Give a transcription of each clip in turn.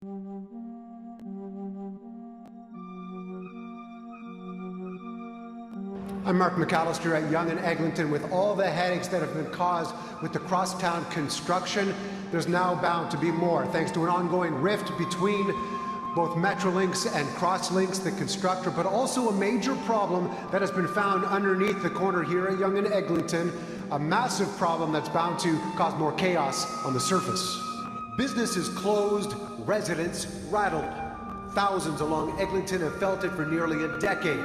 I'm Mark McAllister at Yonge and Eglinton. With all the headaches that have been caused with the crosstown construction, there's now bound to be more, thanks to an ongoing rift between both Metrolinx and Crosslinx, the constructor, but also a major problem that has been found underneath the corner here at Yonge and Eglinton, a massive problem that's bound to cause more chaos on the surface. Businesses closed, residents rattled. Thousands along Eglinton have felt it for nearly a decade.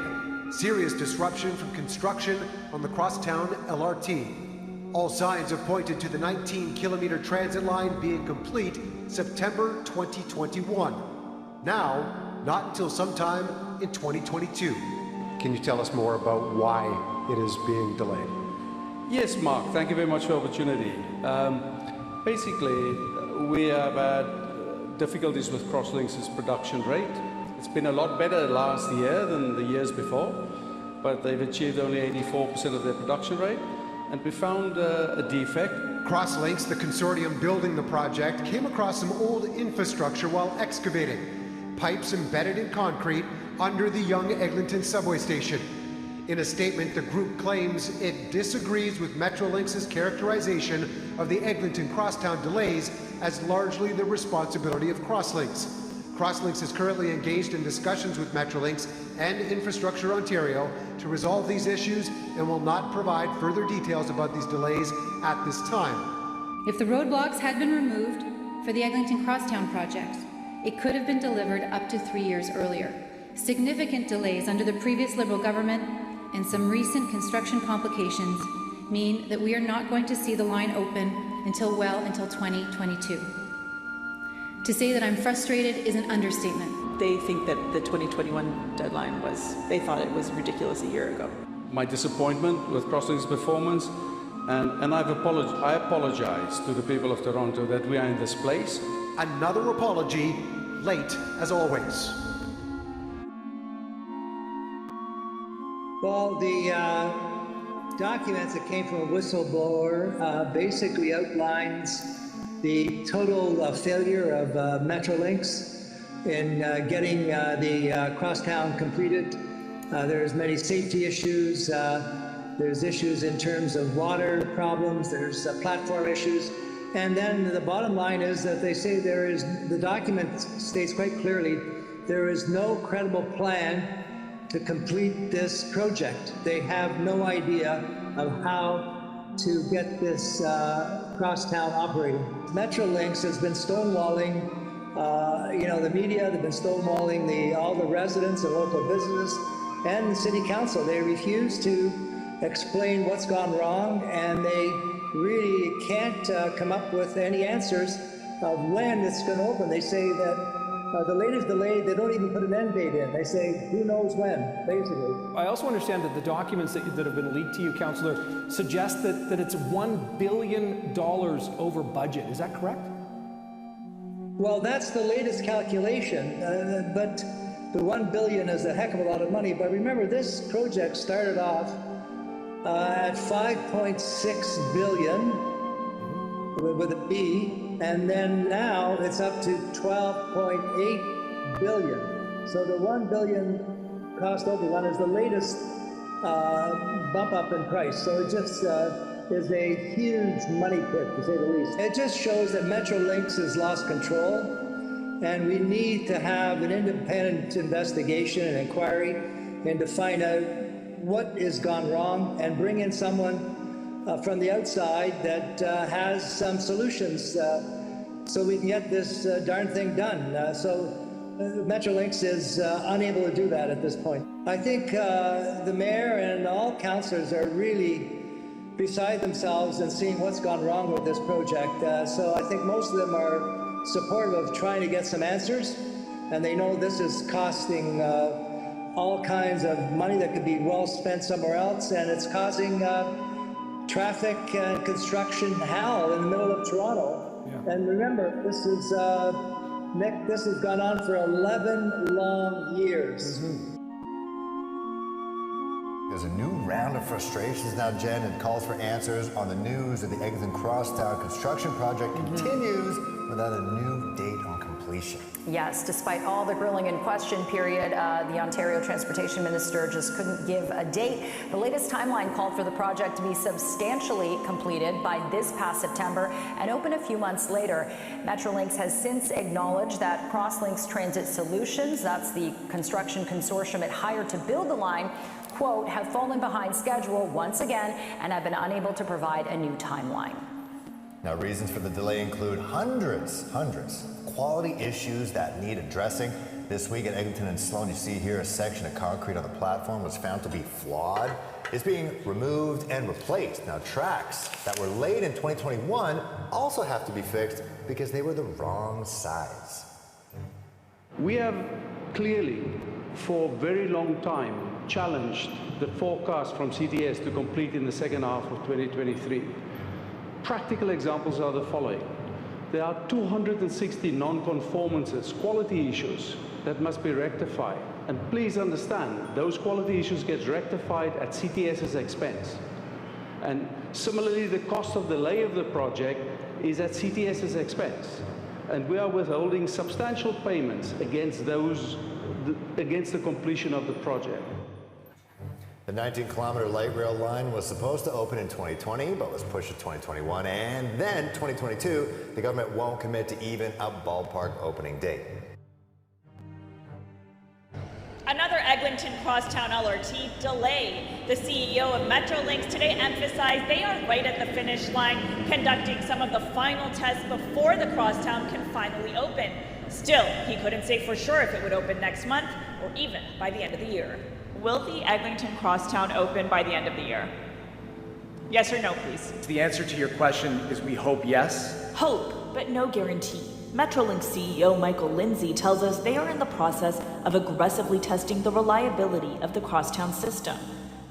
Serious disruption from construction on the crosstown LRT. All signs have pointed to the 19-kilometer transit line being complete September 2021. Now, not until sometime in 2022. Can you tell us more about why it is being delayed? Yes, Mark, thank you very much for the opportunity. Basically, we have had difficulties with Crosslinx's production rate. It's been a lot better last year than the years before, but they've achieved only 84% of their production rate, and we found a defect. Crosslinx, the consortium building the project, came across some old infrastructure while excavating. Pipes embedded in concrete under the Yonge-Eglinton subway station. In a statement, the group claims it disagrees with Metrolinx's characterization of the Eglinton crosstown delays as largely the responsibility of Crosslinx. Crosslinx is currently engaged in discussions with Metrolinx and Infrastructure Ontario to resolve these issues and will not provide further details about these delays at this time. If the roadblocks had been removed for the Eglinton Crosstown project, it could have been delivered up to 3 years earlier. Significant delays under the previous Liberal government and some recent construction complications mean that we are not going to see the line open until 2022. To say that I'm frustrated is an understatement. They think that the 2021 deadline they thought it was ridiculous a year ago. My disappointment with Crosslinx's performance, and I apologize to the people of Toronto that we are in this place. Another apology, late as always. Well, the documents that came from a whistleblower basically outlines the total failure of Metrolinx in getting the crosstown completed. There's many safety issues. There's issues in terms of water problems. There's platform issues. And then the bottom line is that they say the document states quite clearly, there is no credible plan to complete this project. They have no idea of how to get this crosstown operating. Metrolinx has been stonewalling, the media. They've been stonewalling all the residents and local businesses and the city council. They refuse to explain what's gone wrong, and they really can't come up with any answers of when it's going to open. They say that the latest delay, they don't even put an end date in. They say, who knows when, basically. I also understand that the documents that have been leaked to you, Councillor, suggest that it's $1 billion over budget. Is that correct? Well, that's the latest calculation, but the $1 billion is a heck of a lot of money. But remember, this project started off at $5.6 billion with a B, and then now it's up to $12.8 billion. So the $1 billion cost overrun is the latest bump up in price. So it just is a huge money pit, to say the least. It just shows that Metrolinx has lost control, and we need to have an independent investigation and inquiry and to find out what has gone wrong and bring in someone from the outside that has some solutions so we can get this darn thing done. Metrolinx is unable to do that at this point. I think the mayor and all councillors are really beside themselves in seeing what's gone wrong with this project. So I think most of them are supportive of trying to get some answers, and they know this is costing all kinds of money that could be well spent somewhere else, and it's causing traffic and construction hell in the middle of Toronto. Yeah. And remember, this is Nick, this has gone on for 11 long years. Mm-hmm. There's a new round of frustrations now, Jen, and calls for answers on the news that the Eglinton Crosstown construction project continues without a new date on completion. Yes, despite all the grilling and question period, the Ontario Transportation Minister just couldn't give a date. The latest timeline called for the project to be substantially completed by this past September and open a few months later. Metrolinx has since acknowledged that Crosslinks Transit Solutions, that's the construction consortium it hired to build the line, quote, have fallen behind schedule once again and have been unable to provide a new timeline. Now, reasons for the delay include hundreds of quality issues that need addressing. This week at Eglinton and Sloan, you see here a section of concrete on the platform was found to be flawed. It's being removed and replaced. Now, tracks that were laid in 2021 also have to be fixed because they were the wrong size. We have clearly, for a very long time, challenged the forecast from CTS to complete in the second half of 2023. Practical examples are the following. There are 260 non-conformances, quality issues that must be rectified. And please understand, those quality issues get rectified at CTS's expense. And similarly, the cost of delay of the project is at CTS's expense. And we are withholding substantial payments against the completion of the project. The 19-kilometer light rail line was supposed to open in 2020, but was pushed to 2021 and then 2022. The government won't commit to even a ballpark opening date. Another Eglinton Crosstown LRT delay. The CEO of Metrolinx today emphasized they are right at the finish line, conducting some of the final tests before the crosstown can finally open. Still, he couldn't say for sure if it would open next month or even by the end of the year. Will the Eglinton Crosstown open by the end of the year? Yes or no, please? The answer to your question is we hope yes. Hope, but no guarantee. Metrolinx CEO Michael Lindsay tells us they are in the process of aggressively testing the reliability of the crosstown system.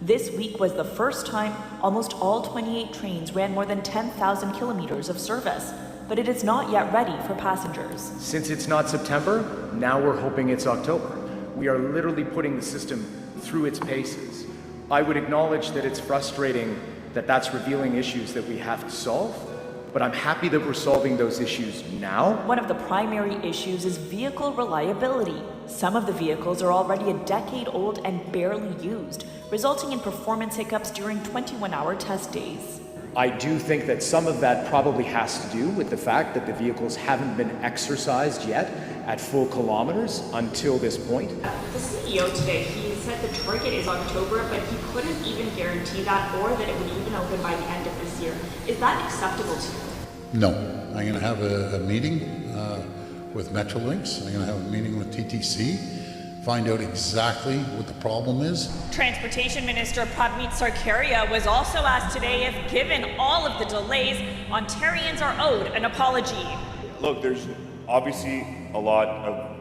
This week was the first time almost all 28 trains ran more than 10,000 kilometers of service, but it is not yet ready for passengers. Since it's not September, now we're hoping it's October. We are literally putting the system through its paces. I would acknowledge that it's frustrating that that's revealing issues that we have to solve, but I'm happy that we're solving those issues now. One of the primary issues is vehicle reliability. Some of the vehicles are already a decade old and barely used, resulting in performance hiccups during 21-hour test days. I do think that some of that probably has to do with the fact that the vehicles haven't been exercised yet at full kilometers until this point. The CEO today, he said the target is October, but he couldn't even guarantee that or that it would even open by the end of this year. Is that acceptable to you? No. I'm going to have a meeting with Metrolinx. I'm going to have a meeting with TTC, find out exactly what the problem is. Transportation Minister Pavmeet Sarkaria was also asked today if, given all of the delays, Ontarians are owed an apology. Look, there's obviously a lot of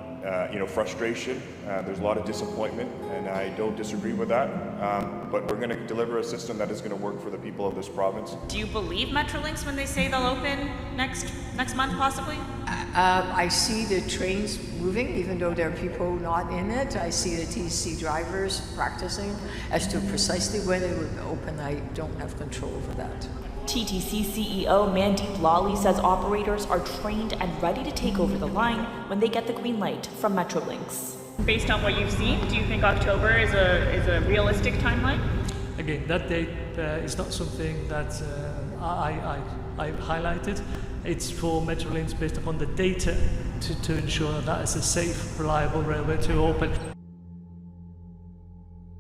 frustration. There's a lot of disappointment, and I don't disagree with that. But we're going to deliver a system that is going to work for the people of this province. Do you believe Metrolinx when they say they'll open next month, possibly? I see the trains moving, even though there are people not in it. I see the TTC drivers practicing. As to precisely when it would open, I don't have control over that. TTC CEO Mandeep Lally says operators are trained and ready to take over the line when they get the green light from Metrolinx. Based on what you've seen, do you think October is a realistic timeline? Again, that date is not something that I've highlighted. It's for Metrolinx based upon the data to ensure that it's a safe, reliable railway to open.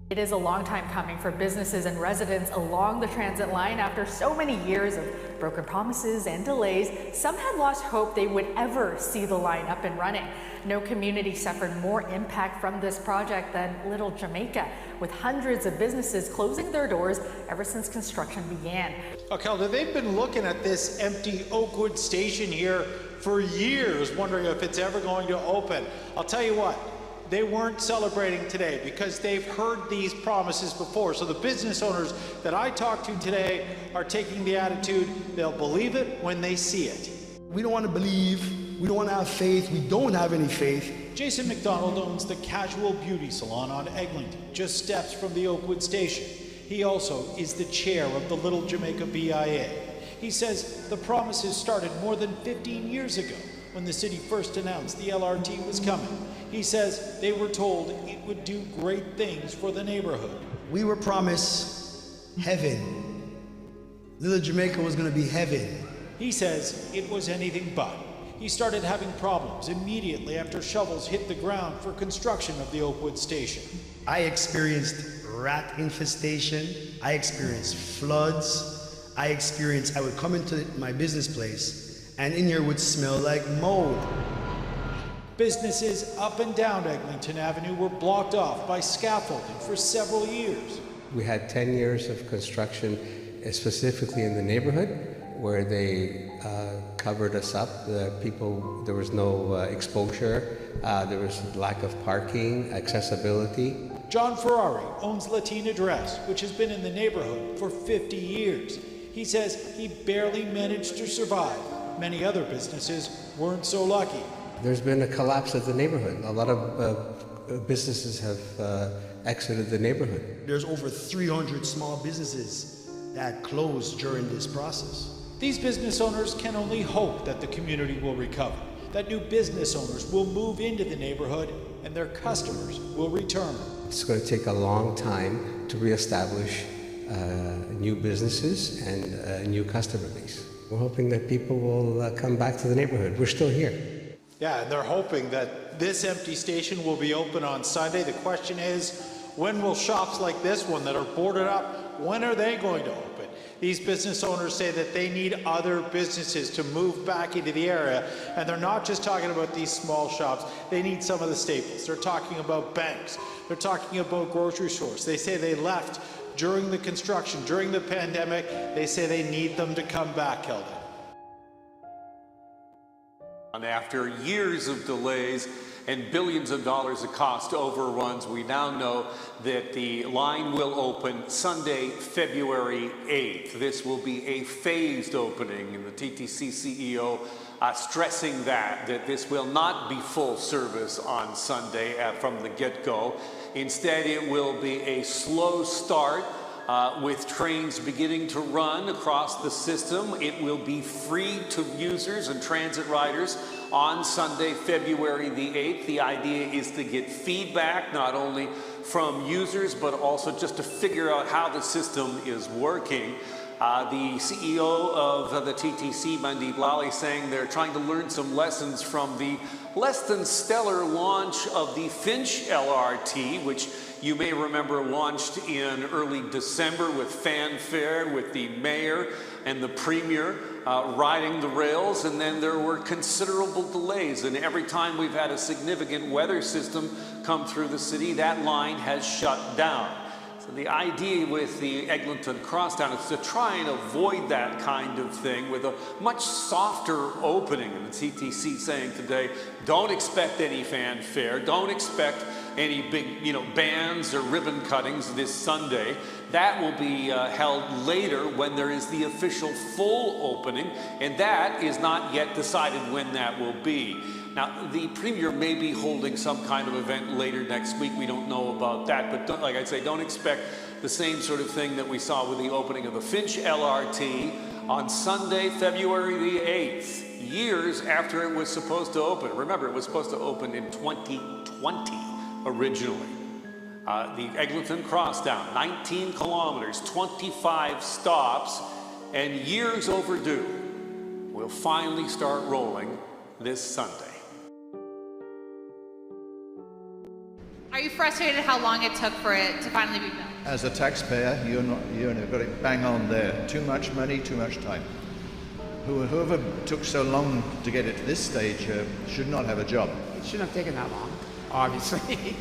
It is a long time coming for businesses and residents along the transit line. After so many years of broken promises and delays, some had lost hope they would ever see the line up and running. No community suffered more impact from this project than Little Jamaica, with hundreds of businesses closing their doors ever since construction began. Kelda, they've been looking at this empty Oakwood station here for years, wondering if it's ever going to open. I'll tell you what, they weren't celebrating today because they've heard these promises before. So the business owners that I talked to today are taking the attitude they'll believe it when they see it. We don't want to believe, we don't want to have faith, we don't have any faith. Jason McDonald owns the Casual Beauty Salon on Eglinton, just steps from the Oakwood station. He also is the chair of the Little Jamaica BIA. He says the promises started more than 15 years ago when the city first announced the LRT was coming. He says they were told it would do great things for the neighborhood. We were promised heaven. Little Jamaica was going to be heaven. He says it was anything but. He started having problems immediately after shovels hit the ground for construction of the Oakwood station. I experienced rat infestation. I experienced floods. I would come into my business place and in here would smell like mold. Businesses up and down Eglinton Avenue were blocked off by scaffolding for several years. We had 10 years of construction, specifically in the neighborhood, where they covered us up. There was no exposure, there was lack of parking, accessibility. John Ferrari owns Latina Dress, which has been in the neighborhood for 50 years. He says he barely managed to survive. Many other businesses weren't so lucky. There's been a collapse of the neighborhood. A lot of businesses have exited the neighborhood. There's over 300 small businesses that closed during this process. These business owners can only hope that the community will recover, that new business owners will move into the neighborhood and their customers will return. It's going to take a long time to reestablish new businesses and a new customer base. We're hoping that people will come back to the neighborhood. We're still here. Yeah, and they're hoping that this empty station will be open on Sunday. The question is, when will shops like this one that are boarded up, when are they going to open? These business owners say that they need other businesses to move back into the area, and they're not just talking about these small shops. They need some of the staples. They're talking about banks. They're talking about grocery stores. They say they left during the construction, during the pandemic. They say they need them to come back, Hilda. And after years of delays and billions of dollars of cost overruns, we now know that the line will open Sunday, February 8th. This will be a phased opening, and the TTC CEO stressing that this will not be full service on Sunday from the get-go. Instead, it will be a slow start with trains beginning to run across the system. It will be free to users and transit riders on Sunday, February the 8th. The idea is to get feedback not only from users but also just to figure out how the system is working. The CEO of the TTC, Mandeep Lally, saying they're trying to learn some lessons from the less than stellar launch of the Finch LRT, which you may remember launched in early December with fanfare, with the mayor and the premier riding the rails, and then there were considerable delays. And every time we've had a significant weather system come through the city, that line has shut down. So the idea with the Eglinton Crosstown is to try and avoid that kind of thing with a much softer opening. And the TTC saying today, don't expect any fanfare, don't expect any big, bands or ribbon cuttings this Sunday. That will be held later when there is the official full opening, and that is not yet decided when that will be. Now, the Premier may be holding some kind of event later next week. We don't know about that, but like I say, don't expect the same sort of thing that we saw with the opening of the Finch LRT on Sunday, February the 8th, years after it was supposed to open. Remember, it was supposed to open in 2020 originally. The Eglinton Crosstown, 19 kilometers, 25 stops, and years overdue, will finally start rolling this Sunday. Are you frustrated how long it took for it to finally be built? As a taxpayer, you got it bang on there. Too much money, too much time. Whoever took so long to get it to this stage should not have a job. It shouldn't have taken that long, obviously.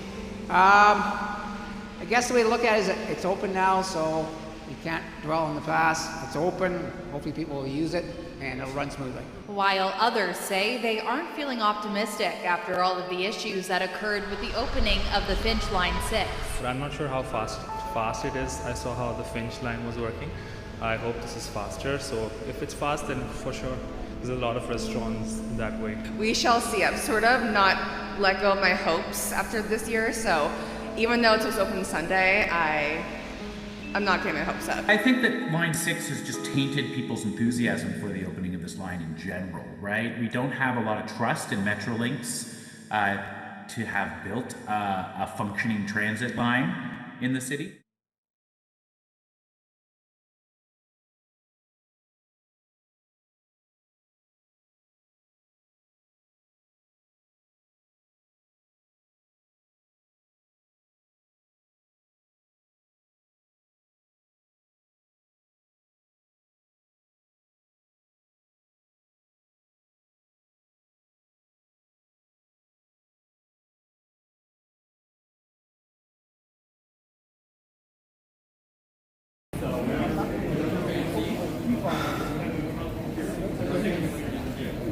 I guess the way to look at it is that it's open now, so you can't dwell on the past. It's open. Hopefully people will use it, and it'll run smoothly. While others say they aren't feeling optimistic after all of the issues that occurred with the opening of the Finch Line 6. But I'm not sure how fast it is. I saw how the Finch line was working. I hope this is faster. So if it's fast, then for sure there's a lot of restaurants that way. We shall see. I've sort of not let go of my hopes after this year. So even though it's supposed to open Sunday, I'm not getting my hopes up. I think that Line 6 has just tainted people's enthusiasm for the opening of this line in general, right? We don't have a lot of trust in Metrolinx to have built a functioning transit line in the city.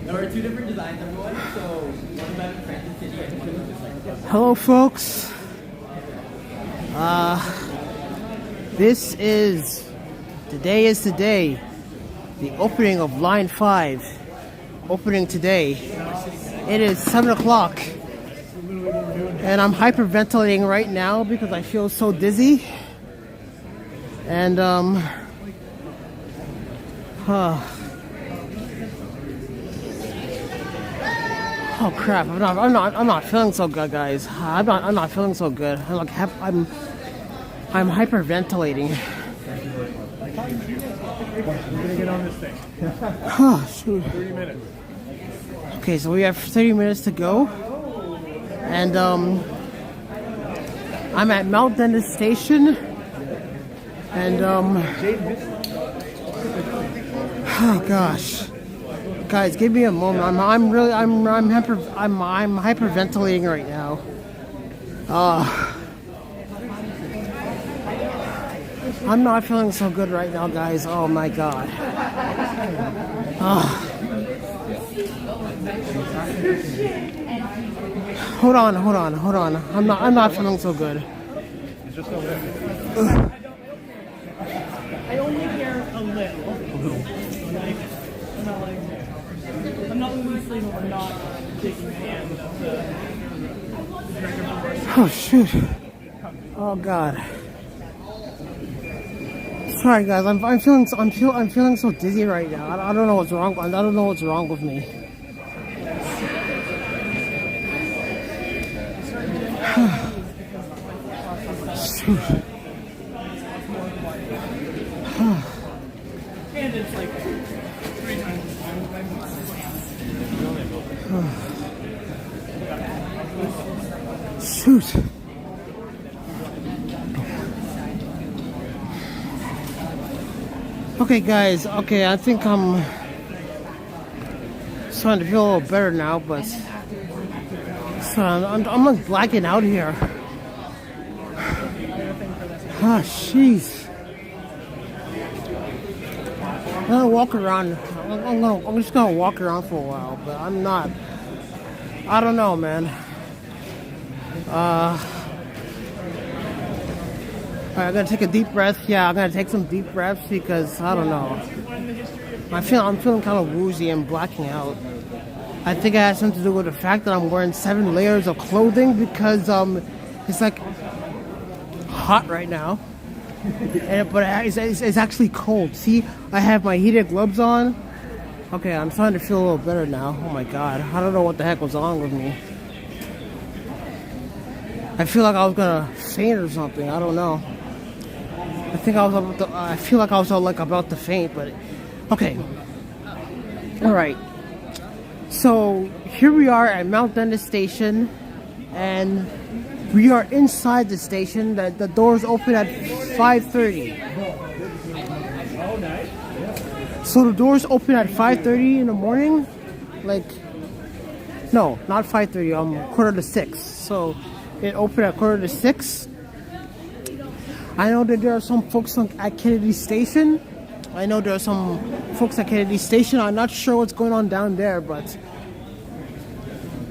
There are two different designs, everyone. So one about Franklin City and one is just like. Hello, folks. Today is the day. The opening of Line 5. Opening today. It is 7 o'clock. And I'm hyperventilating right now because I feel so dizzy. And, oh crap! I'm not feeling so good, guys. I'm not feeling so good. I'm hyperventilating. We're gonna get on this thing. Oh shoot! 30 minutes. Okay, so we have 30 minutes to go, and I'm at Mount Dennis Station, and oh gosh. Guys, give me a moment. I'm hyperventilating right now. I'm not feeling so good right now, guys. Oh my god. Hold on. I'm not feeling so good. It's just over there. I only care a little. I'm not loosely, but we're not taking hand of the Oh shoot! Oh god! Sorry guys, I'm feeling so dizzy right now. I don't know what's wrong. I don't know what's wrong with me. Shoot. and it's like 3 times. Shoot. Okay, guys. Okay, I think I'm starting to feel a little better now, but so I'm like blacking out here. Ah, jeez. I'm gonna walk around. I'm just gonna walk around for a while, but I'm not. I don't know, man. I'm gonna take a deep breath. Yeah, I'm gonna take some deep breaths because I don't know. I'm feeling kind of woozy and blacking out. I think it has something to do with the fact that I'm wearing 7 layers of clothing because it's like hot right now. But it's actually cold. See, I have my heated gloves on. Okay, I'm starting to feel a little better now. Oh my god, I don't know what the heck was wrong with me. I feel like I was gonna faint or something. I don't know. I feel like I was about to faint, but okay. All right. So here we are at Mount Dennis Station, and we are inside the station. The doors open at 5:30. So the doors open at 5:30 in the morning. Like, no, not 5:30. 5:45. So it opened at 5:45. I know that there are some folks at Kennedy Station. I'm not sure what's going on down there, but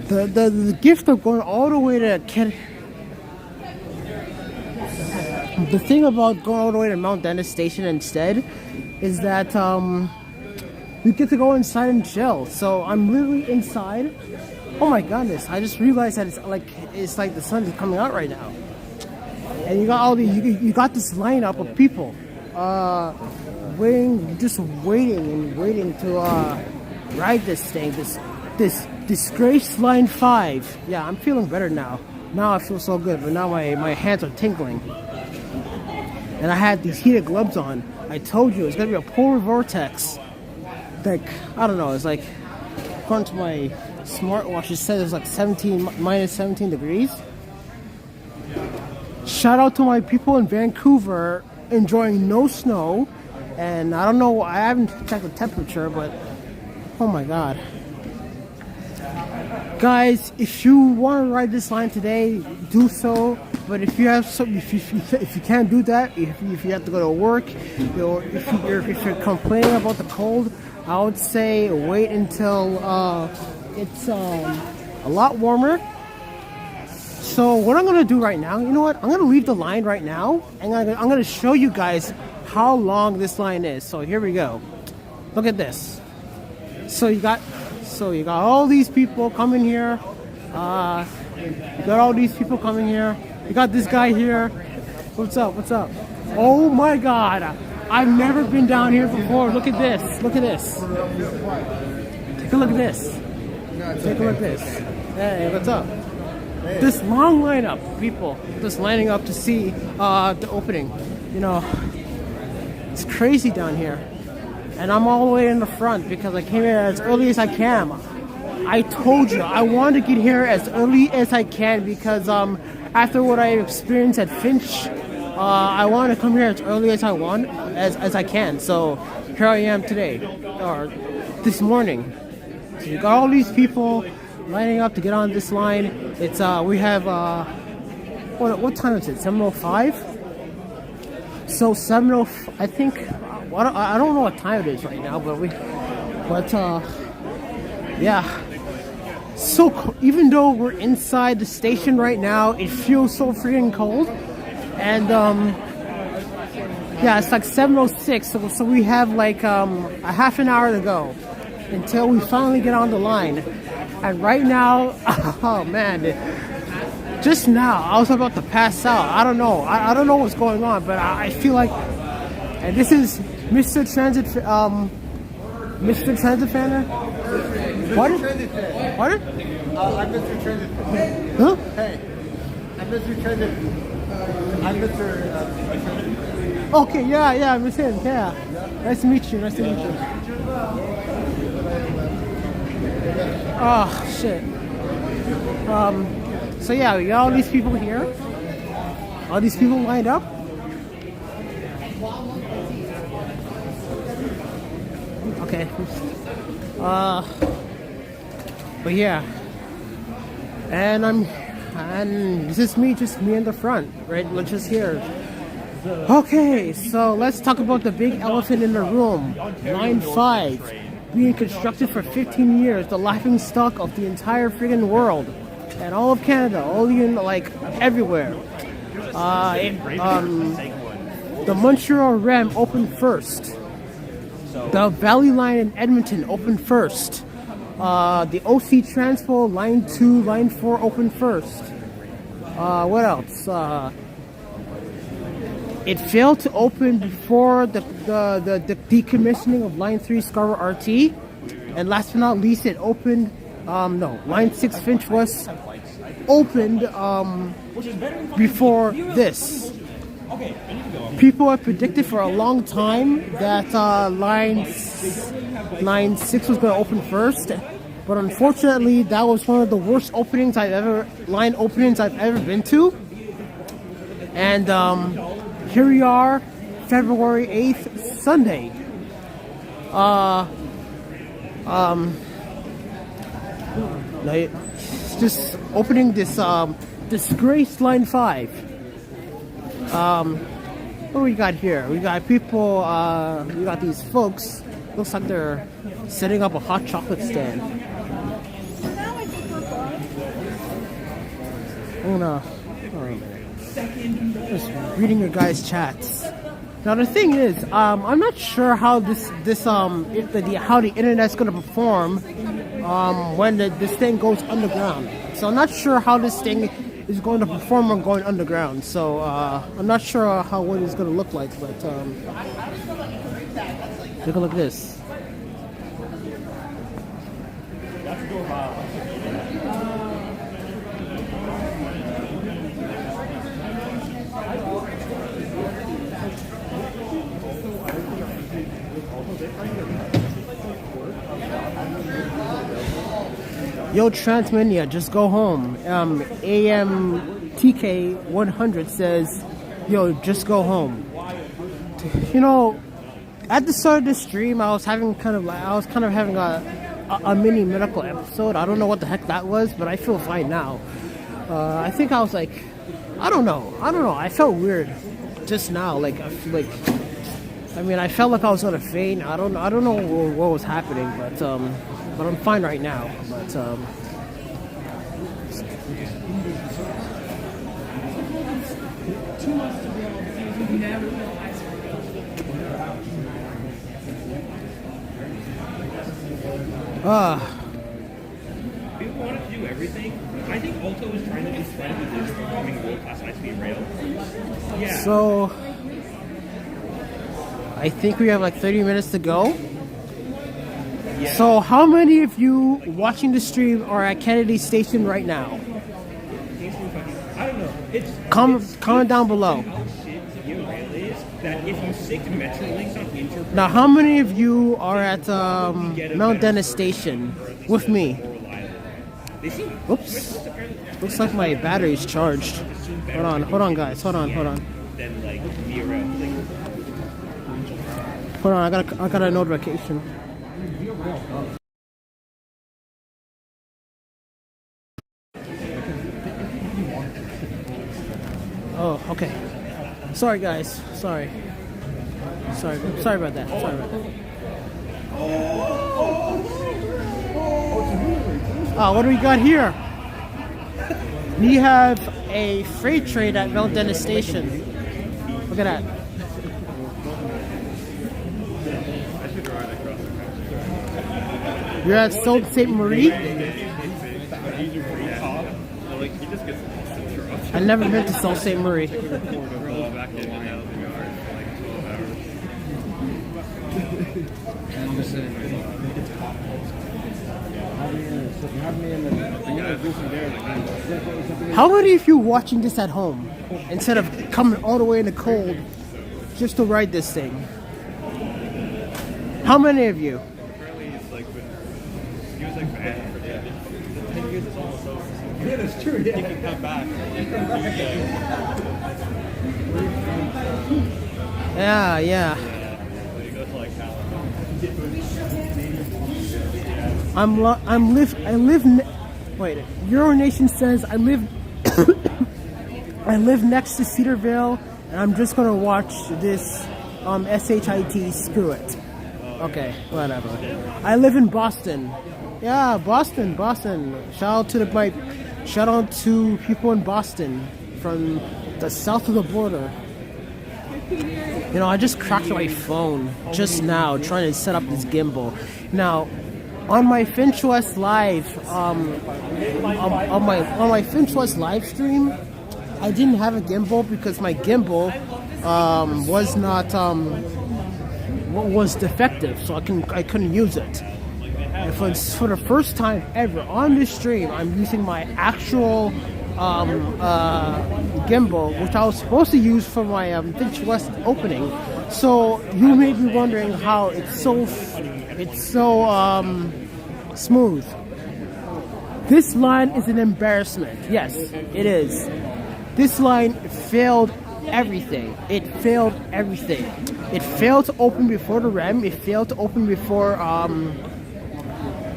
the gift of going all the way to the thing about going all the way to Mount Dennis Station instead is that we get to go inside and chill. So I'm literally inside. Oh my goodness! I just realized that it's like the sun is coming out right now, and you got you got this lineup of people, waiting to ride this thing, this disgraced line 5. Yeah, I'm feeling better now. Now I feel so good, but now my hands are tingling. And I had these heated gloves on. I told you it's gonna be a polar vortex. Like, I don't know, it's like, according to my smartwatch, it says it's like minus 17 degrees. Shout out to my people in Vancouver enjoying no snow. And I don't know, I haven't checked the temperature, but oh my god. Guys, if you want to ride this line today, do so. But if you have some, if you can't do that, if you have to go to work, or if you're complaining about the cold, I would say wait until it's a lot warmer. So what I'm gonna do right now, you know what? I'm gonna leave the line right now, and I'm gonna show you guys how long this line is. So here we go. Look at this. So you got all these people coming here. You got all these people coming here. You got this guy here. What's up? What's up? Oh my God! I've never been down here before. Look at this. Look at this. Take a look at this. Take a look at this. Hey, what's up? This long lineup, people just lining up to see the opening. You know, it's crazy down here. And I'm all the way in the front because I came here as early as I can. I told you, I want to get here as early as I can because after what I experienced at Finch, I want to come here as early as as I can. So here I am today, or this morning. So you got all these people lining up to get on this line. It's we have what time is it? 7:05. So 7:05. I think. I don't know what time it is right now, but yeah. So even though we're inside the station right now, it feels so freaking cold, and yeah, it's like 7:06. So we have like a half an hour to go until we finally get on the line. And right now, oh man, just now I was about to pass out. I don't know. I don't know what's going on, but I feel like, and this is Mr. Transit, Mr. Transit Fanner? What? What? I'm Mr. Transit. Huh? Hey, I'm Mr. Transit. I'm Mr. Okay, yeah, Miss him, yeah. Nice to meet you, nice to meet you. Oh, shit. So yeah, we got all these people here. All these people lined up. Okay. But yeah. And this is me, just me in the front, right? Let's just here. Okay, so let's talk about the big elephant in the room. Line 5. Being constructed for 15 years, the laughing stock of the entire friggin' world. And all of Canada, all in, like, everywhere. The Montreal REM opened first. The Valley Line in Edmonton opened first. The OC Transpo Line 2, Line 4 opened first. What else? It failed to open before the decommissioning of Line 3 Scarborough RT. And last but not least, it opened, Line 6 Finch West opened before this. People have predicted for a long time that Line 6 was going to open first. But unfortunately, that was one of the worst line openings I've ever been to. And here we are, February 8th, Sunday. Just opening this disgraced Line 5. What do we got here? We got people, we got these folks. Looks like they're setting up a hot chocolate stand. Just reading your guys' chats. Now the thing is, I'm not sure how how the internet's gonna perform when this thing goes underground. So I'm not sure how this thing is going to perform on going underground. So I'm not sure what it's gonna look like. But take a look at this. Yo, Transmania, just go home. AMTK 100 says, yo, just go home. You know, at the start of the stream, I was having having a mini medical episode. I don't know what the heck that was, but I feel fine now. I think I was like, I don't know. I felt weird just now. I felt like I was gonna faint. I don't know what was happening, but I'm fine right now. But People wanted to do everything. I think Alto was trying to discredit the digital coming world-class high-speed rail. Yeah. So I think we have like 30 minutes to go. Yeah. So how many of you watching the stream are at Kennedy Station right now? I don't know. Comment down below. How shit Zio Rail is that if you stick to Metrolinx on Interpol, Now, how many of you are at Mount Dennis Station with me? Oops. Looks like my battery's charged. Hold on, guys. Hold on. then like Via Rail. Hold on, I got a notification. Oh, okay. Sorry, guys. Sorry about that. What do we got here? We have a freight train at Mount Dennis Station. Look at that. You're at Sault Ste. Marie? I never been to Sault Ste. Marie. How many of you watching this at home instead of coming all the way in the cold just to ride this thing? How many of you? Yeah, that's true. Yeah. You can come back. Yeah. Wait, Euronation says I live next to Cedarville, and I'm just gonna watch this SHIT. Screw it. Okay, whatever. I live in Boston. Yeah, Boston. Shout out to people in Boston from the south of the border. You know, I just cracked my phone just now trying to set up this gimbal. Now, on my Finch West Live, on my Finch West live stream, I didn't have a gimbal because my gimbal was defective, so I couldn't use it. And for the first time ever on this stream, I'm using my actual gimbal, which I was supposed to use for my Finch West opening. So you may be wondering how it's so smooth. This line is an embarrassment. Yes, it is. This line failed everything. It failed to open before the REM. It failed to open before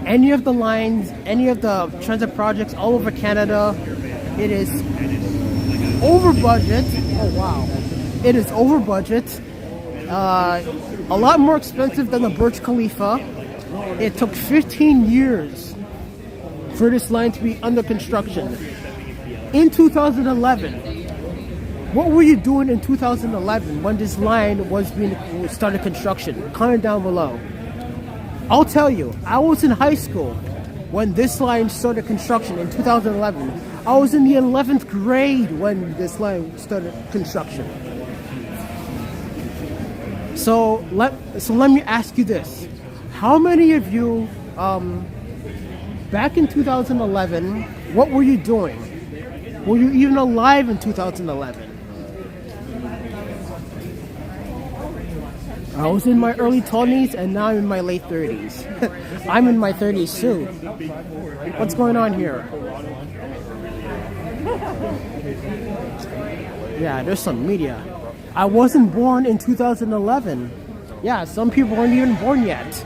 any of the lines, any of the transit projects all over Canada. It is over budget. Oh wow. It is over budget. A lot more expensive than the Burj Khalifa. It took 15 years for this line to be under construction. In 2011, what were you doing in 2011 when this line was being started construction? Comment down below. I'll tell you, I was in high school when this line started construction in 2011. I was in the 11th grade when this line started construction. So let me ask you this. How many of you, back in 2011, what were you doing? Were you even alive in 2011? I was in my early 20s and now I'm in my late 30s. I'm in my 30s too. What's going on here? Yeah, there's some media. I wasn't born in 2011. Yeah, some people weren't even born yet.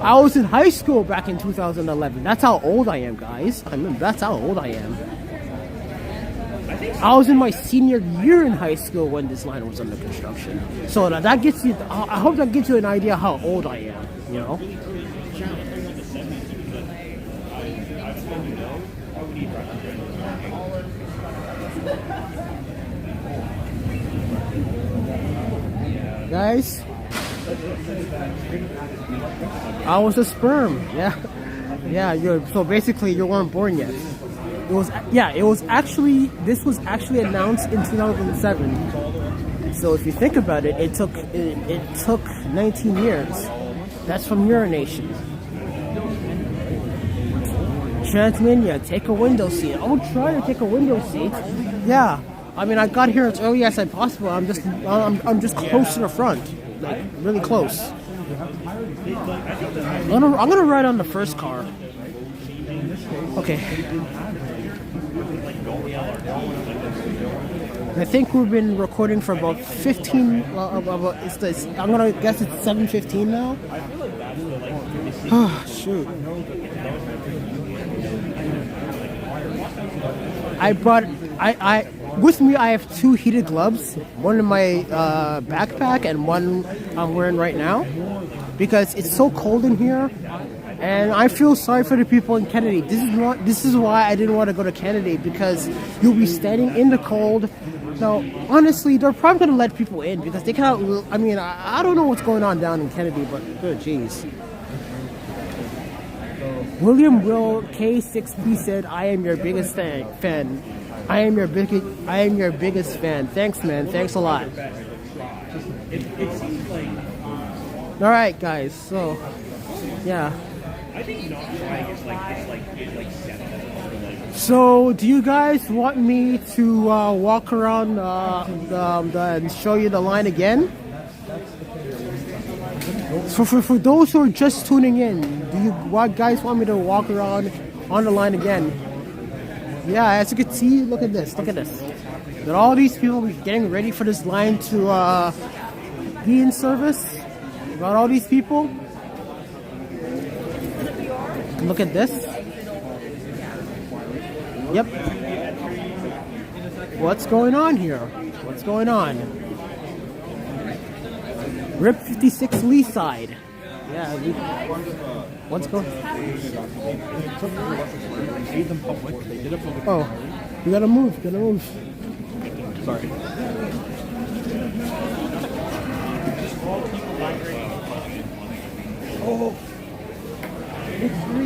I was in high school back in 2011. That's how old I am, guys. I mean, that's how old I am. I was in my senior year in high school when this line was under construction. So that gets you, I hope that gives you an idea how old I am, you know? Guys, I was a sperm. Yeah, so basically you weren't born yet. This was actually announced in 2007. So if you think about it, it took 19 years. That's from Urination. Transmania, take a window seat. I'll try to take a window seat. Yeah, I mean, I got here as early as I possible. I'm just close to the front, like really close. I'm gonna ride on the first car. Okay. I think we've been recording for about 15. I'm gonna guess it's 7:15 now. Oh shoot! With me, I have two heated gloves. One in my backpack and one I'm wearing right now because it's so cold in here. And I feel sorry for the people in Kennedy. This is why I didn't want to go to Kennedy, because you'll be standing in the cold. Now, honestly, they're probably going to let people in because they cannot. I mean, I don't know what's going on down in Kennedy, but oh, jeez. William Will K6P said, "I am your biggest fan. I am your biggest fan. Thanks, man. Thanks a lot." All right, guys. So, yeah. I think not trying is like 7. So, do you guys want me to walk around and show you the line again? So, for those who are just tuning in, do you guys want me to walk around on the line again? Yeah, as you can see, look at this. That all these people getting ready for this line to be in service. Got all these people. Look at this. Yep. What's going on here? What's going on? RIP 56 Lee side. Yeah. What's going on? Oh, you gotta move. Sorry. Oh.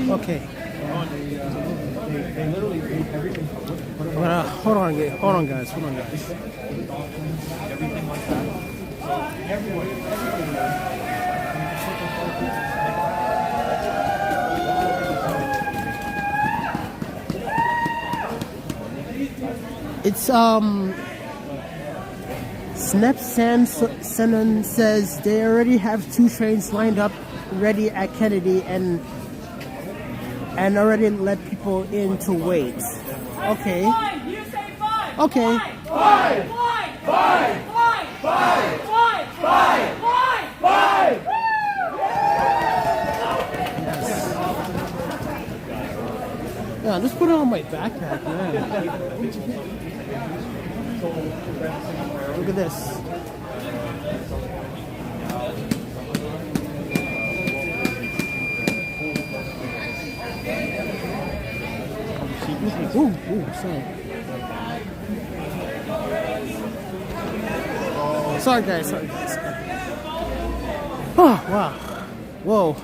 Okay. Hold on, guys. It's Snep Senon says they already have 2 trains lined up ready at Kennedy and already let people in to wait. Okay. Okay. Yeah, just put it on my backpack, man. Look at this. Ooh, sorry. Sorry guys. Oh, wow. Whoa.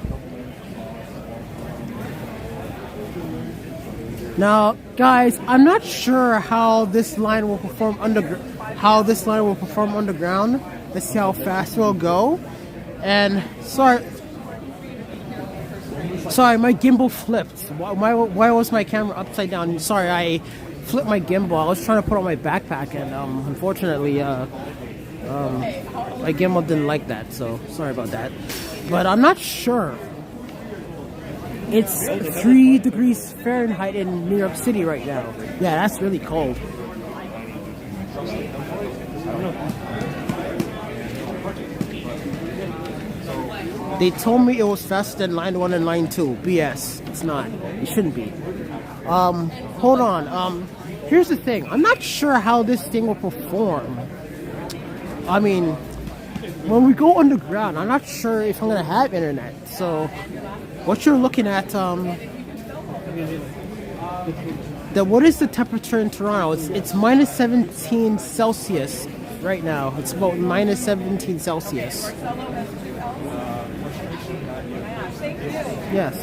Now, guys, I'm not sure how this line will perform underground. Let's see how fast it'll go. And sorry, my gimbal flipped. Why was my camera upside down? Sorry, I flipped my gimbal. I was trying to put on my backpack, and unfortunately, My Gamma didn't like that, so sorry about that. But I'm not sure. It's 3 degrees Fahrenheit in New York City right now. Yeah, that's really cold. They told me it was faster than line 1 and line 2. BS. It's not. It shouldn't be. Hold on. Here's the thing. I'm not sure how this thing will perform. I mean, when we go underground, I'm not sure if I'm gonna have internet. So, what you're looking at, what is the temperature in Toronto? It's minus 17 Celsius right now. It's about minus 17 Celsius. Yes.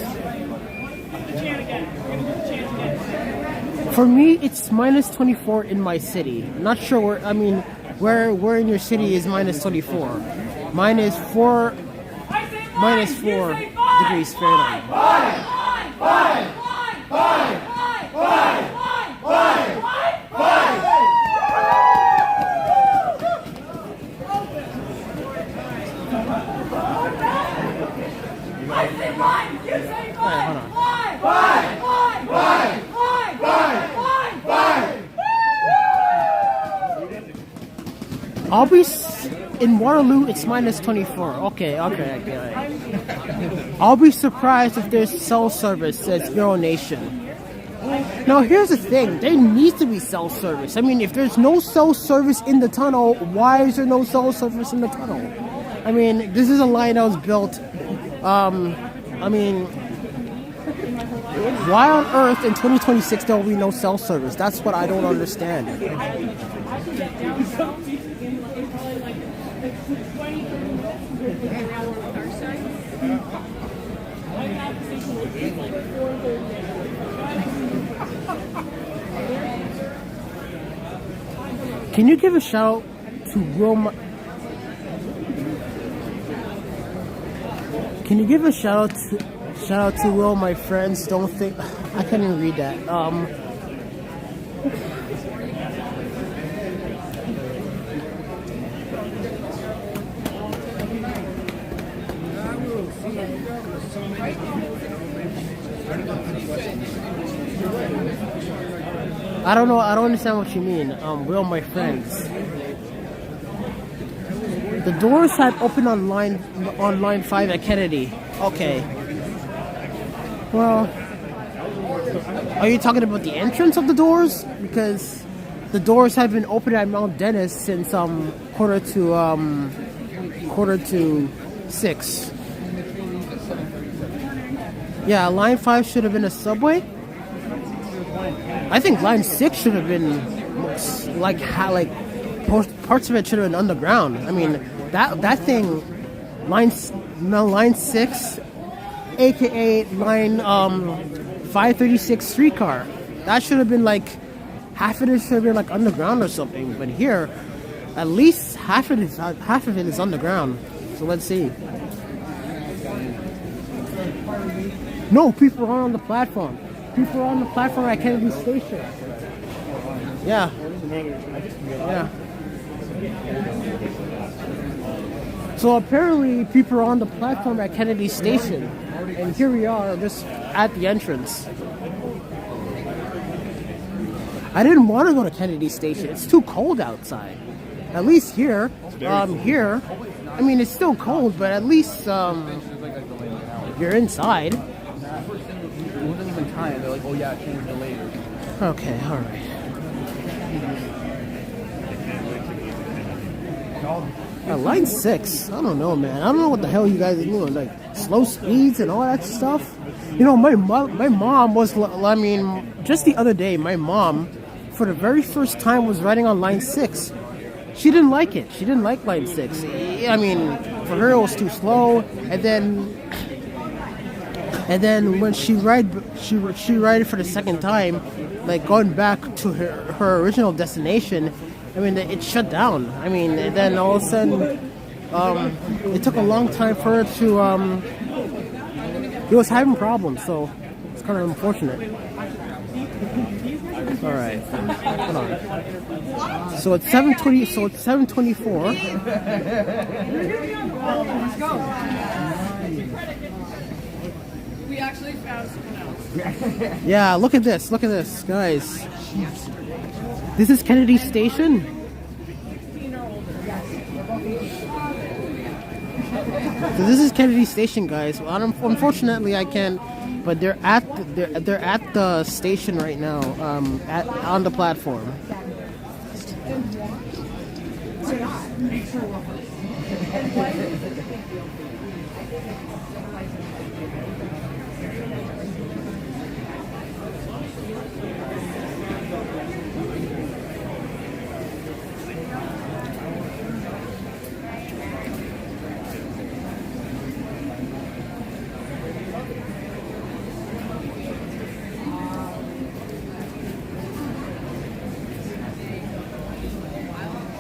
For me, it's minus 24 in my city. I'm not sure where. I mean, where in your city is minus 24? Minus 4 degrees Fahrenheit. I'll be in Waterloo. It's minus 24. Okay. I'll be surprised if there's cell service at Euro Nation. Now, here's the thing. There needs to be cell service. I mean, if there's no cell service in the tunnel, why is there no cell service in the tunnel? I mean, this is a line that was built. I mean, why on earth in 2026 there will be no cell service? That's what I don't understand. Can you give a shout out to Will? Can you give a shout out to Will? My friends don't think I can't even read that. I don't know. I don't understand what you mean. Will, my friends. The doors had opened on line 5 at Kennedy. Okay. Well, are you talking about the entrance of the doors? Because the doors have been open at Mount Dennis since quarter to 6. Yeah, line 5 should have been a subway. I think line 6 should have been parts of it should have been underground. I mean, that thing, line 6, aka line 536 streetcar, that should have been half of it should have been underground or something. But here, at least half of it is underground. So let's see. No, people are on the platform. People are on the platform at Kennedy Station. Yeah. So apparently people are on the platform at Kennedy Station. And here we are just at the entrance. I didn't want to go to Kennedy Station. It's too cold outside. At least here. Here. I mean, it's still cold, but at least you're inside. It wasn't even time. They're like, oh yeah, change the later. Okay, alright. Line 6, I don't know, man. I don't know what the hell you guys are doing. Slow speeds and all that stuff. You know, my mom was, just the other day, my mom, for the very first time, was riding on line 6. She didn't like it. She didn't like line 6. I mean, for her it was too slow. And then when she ride it for the second time, going back to her original destination, I mean, it shut down. I mean, and then all of a sudden, it took a long time for her to, it was having problems, so it's kind of unfortunate. All right. Hold on. So it's 7:20. So it's 7:24. We actually found someone else. Yeah, look at this. Look at this, guys. This is Kennedy Station. So this is Kennedy Station, guys. Unfortunately, I can't. But they're at the station right now. On the platform.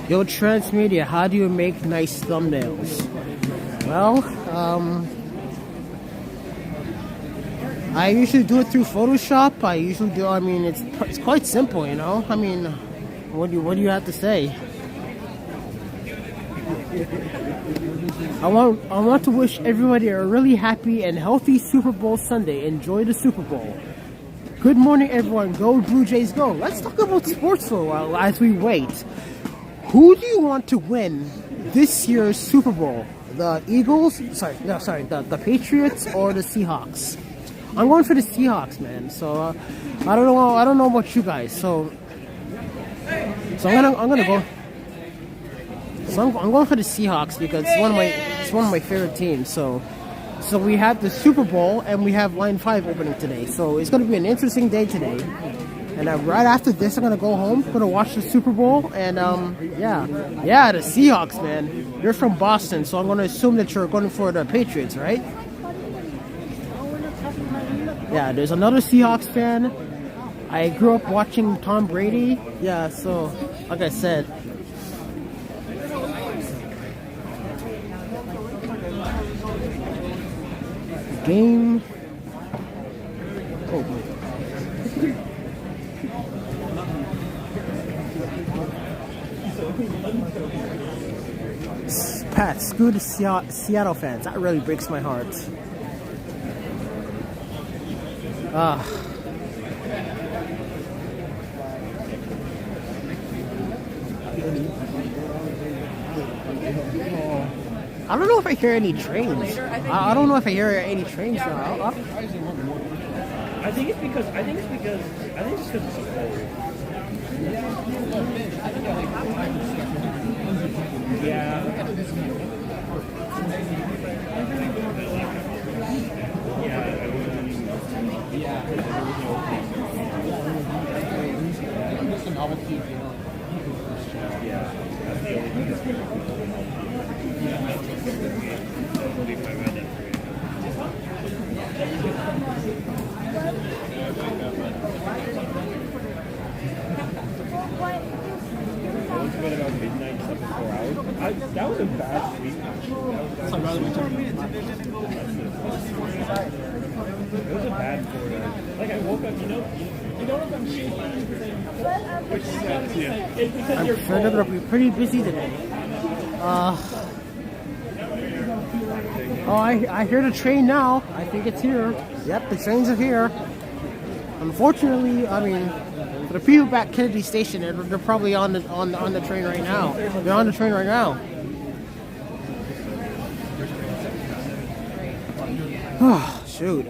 Yo, Transmedia, how do you make nice thumbnails? Well, I usually do it through Photoshop. I mean, it's quite simple, you know? I mean, what do you have to say? I want to wish everybody a really happy and healthy Super Bowl Sunday. Enjoy the Super Bowl. Good morning, everyone. Go Blue Jays, go. Let's talk about sports for a while as we wait. Who do you want to win this year's Super Bowl? The Eagles? The Patriots or the Seahawks? I'm going for the Seahawks, man. So I don't know about you guys. So I'm gonna go. So I'm going for the Seahawks because it's one of my favorite teams. So we have the Super Bowl and we have Line 5 opening today. So it's gonna be an interesting day today. And right after this, I'm gonna go home. Gonna watch the Super Bowl, and yeah, the Seahawks, man. You're from Boston, so I'm gonna assume that you're going for the Patriots, right? Yeah, there's another Seahawks fan. I grew up watching Tom Brady. Yeah, so like I said. Game. Oh my. Pat, screw the Seattle fans. That really breaks my heart. I don't know if I hear any trains. I don't know if I hear any trains now. I think it's because it's so cold. Yeah. That was a bad sleep. It was a bad 4 hours. Like I woke up, you know if I'm shaking. Which it's because I'm you're sure they're gonna be pretty busy today. I hear the train now. I think it's here. Yep, the trains are here. Unfortunately, I mean, for the people back Kennedy Station, they're probably on the train right now. They're on the train right now. Oh, shoot.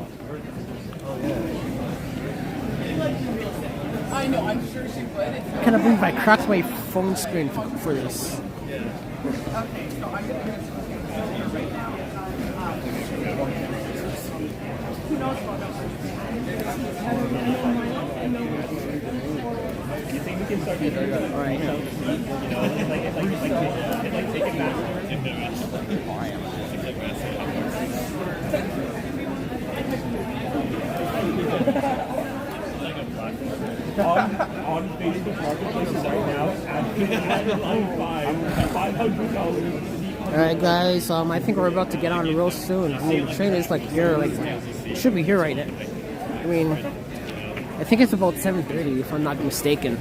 I know, I'm sure she would. I can't believe I cracked my phone screen for this. Okay, so I'm going to right now. Who knows what else? You think we can start getting all right. You know, it's like take it back. on Facebook Marketplace right now at line 5, $500. All right, guys. I think we're about to get on real soon. I mean, the train is like here, like it should be here right now. I mean, I think it's about 7:30 if I'm not mistaken.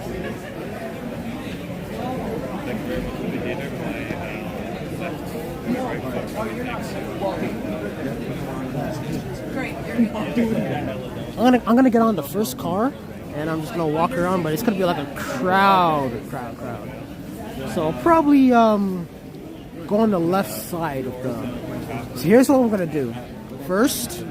I'm gonna get on the first car and I'm just gonna walk around, but it's gonna be like a crowd. So I'll probably go on the left side of the. So here's what I'm gonna do. First,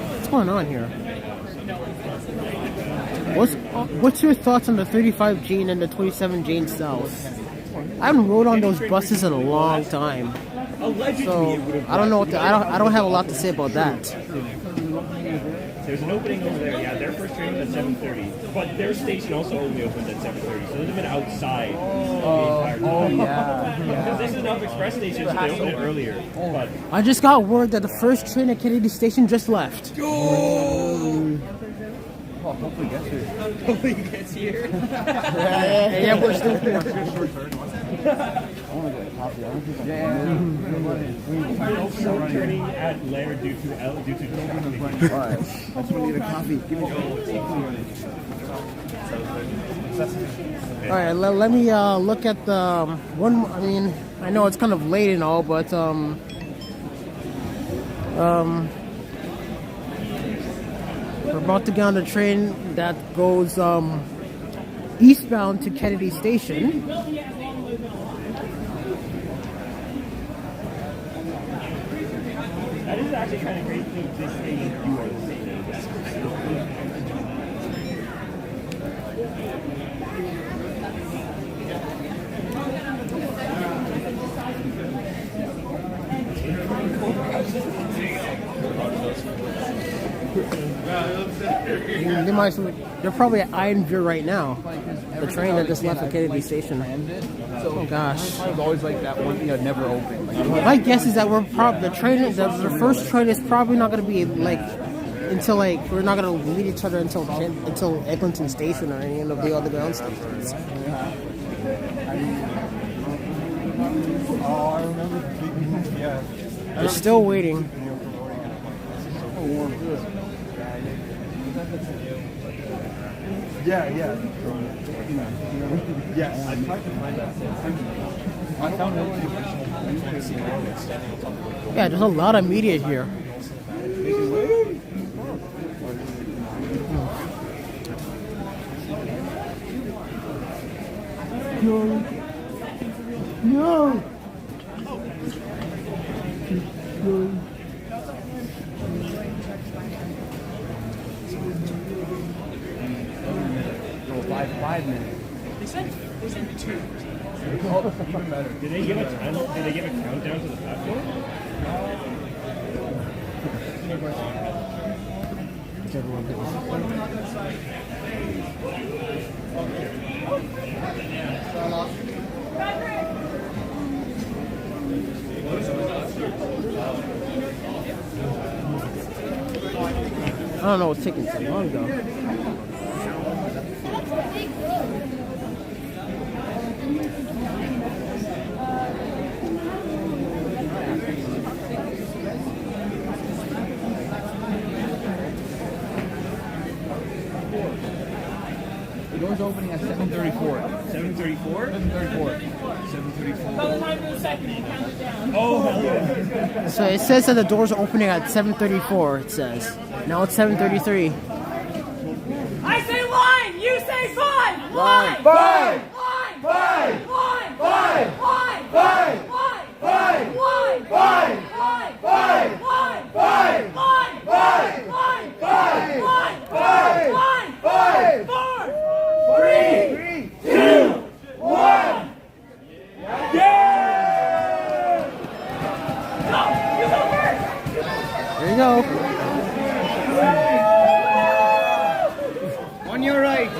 what's going on here? What's your thoughts on the 35 Jane and the 27 Jane South? I haven't rode on those buses in a long time, so I don't know what I don't have a lot to say about that. There's an opening over there. Yeah, their first train was at 7:30, but their station also only opens at 7:30, so they've been outside the entire time. Because this is an Up Express station, so they open it earlier. But I just got word that the first train at Kennedy Station just left. Oh, hopefully he gets here. Hopefully he gets here. Yeah, we're still here. I want to get a coffee. I don't think We're also turning at Lair due to Alright, that's when we need a coffee. Give me Alright, let me look at the one. I mean, I know it's kind of late and all, but we're about to get on the train that goes eastbound to Kennedy Station. that is actually kind of great to this station. You are the same. They're probably at Ironview right now. The train that just left at Kennedy Station. Oh gosh. It's always like that one thing that never opened. My guess is that the first train is probably not going to be like until we're not going to meet each other until Eglinton Station or any of the other ground stations. Oh, I remember. Yeah. They're still waiting. Yeah. Yes. I tried to find that. I found it. Yeah, there's a lot of media here. No. Five minutes. They said 2. Oh, even better. Did they give a countdown to the platform? I don't know what's taking so long though. The door's opening at 7:34. 7:34? 7:34. By the time for the second, it counted down. Oh, hell yeah. So it says that the doors are opening at 7:34. It says now it's 7:33. I say line, you say fine. Line. Fine. Fine. Line. Fine. Line. Fine. Line. Fine. Line. Fine. Line. Fine. Line. Fine. Line. Fine. Line. Fine. Line. Fine. Line. Fine. Line. Fine. Line. 4, 3, 2, 1. Yeah! Go! You go first! There you go. On your right.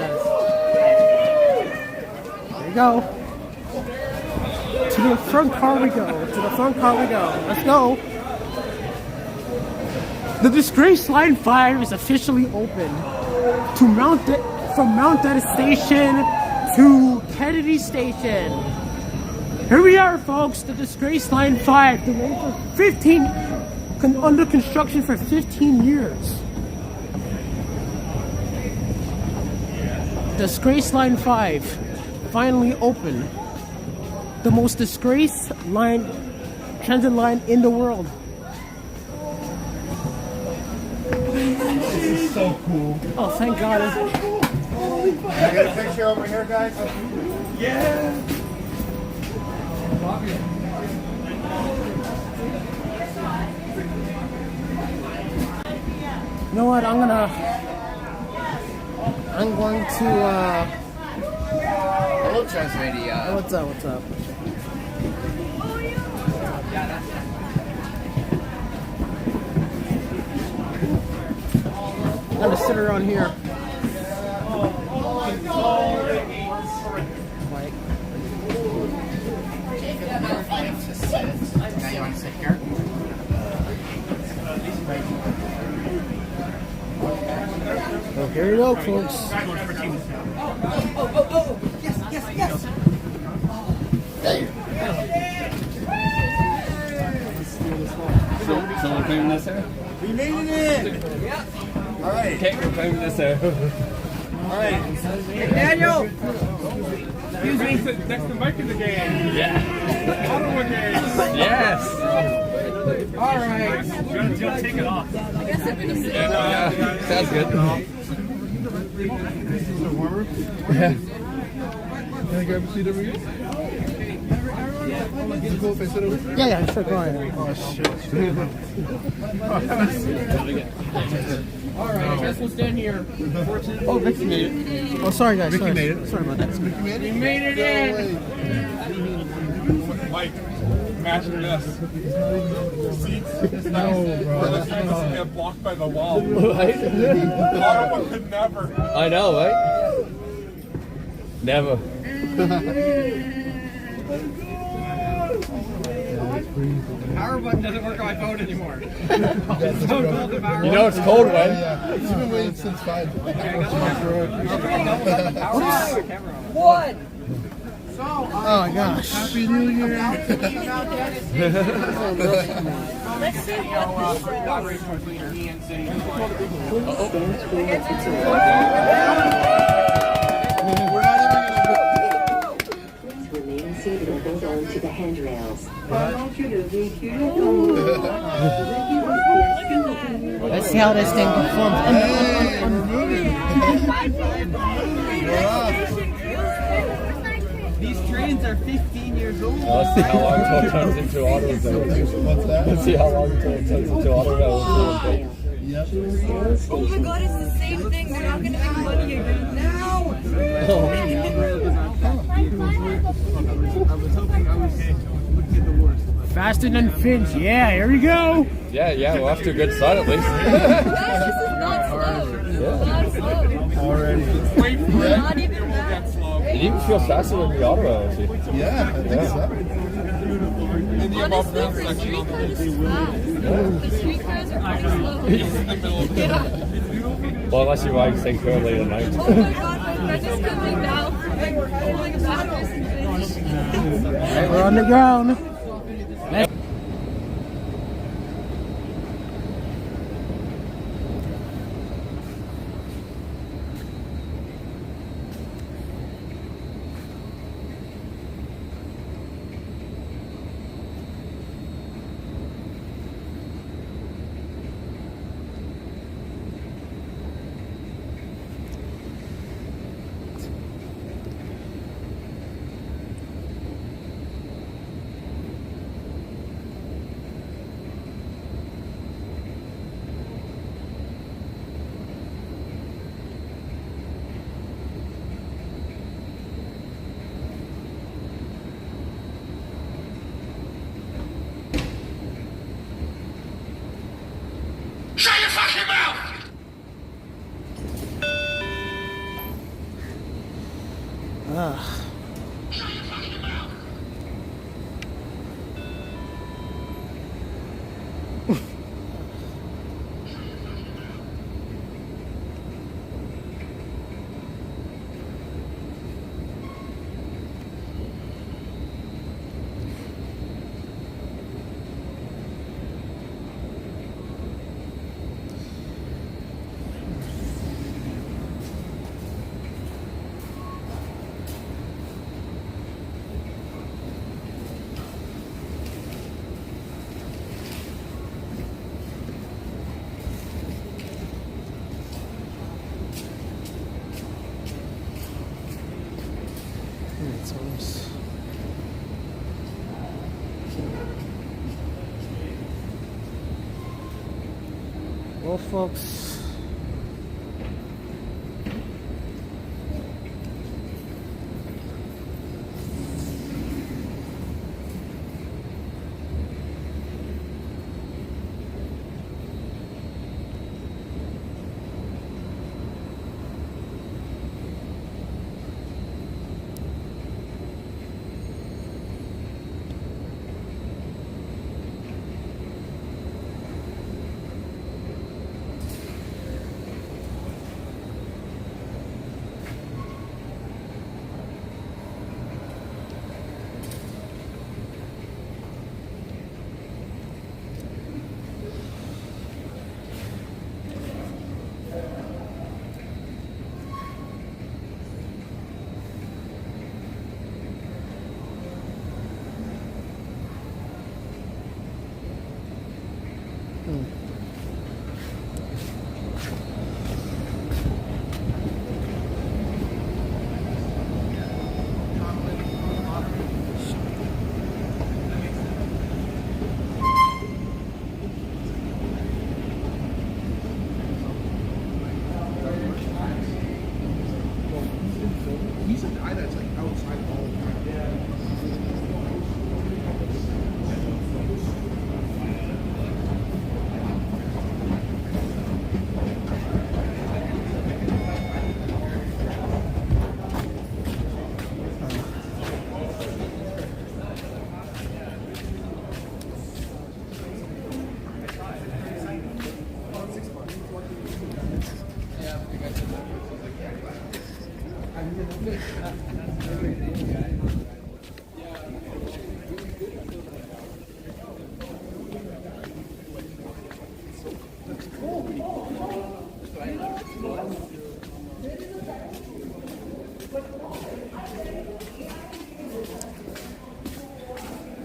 There you go. To the front car we go. To the front car we go. Let's go. The Disgrace Line 5 is officially open from Mount Dennis Station to Kennedy Station. Here we are, folks, the Disgrace Line 5, delayed for 15, under construction for 15 years. Disgrace Line 5, finally open. The most disgraced transit line in the world. This is so cool. Oh, thank God. Can I get a picture over here, guys? Yeah. You know what? I'm going to Hello, Transmania. What's up? What's up? I'm gonna sit around here. Now you want to sit here? So here you go, folks. Oh, yes. Someone claiming this here? We made it in! Yeah. All right. Okay, we're claiming this here. All right. Hey, Daniel! Excuse me. Next to Mike in the game. Yeah. Ottawa game. Yes. All right. You'll take it off. I guess I'm going to sit. Yeah. Sounds good. This is a warmer? Yeah. Can I grab a seat over here? Is it cool if I sit over here? Yeah, sure, go ahead. Oh, shit. Alright, I guess we'll stand here. Oh, Vicky made it. Oh, sorry, guys. Vicky made it. Sorry about that. Vicky made it? You made it in! Mike, imagine this. Seats. No, bro. The seats get blocked by the wall. Right? Ottawa could never. I know, right? Never. Power button doesn't work on my phone anymore. It's so cold to power. You know it's cold, right? Yeah. It's been waiting since 5. One. Oh my gosh. Happy New Year. Let's see between me and City. Remain seated or hold on to the handrails. Let's see how this thing performs. These trains are 15 years old. Let's see how long until it turns into auto rail. What's that? Let's see how long until it turns into auto rail. Yep. Oh my God, it's the same thing. They're not going to make money again now. I was hoping I would get the worst. Faster than Finch. Yeah, here we go. Yeah, we're off to a good start at least. Already. Not even that. It even feels faster than the auto rail, actually. Yeah, I think so. Honestly, for streetcar, this is fast. The streetcars are pretty slow. Yeah. Well, unless you're riding St. Clair late at night. Oh my God, my friend is coming now. We're holding a mattress and Finch. Alright, we're on the ground. Well, folks. He's a guy that's like outside all the time.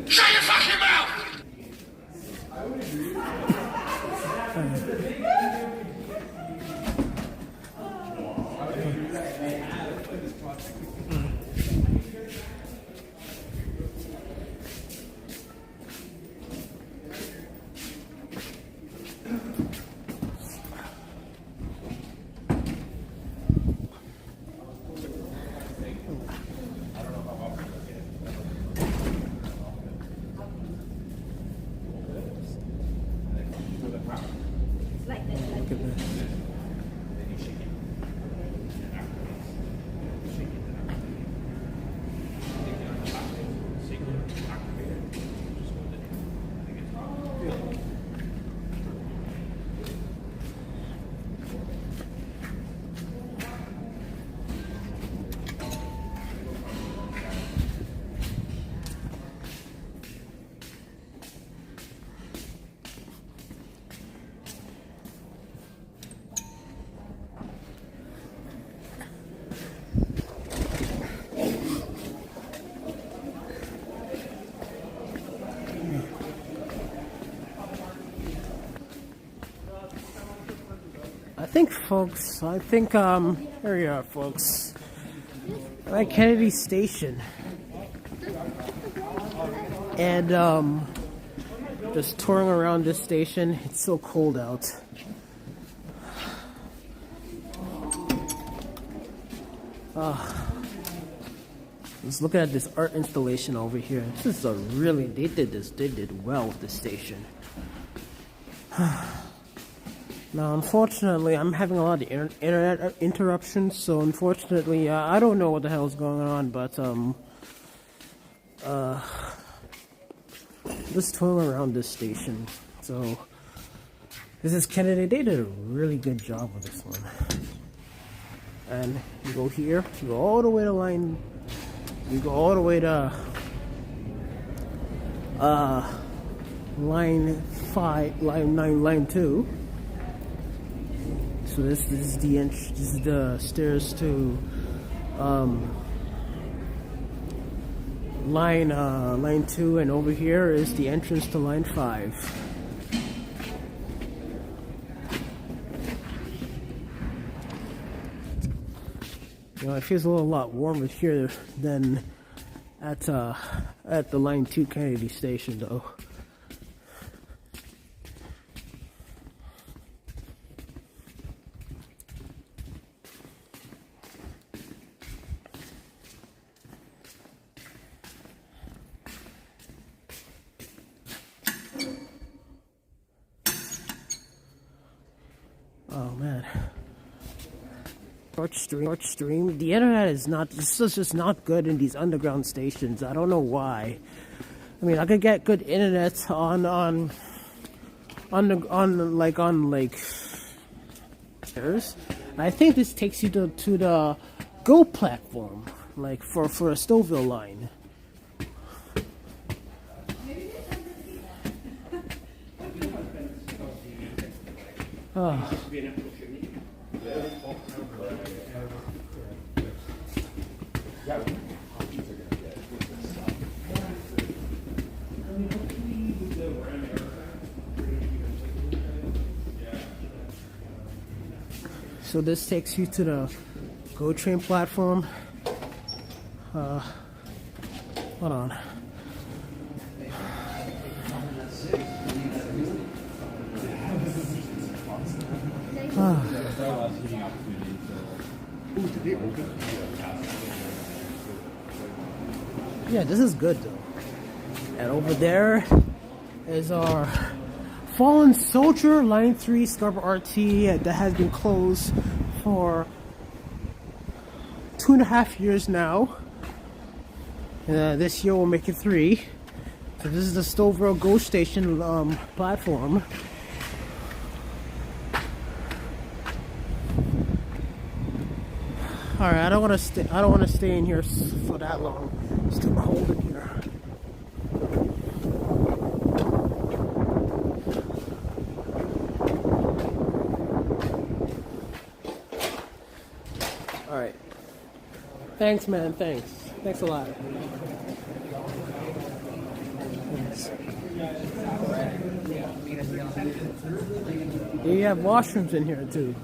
Shut your fucking mouth! Look at this. Here we are, folks. I'm at Kennedy Station. And, just touring around this station. It's so cold out. Just looking at this art installation over here. This is they did well with the station. Now, unfortunately, I'm having a lot of internet interruptions, so unfortunately, I don't know what the hell is going on, but, just touring around this station. So, this is Kennedy. They did a really good job with this one. And you go here, you go all the way to line, you go all the way to, line 5, line 9, line 2. So this is the stairs to line 2, and over here is the entrance to line 5. You know, it feels a lot warmer here than at the line 2 Kennedy station, though. Oh man. Short stream. The internet is not. This is just not good in these underground stations. I don't know why. I mean, I could get good internet on stairs. I think this takes you to the Go platform, like for a Stouffville line. Oh. So this takes you to the GO train platform. Hold on. Yeah, this is good though. And over there is our Fallen Soldier Line 3 Scarborough RT that has been closed for 2.5 years now. This year we'll make it 3. So this is the Stouffville GO Station platform. All right, I don't want to stay in here for that long. It's too cold in here. All right. Thanks, man. Thanks. Thanks a lot. You have washrooms in here too.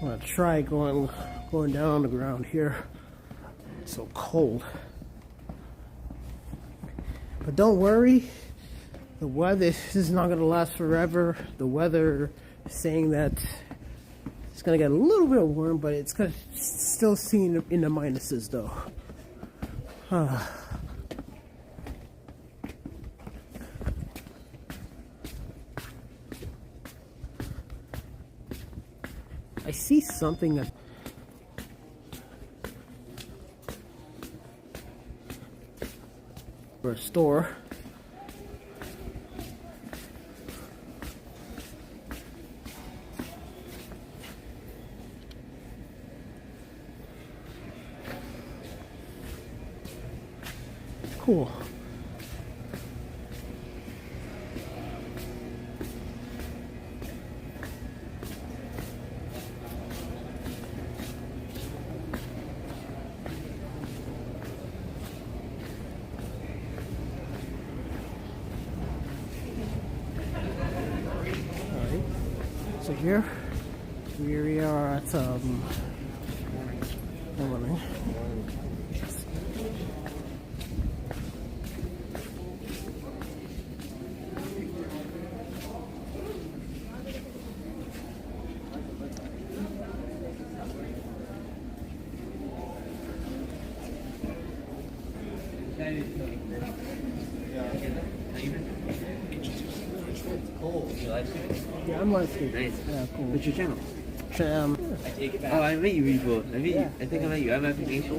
I'm gonna try going down on the ground here. It's so cold. But don't worry, the weather, this is not gonna last forever. The weather is saying that it's gonna get a little bit warm, but it's gonna still see in the minuses though. I see something that for a store. Cool. So here we are at morning. Yeah, I'm live streaming. Nice. Yeah, cool. What's your channel? I take it back. Oh, I met you before. I think I met you. I'm application.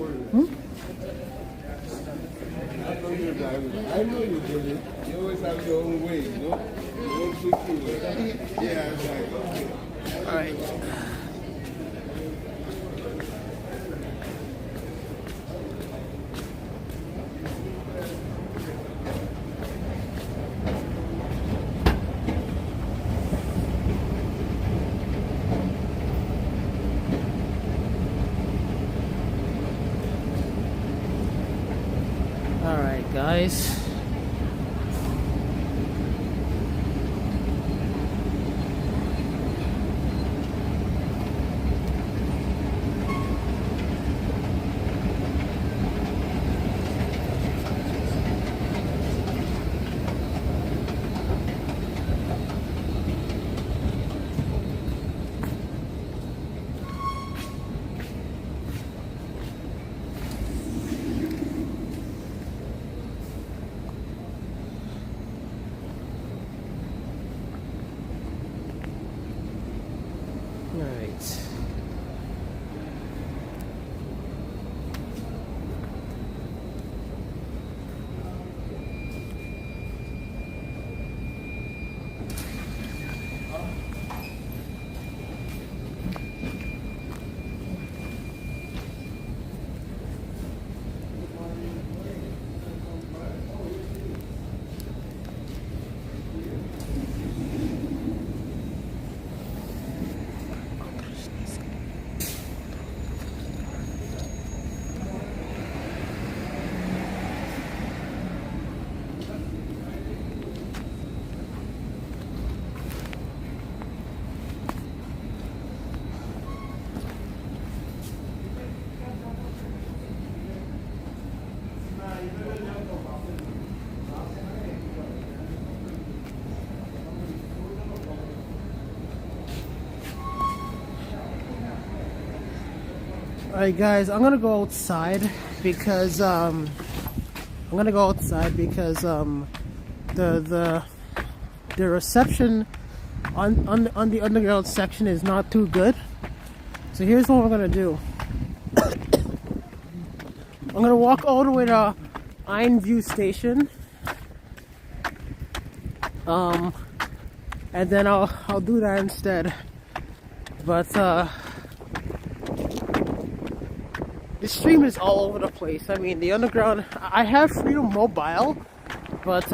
I know you did it. You always have your own way, you know? You won't put through it. Yeah, exactly. All right. All right, guys. Alright guys, I'm gonna go outside because the reception on the underground section is not too good. So here's what we're gonna do. I'm gonna walk all the way to Iron View Station. And then I'll do that instead. But the stream is all over the place. I mean, the underground, I have Freedom Mobile, but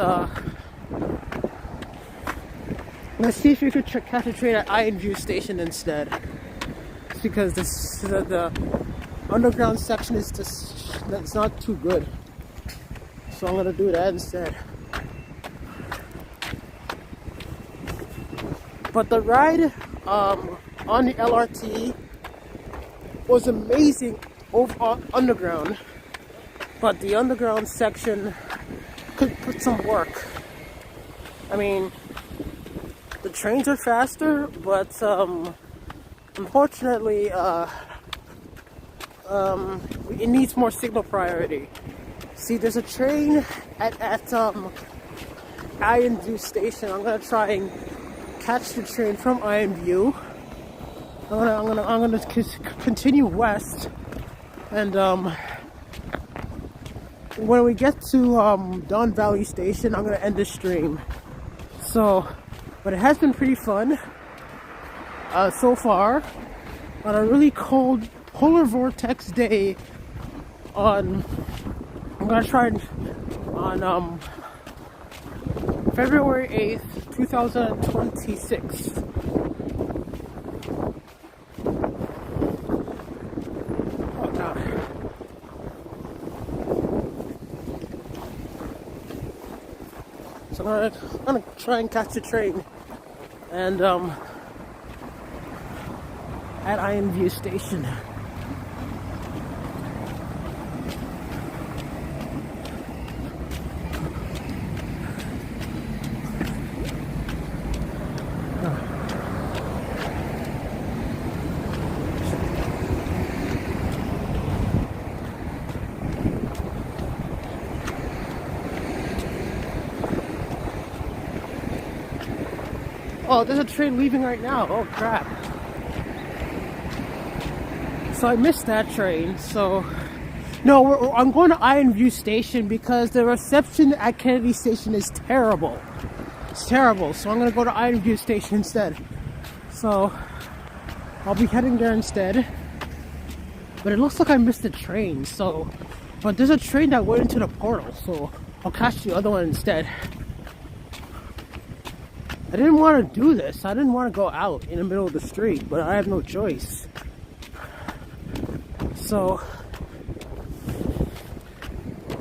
let's see if we could catch a train at Iron View Station instead. It's because the underground section is just, it's not too good. So I'm gonna do that instead. But the ride on the LRT was amazing over underground, but the underground section could put some work. I mean, the trains are faster, but unfortunately it needs more signal priority. See, there's a train at Iron View Station. I'm gonna try and catch the train from Iron View. I'm gonna continue west, and when we get to Don Valley Station, I'm gonna end the stream. So, but it has been pretty fun so far on a really cold polar vortex day. I'm gonna try on February 8th, 2026. Oh God. So I'm gonna try and catch a train and at Iron View Station. Oh, there's a train leaving right now. Oh, crap. So I missed that train. So, no, I'm going to Iron View Station because the reception at Kennedy Station is terrible. It's terrible. So I'm going to go to Iron View Station instead. So I'll be heading there instead. But it looks like I missed the train. So, but there's a train that went into the portal. So I'll catch the other one instead. I didn't want to do this. I didn't want to go out in the middle of the street, but I have no choice. So,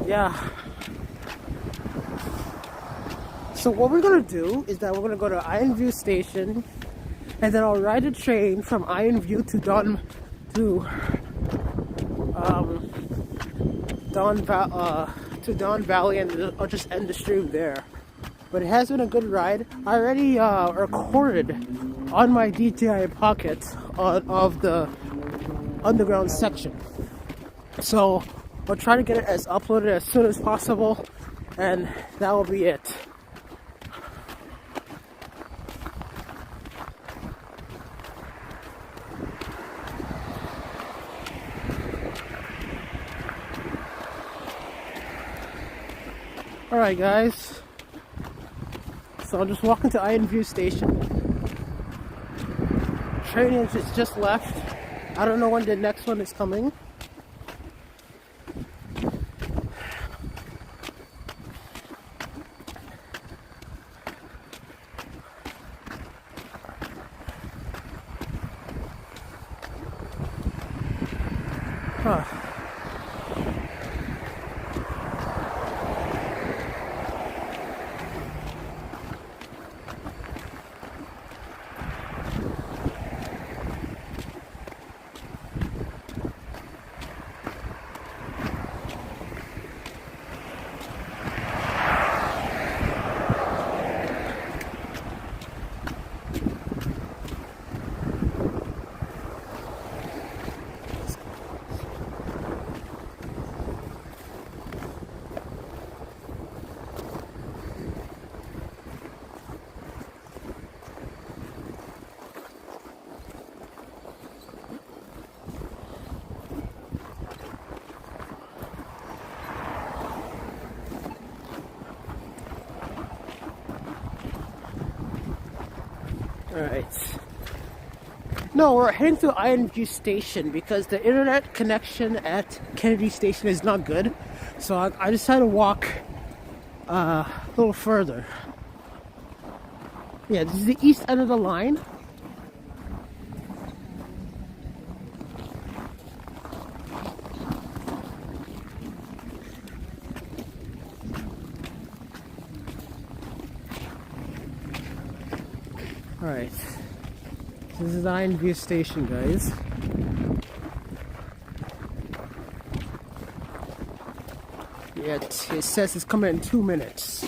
yeah. So what we're going to do is that we're going to go to Iron View Station, and then I'll ride a train from Iron View to Don Valley, and I'll just end the stream there. But it has been a good ride. I already recorded on my DJI Pocket of the underground section. So I'll try to get it uploaded as soon as possible, and that will be it. Alright guys. So I'm just walking to Iron View Station. Train is just left. I don't know when the next one is coming. Huh. Alright. No, we're heading to INView Station because the internet connection at Kennedy Station is not good. So I decided to walk a little further. Yeah, this is the east end of the line. Alright. This is INView Station, guys. Yeah, it says it's coming in 2 minutes.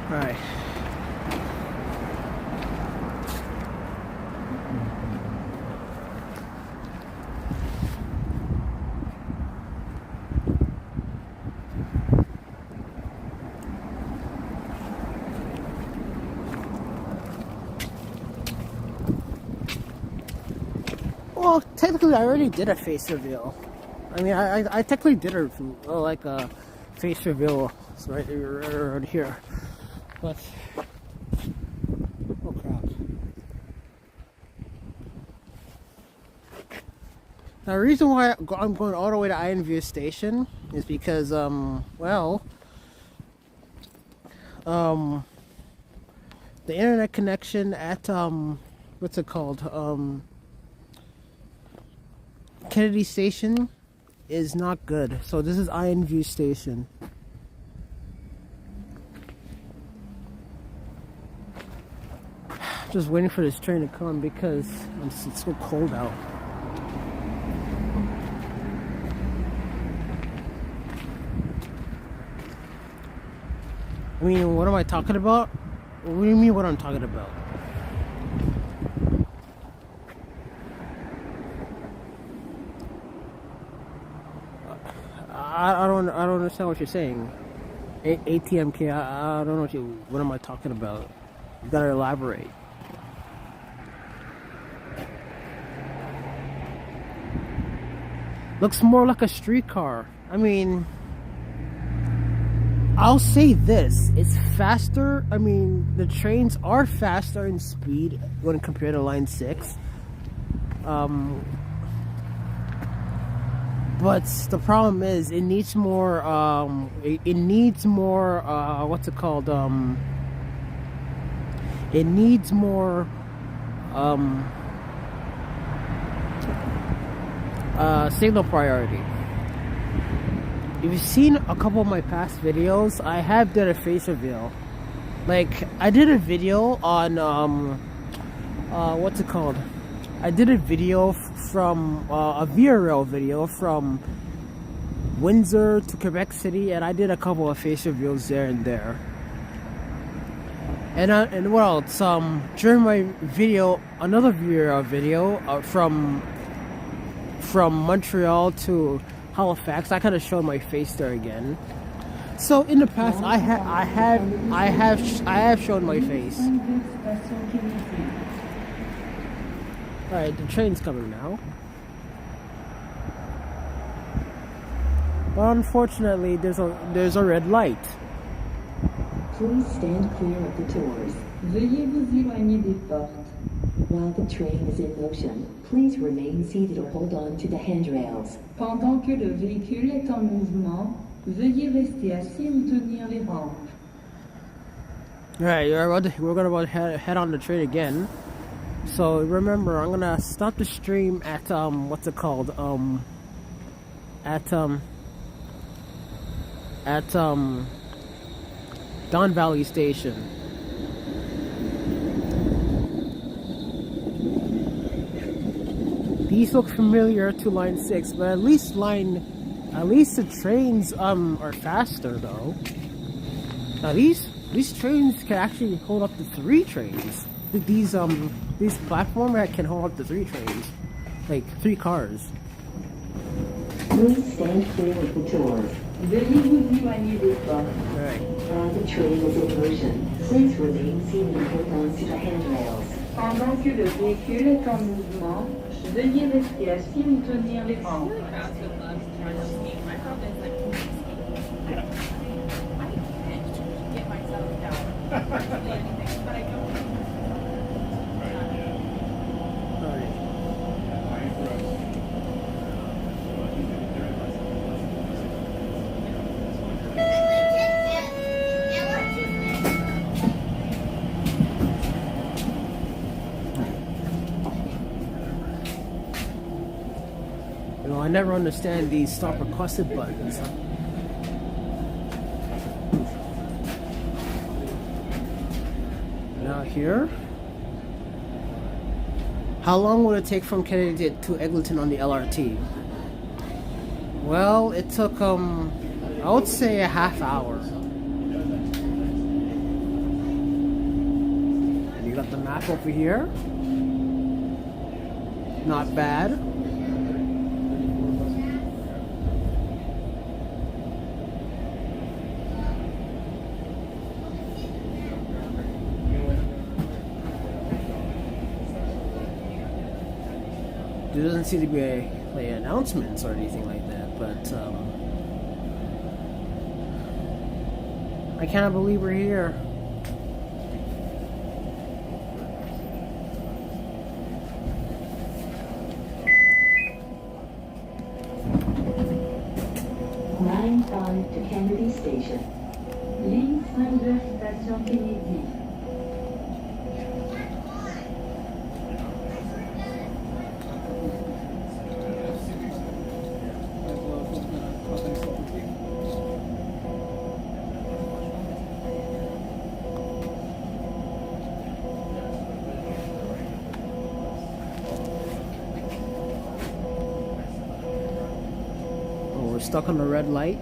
Alright. Well, technically I already did a face reveal. I mean, I technically did a face reveal right here. But oh crap! Now, the reason why I'm going all the way to INView Station is because the internet connection at what's it called, Kennedy Station is not good. So this is INView Station. Just waiting for this train to come because it's so cold out. I mean, what am I talking about? What do you mean what I'm talking about? I don't understand what you're saying. ATMK, I don't know what am I talking about? You gotta elaborate. Looks more like a streetcar. I mean, I'll say this, it's faster. I mean, the trains are faster in speed when compared to Line 6. But the problem is, it needs more, what's it called? It needs more, signal priority. If you've seen a couple of my past videos, I have did a face reveal. Like, I did a video on, what's it called? I did a video from, a Via Rail video from Windsor to Quebec City, and I did a couple of face reveals there and there. And what else? During my video, another Via Rail video, from Montreal to Halifax, I kind of showed my face there again. So in the past, I have shown my face. All right, the train's coming now. But unfortunately, there's a red light. Please stand clear of the doors. Veuillez vous éloigner des portes. While the train is in motion, please remain seated or hold on to the handrails. Pendant que le véhicule est en mouvement, veuillez rester assis ou tenir les rampes. Alright, we're gonna head on the train again. So remember, I'm gonna stop the stream at what's it called? At Don Valley Station. These look familiar to line 6, but at least the trains are faster though. Now these trains can actually hold up to 3 trains. These platforms can hold up to 3 trains, like 3 cars. Please stand clear of the doors. Veuillez vous éloigner des portes. Right. While the train is in motion, please remain seated and hold on to the handrails. Pendant que le véhicule est en mouvement, veuillez rester assis ou tenir les rampes. I never understand these stop requested buttons. Now here. How long would it take from Kennedy to Eglinton on the LRT? Well, it took I would say a half hour. And you got the map over here. Not bad. There doesn't seem to be any announcements or anything like that, but I cannot believe we're here. Line 5 to Kennedy Station. Ligne 5 vers Station Kennedy. We're stuck on the red light.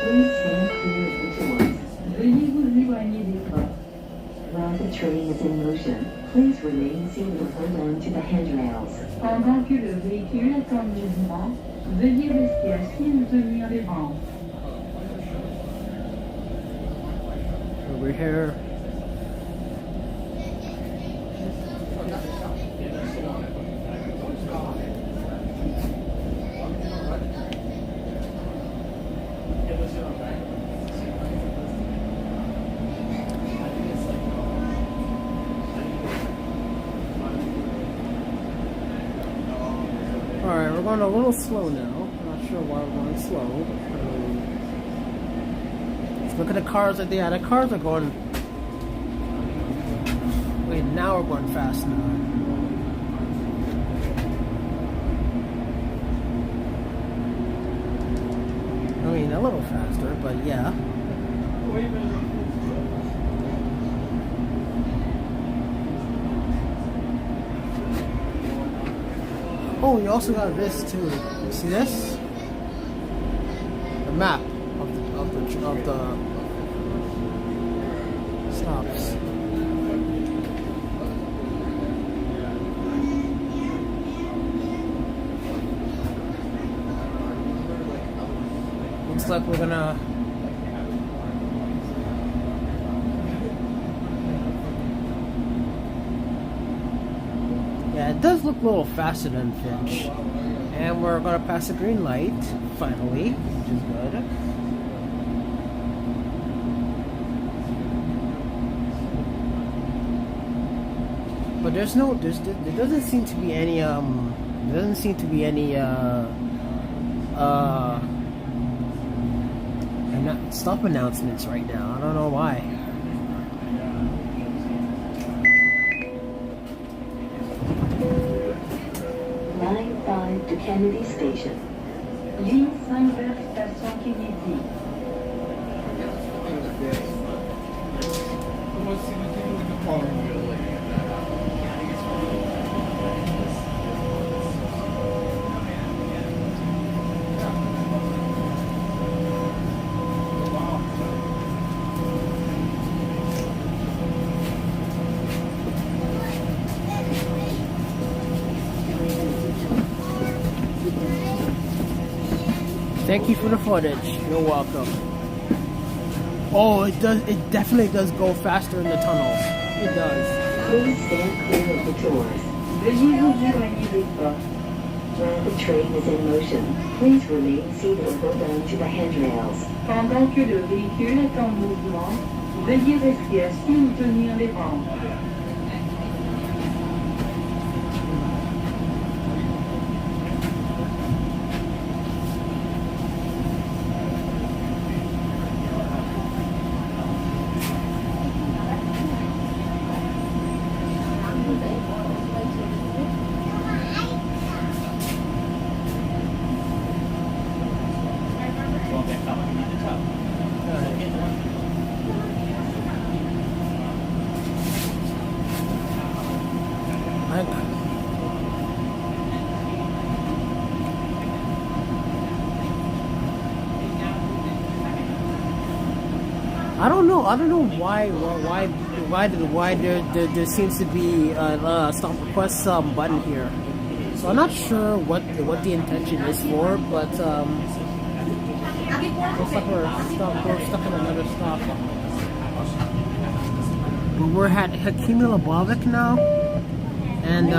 Please stand clear of the doors. Veuillez vous éloigner des portes. While the train is in motion, please remain seated or hold on to the handrails. Pendant que le véhicule est en mouvement, veuillez rester assis ou tenir les rampes. Over here. Alright, we're going a little slow now. I'm not sure why we're going slow. Let's look at the cars. Yeah, the cars are going... Wait, now we're going fast now. I mean, a little faster, but yeah. Oh, you also got this too. See this? The map of the stops. Looks like we're gonna. Yeah, it does look a little faster than Finch. And we're gonna pass a green light, finally, which is good. But there doesn't seem to be any, stop announcements right now. I don't know why. Line 5 to Kennedy Station. Ligne 5 vers Station Kennedy. Thank you for the footage. You're welcome. Oh, it definitely does go faster in the tunnels. It does. Please stand clear of the doors. Veuillez vous éloigner des portes. While the train is in motion, please remain seated or hold on to the handrails. Pendant que le véhicule est en mouvement, veuillez rester assis ou tenir les rampes. I don't know why there seems to be a stop request button here. So I'm not sure what the intention is for, but looks like we're stuck in another stop. But we're at Hakimi Lubavik now, and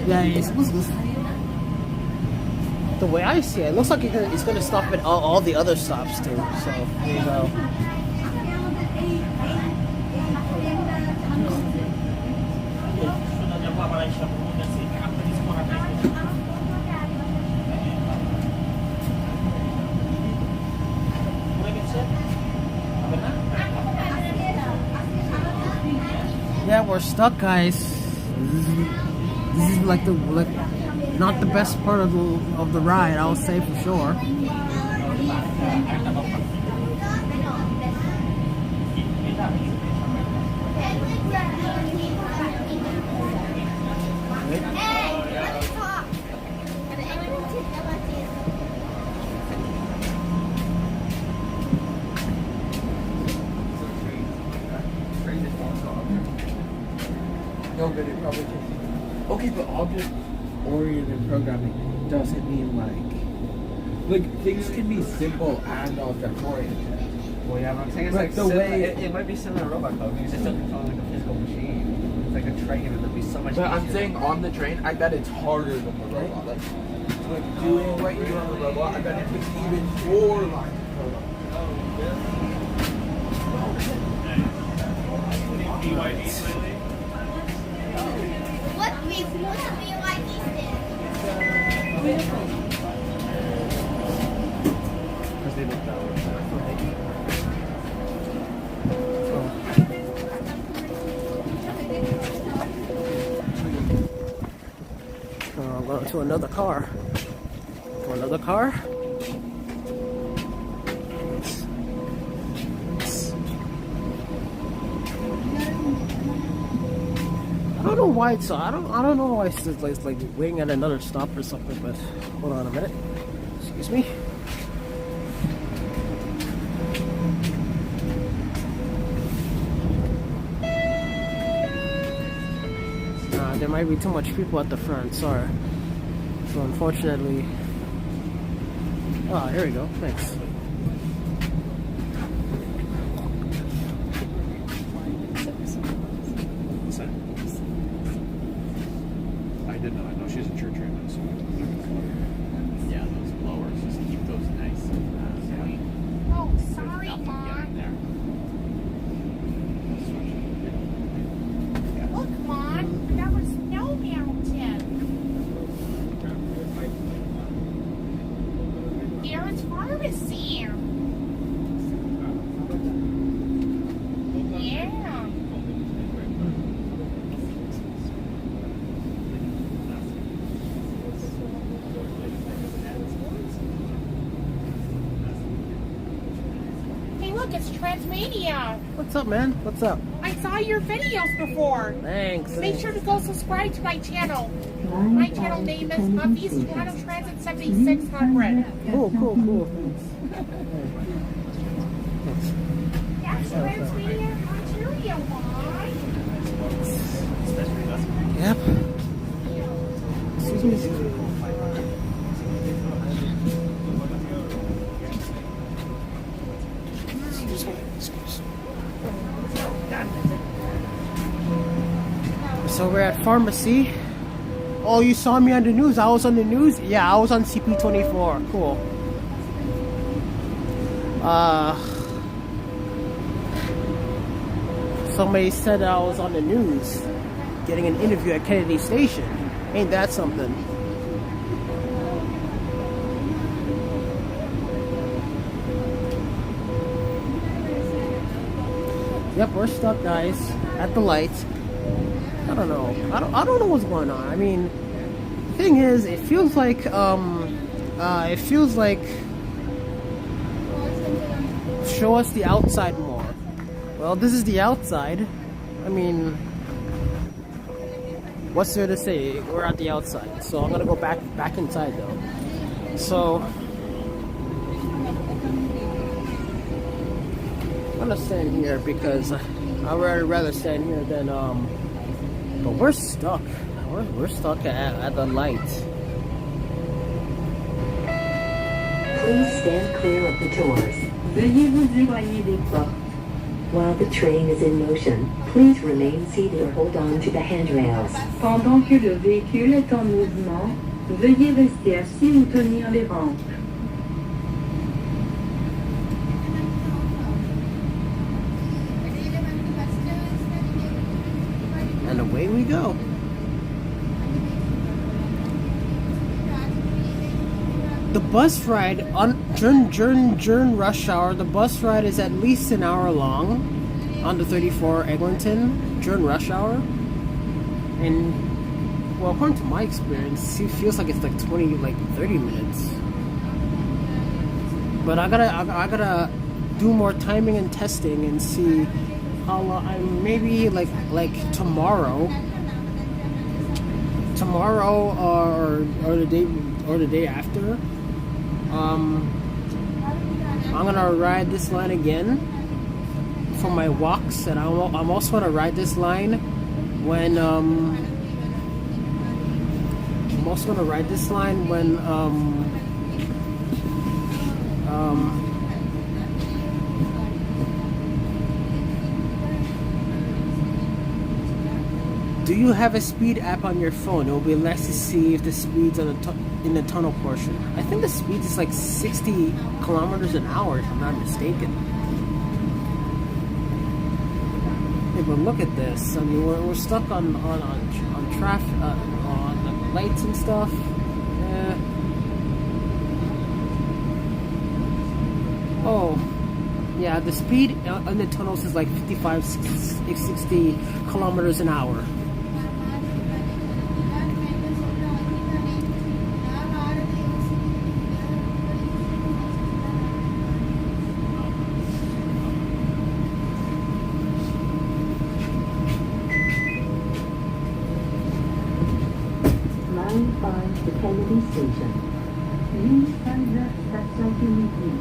yeah, it's the way I see it, it looks like it's going to stop at all the other stops too. So there you go. Yeah, we're stuck, guys. This is like not the best part of the ride, I'll say for sure. No, but it probably takes. Okay, but object-oriented programming doesn't mean like things can be simple and object-oriented. Well, yeah, but I'm saying it's But like the way it might be similar to robot code because it's still controlling like a physical machine. It's like a train, and it'll be so much. But easier. I'm saying on the train, I bet it's harder than the robot. Like doing what you do on the robot, I bet it takes even more lines of code. What makes most of BYD stand? Because they look that way. I'm going to another car. To another car. don't know why it's I don't know why it's like waiting at another stop or something, but hold on a minute. Excuse me. There might be too much people at the front, sorry. So unfortunately, here we go, thanks. I did not know she's a church right now, so yeah, those blowers, just keep those nice and clean. Oh, sorry, Mom. Look, Mom, that was Snow Mountain. Aaron's Pharmacy. Yeah. Hey, look, it's Transmania. What's up, man? What's up? I saw your videos before. Thanks. Make sure to go subscribe to my channel. My channel name is East Toronto Transit 7600. Cool. That's Transmedia Ontario, Mom. Yep. Excuse me. So we're at pharmacy. Oh, you saw me on the news? I was on the news? Yeah, I was on CP24. Cool. Somebody said I was on the news getting an interview at Kennedy Station. Ain't that something? Yep, we're stuck, guys, at the light. I don't know. I don't know what's going on. I mean, the thing is, it feels like show us the outside more. Well, this is the outside. I mean, what's there to say? We're at the outside, so I'm gonna go back inside though. So I'm gonna stand here because I'd rather stand here than but we're stuck. We're stuck at the light. Please stand clear of the doors. Veuillez vous éloigner des portes. While the train is in motion, please remain seated or hold on to the handrails. Pendant que le véhicule est en mouvement, veuillez rester assis ou tenir les rampes. And away we go. The bus ride during rush hour, the bus ride is at least an hour long on the 34 Eglinton during rush hour. And well, according to my experience, it feels like it's like 30 minutes. But I gotta do more timing and testing and see how long. Maybe like tomorrow or the day after. I'm gonna ride this line again for my walks, and I'm also gonna ride this line when do you have a speed app on your phone? It will be less to see if the speed's on in the tunnel portion. I think the speed is like 60 kilometers an hour, if I'm not mistaken. Hey, but look at this. I mean, we're stuck on traffic, on lights and stuff. Yeah. Oh, yeah. The speed in the tunnels is like 55, 60 kilometers an hour. Kennedy Station. Ligne 39, station Kennedy.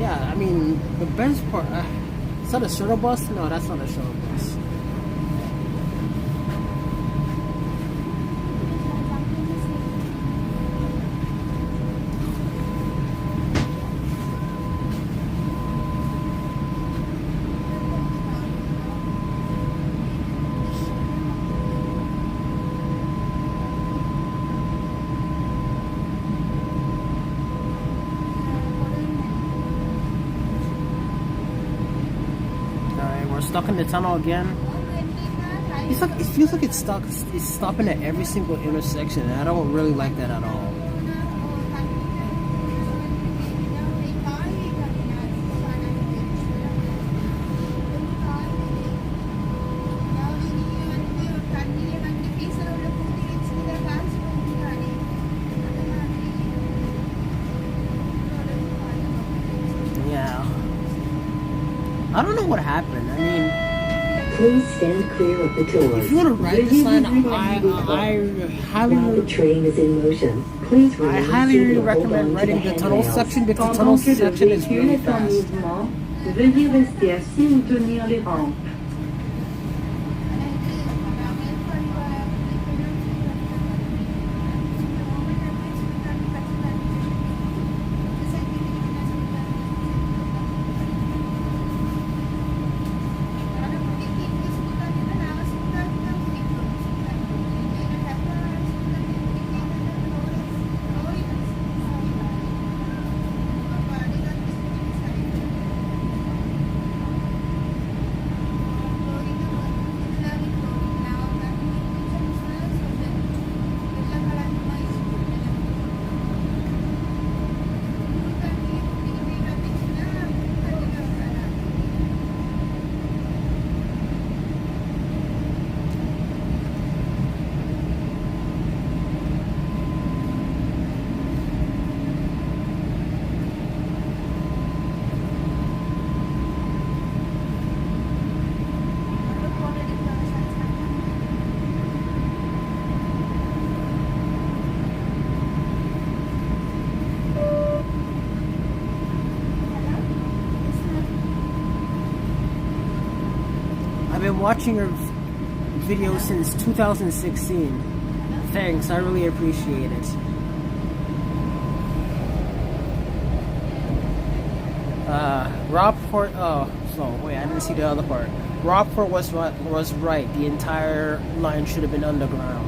Yeah, I mean, the best part. Is that a shuttle bus? No, that's not a shuttle bus. We're stuck in the tunnel again. It feels like it's stuck. It's stopping at every single intersection, and I don't really like that at all. Yeah. I don't know what happened. I mean, Please stand clear of the doors. if you want to ride this line, I highly, The train is in motion. Please I remain highly seated or hold recommend on to riding the tunnel handrails. section because the tunnel section is really fast. Veuillez rester assis ou tenir les rampes. I've been watching your video since 2016. Thanks, I really appreciate it. Rockport. Oh, so wait, I didn't see the other part. Rockport was right. The entire line should have been underground.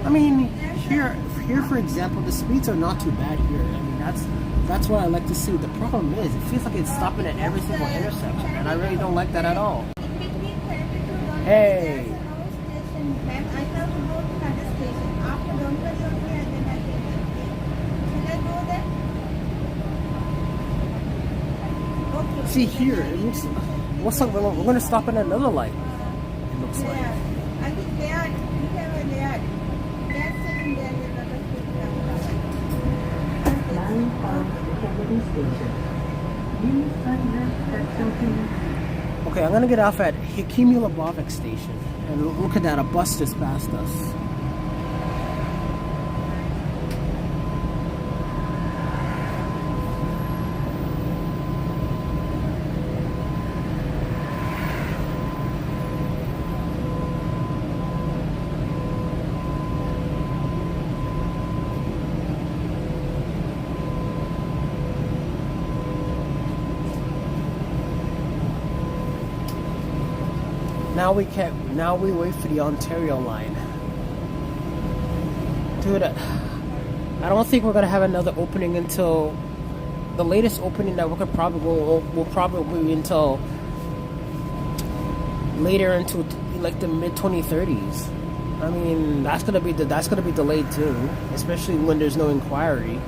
I mean, here for example, the speeds are not too bad here. I mean, that's what I like to see. The problem is, it feels like it's stopping at every single intersection, and I really don't like that at all. Hey. See here, it looks like we're going to stop at another light. It looks like. I think they are. We have a layout. That's sitting there with other Line 5, Kennedy Station. Ligne 39, station Kennedy. Okay, I'm going to get off at Hikimulabovic Station. And look at that, a bus just passed us. Now we wait for the Ontario line. Dude, I don't think we're gonna have another opening until the latest opening that we could will probably be until later into like the mid 2030s. I mean, that's gonna be delayed too, especially when there's no inquiry.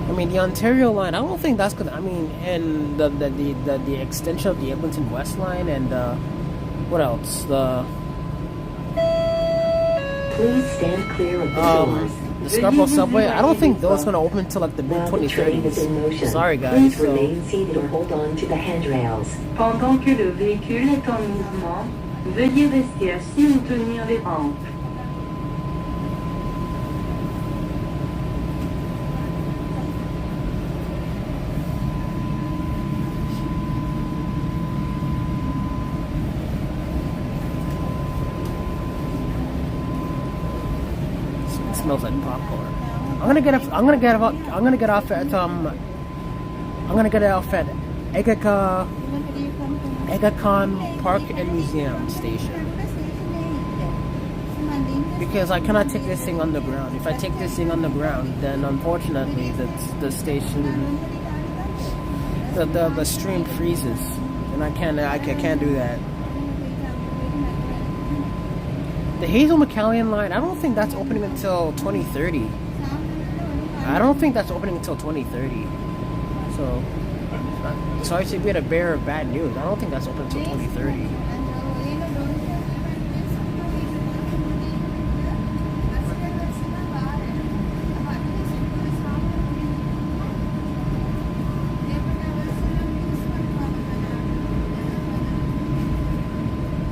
I mean, the Ontario line, I don't think that's gonna. I mean, and the extension of the Eglinton West line, and what else? Please stand clear of the doors. the Scarborough subway, I don't think those gonna open until like the mid 2030s. Sorry guys. Please So. remain seated or hold on to the handrails. Pendant que le véhicule est en mouvement, veuillez rester assis ou tenir les rampes. It smells like popcorn. I'm gonna get off at Aga Khan Park and Museum Station. Because I cannot take this thing underground. If I take this thing underground, then unfortunately the station, the stream freezes, and I can't do that. The Hazel McCallion line, I don't think that's opening until 2030. I don't think that's opening until 2030. So, sorry to be the bearer of bad news. I don't think that's open until 2030.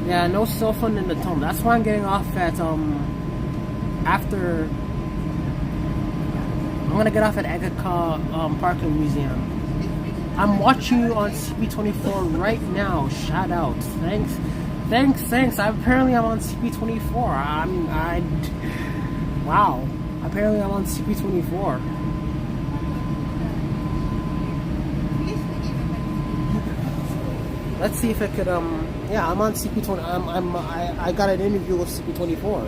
Yeah, no cell phone in the tunnel. That's why I'm getting off at after. I'm gonna get off at Aga Khan Park and Museum. I'm watching you on CP24 right now. Shout out. Thanks. Apparently I'm on CP24. Wow. Apparently I'm on CP24. Let's see if I could yeah, I'm on CP20. I got an interview with CP24.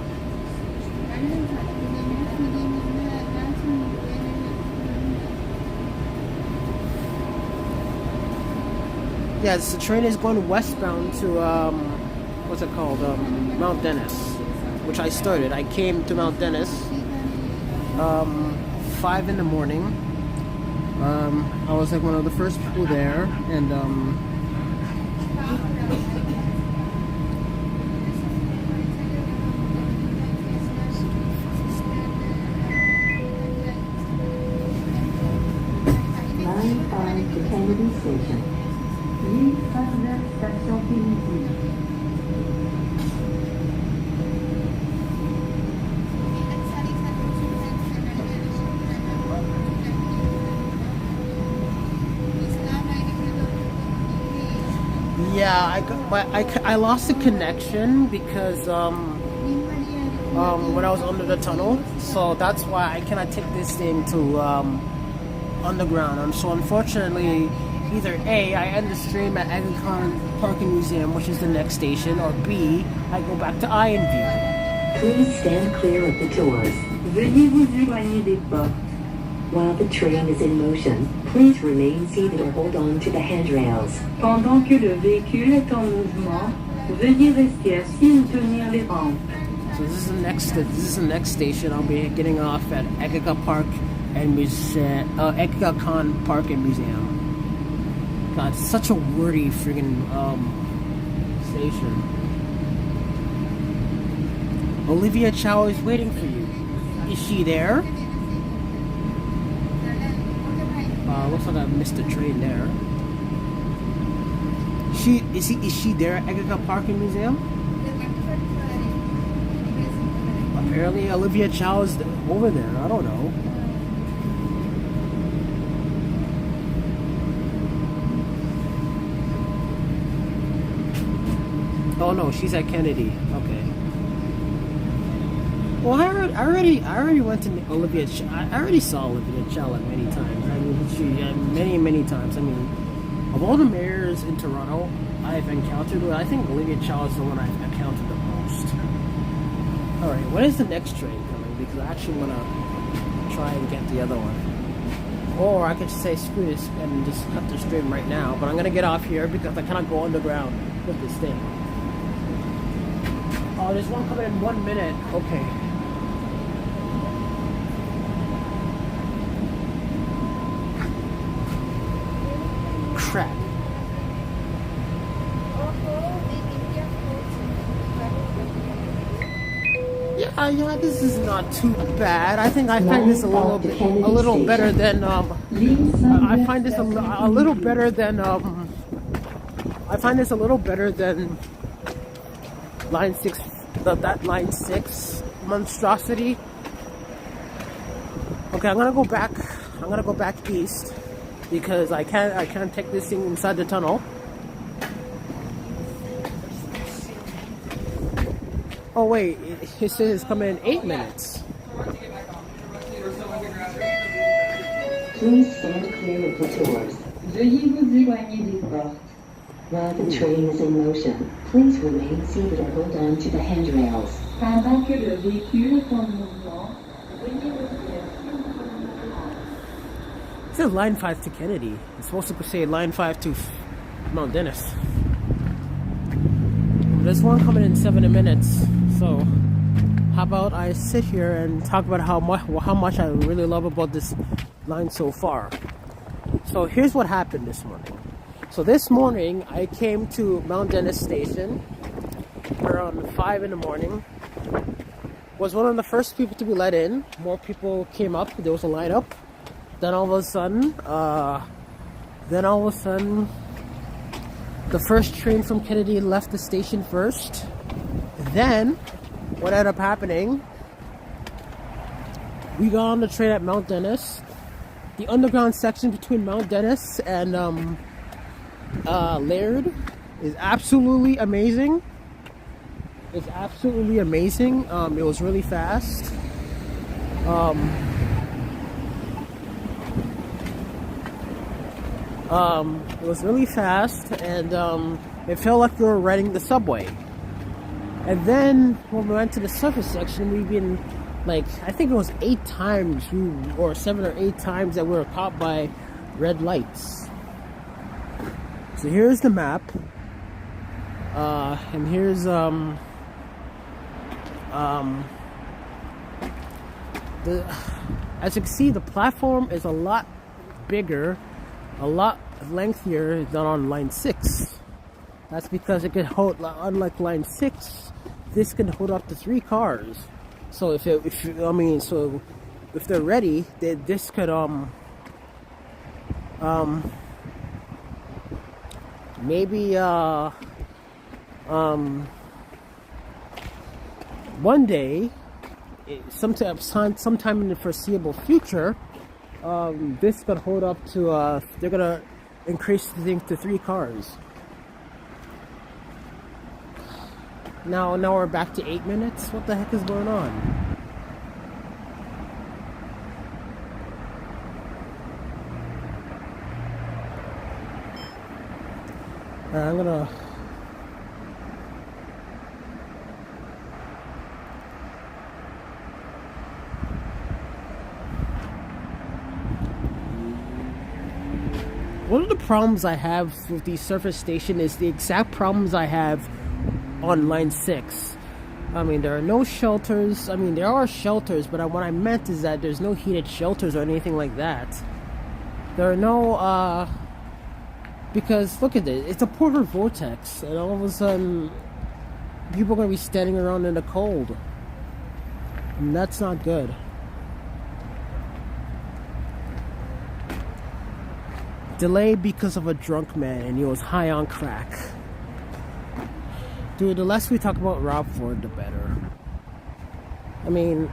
Yes, the train is going westbound to what's it called? Mount Dennis, which I started. I came to Mount Dennis 5 in the morning. I was like one of the first people there, and Line 5 to Kennedy Station. Ligne 5 vers Station Kennedy. yeah, I lost the connection because when I was under the tunnel, so that's why I cannot take this thing to underground. And so unfortunately, either A, I end the stream at Aga Khan Park and Museum, which is the next station, or B, I go back to Ironview. Please stand clear of the doors. Veuillez vous éloigner des portes. While the train is in motion, please remain seated or hold on to the handrails. Pendant que le véhicule est en mouvement, veuillez rester assis ou tenir les rampes. So this is the next station. I'll be getting off at Aga Khan Park and Museum. God, it's such a wordy friggin' station. Olivia Chow is waiting for you. Is she there? Looks like I missed the train there. Is she there at Aga Khan Park and Museum? Apparently Olivia Chow is over there. I don't know. Oh no, she's at Kennedy. Okay. Well, I already went to Olivia. I already saw Olivia Chow like many times. I mean, many times. I mean, of all the mayors in Toronto I've encountered, I think Olivia Chow is the one I've encountered the most. All right, when is the next train coming? Because I actually want to try and get the other one. Or I could just say screw this and just cut the stream right now. But I'm gonna get off here because I cannot go underground with this thing. Oh, there's one coming in 1 minute. Okay. Crap. Yeah, this is not too bad. I think I find this a little better than I find this a little better than I find this a little better than line 6, that line 6 monstrosity. Okay, I'm gonna go back east because I can't take this thing inside the tunnel. Oh wait, it says it's coming in 8 minutes. Please stand clear of the doors. Veuillez vous éloigner des portes. While the train is in motion, please remain seated or hold on to the handrails. Pendant que le véhicule est en mouvement, veuillez rester assis. It says line 5 to Kennedy. It's supposed to say line 5 to Mount Dennis. There's one coming in 7 minutes. So, how about I sit here and talk about how much I really love about this line so far. So here's what happened this morning. So this morning I came to Mount Dennis Station around 5 in the morning. Was one of the first people to be let in. More people came up. There was a line up. Then all of a sudden, the first train from Kennedy left the station first. Then, what ended up happening, we got on the train at Mount Dennis. The underground section between Mount Dennis and Laird is absolutely amazing. It's absolutely amazing. It was really fast. It was really fast, and it felt like we were riding the subway. And then when we went to the surface section, we've been like, I think it was 8 times, or 7 or 8 times that we were caught by red lights. So here's the map, and here's as you can see, the platform is a lot bigger, a lot lengthier than on line 6. That's because it can hold, unlike line 6, this can hold up to 3 cars. So if they're ready, this could maybe one day, sometime in the foreseeable future, this could hold up to they're gonna increase the thing to 3 cars. Now we're back to 8 minutes. What the heck is going on? I'm gonna. One of the problems I have with the surface station is the exact problems I have on line 6. I mean, there are no shelters. I mean, there are shelters, but what I meant is that there's no heated shelters or anything like that. There are no, because look at this, it's a polar vortex, and all of a sudden, people are going to be standing around in the cold. And that's not good. Delay because of a drunk man, and he was high on crack. Dude, the less we talk about Rob Ford, the better. I mean,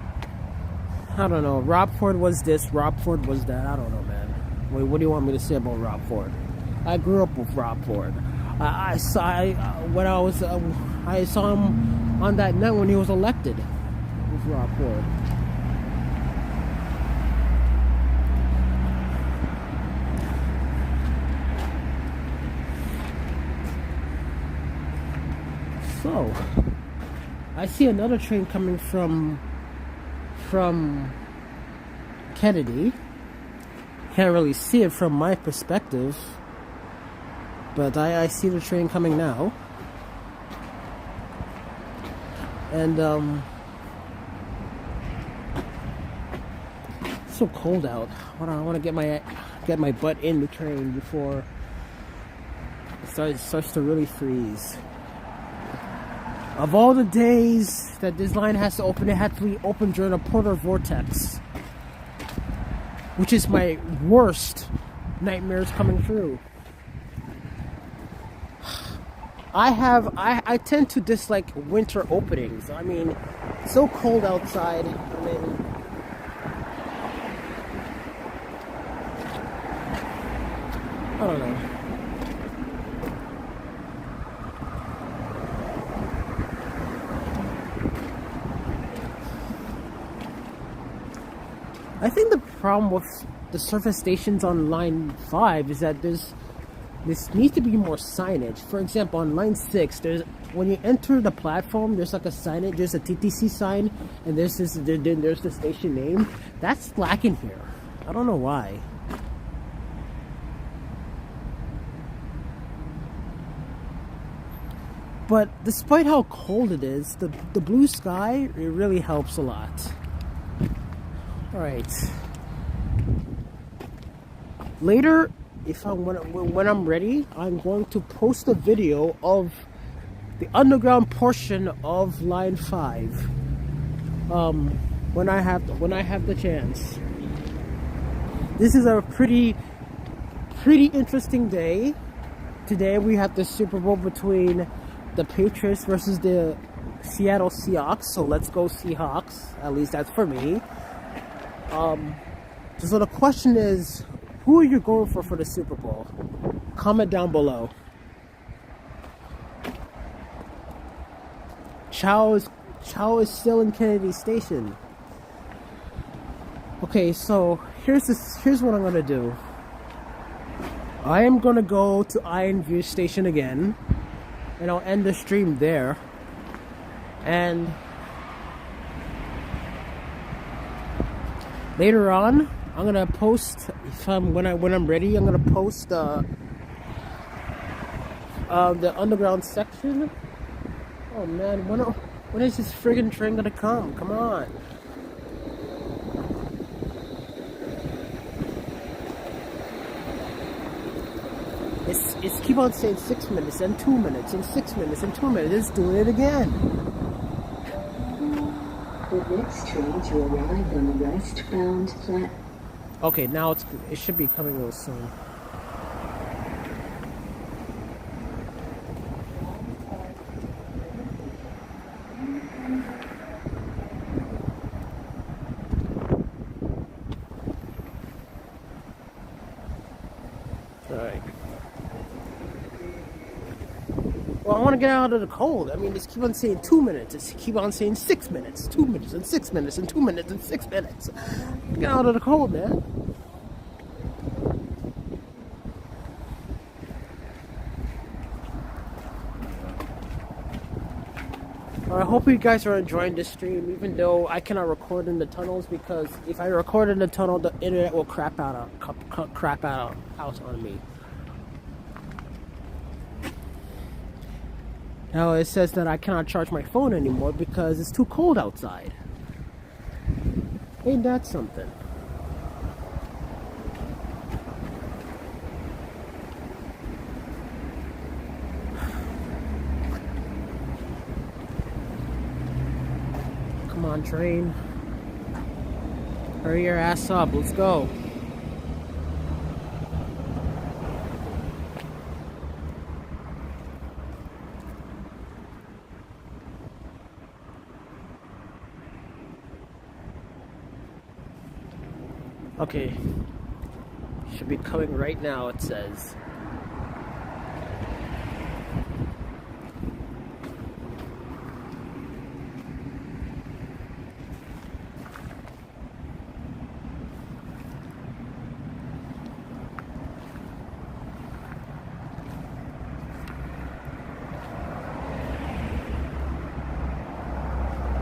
I don't know. Rob Ford was this, Rob Ford was that. I don't know, man. Wait, what do you want me to say about Rob Ford? I grew up with Rob Ford. I saw him on that night when he was elected with Rob Ford. So, I see another train coming from Kennedy. Can't really see it from my perspective, but I see the train coming now. And it's so cold out. I want to get my butt in the train before it starts to really freeze. Of all the days that this line has to open, it had to be open during a polar vortex, which is my worst nightmares coming true. I tend to dislike winter openings. I mean, it's so cold outside. I mean, I don't know. I think the problem with the surface stations on line 5 is that this needs to be more signage. For example, on line 6, when you enter the platform, there's like a signage, there's a TTC sign, and there's the station name. That's lacking here. I don't know why. But despite how cold it is, the blue sky, it really helps a lot. Alright. Later, when I'm ready, I'm going to post a video of the underground portion of line 5. When I have the chance. This is a pretty interesting day. Today we have the Super Bowl between the Patriots versus the Seattle Seahawks. So let's go Seahawks. At least that's for me. So the question is, who are you going for the Super Bowl? Comment down below. Chow is still in Kennedy Station. Okay, so here's what I'm gonna do. I am gonna go to Iron View Station again, and I'll end the stream there. And later on, I'm gonna post when I'm ready. I'm gonna post the underground section. Oh man, when is this friggin' train gonna come? Come on! It's keep on saying 6 minutes and 2 minutes and 6 minutes and 2 minutes. It's doing it again. The next train to arrive on the westbound platform. Okay, now it should be coming real soon. Alright. Well, I want to get out of the cold. I mean, just keep on saying 2 minutes. Just keep on saying 6 minutes. 2 minutes and 6 minutes and 2 minutes and 6 minutes. Get out of the cold, man. I hope you guys are enjoying this stream, even though I cannot record in the tunnels, because if I record in the tunnel, the internet will crap out on me. Now it says that I cannot charge my phone anymore because it's too cold outside. Ain't that something? Come on, train. Hurry your ass up. Let's go. Okay. Should be coming right now, it says.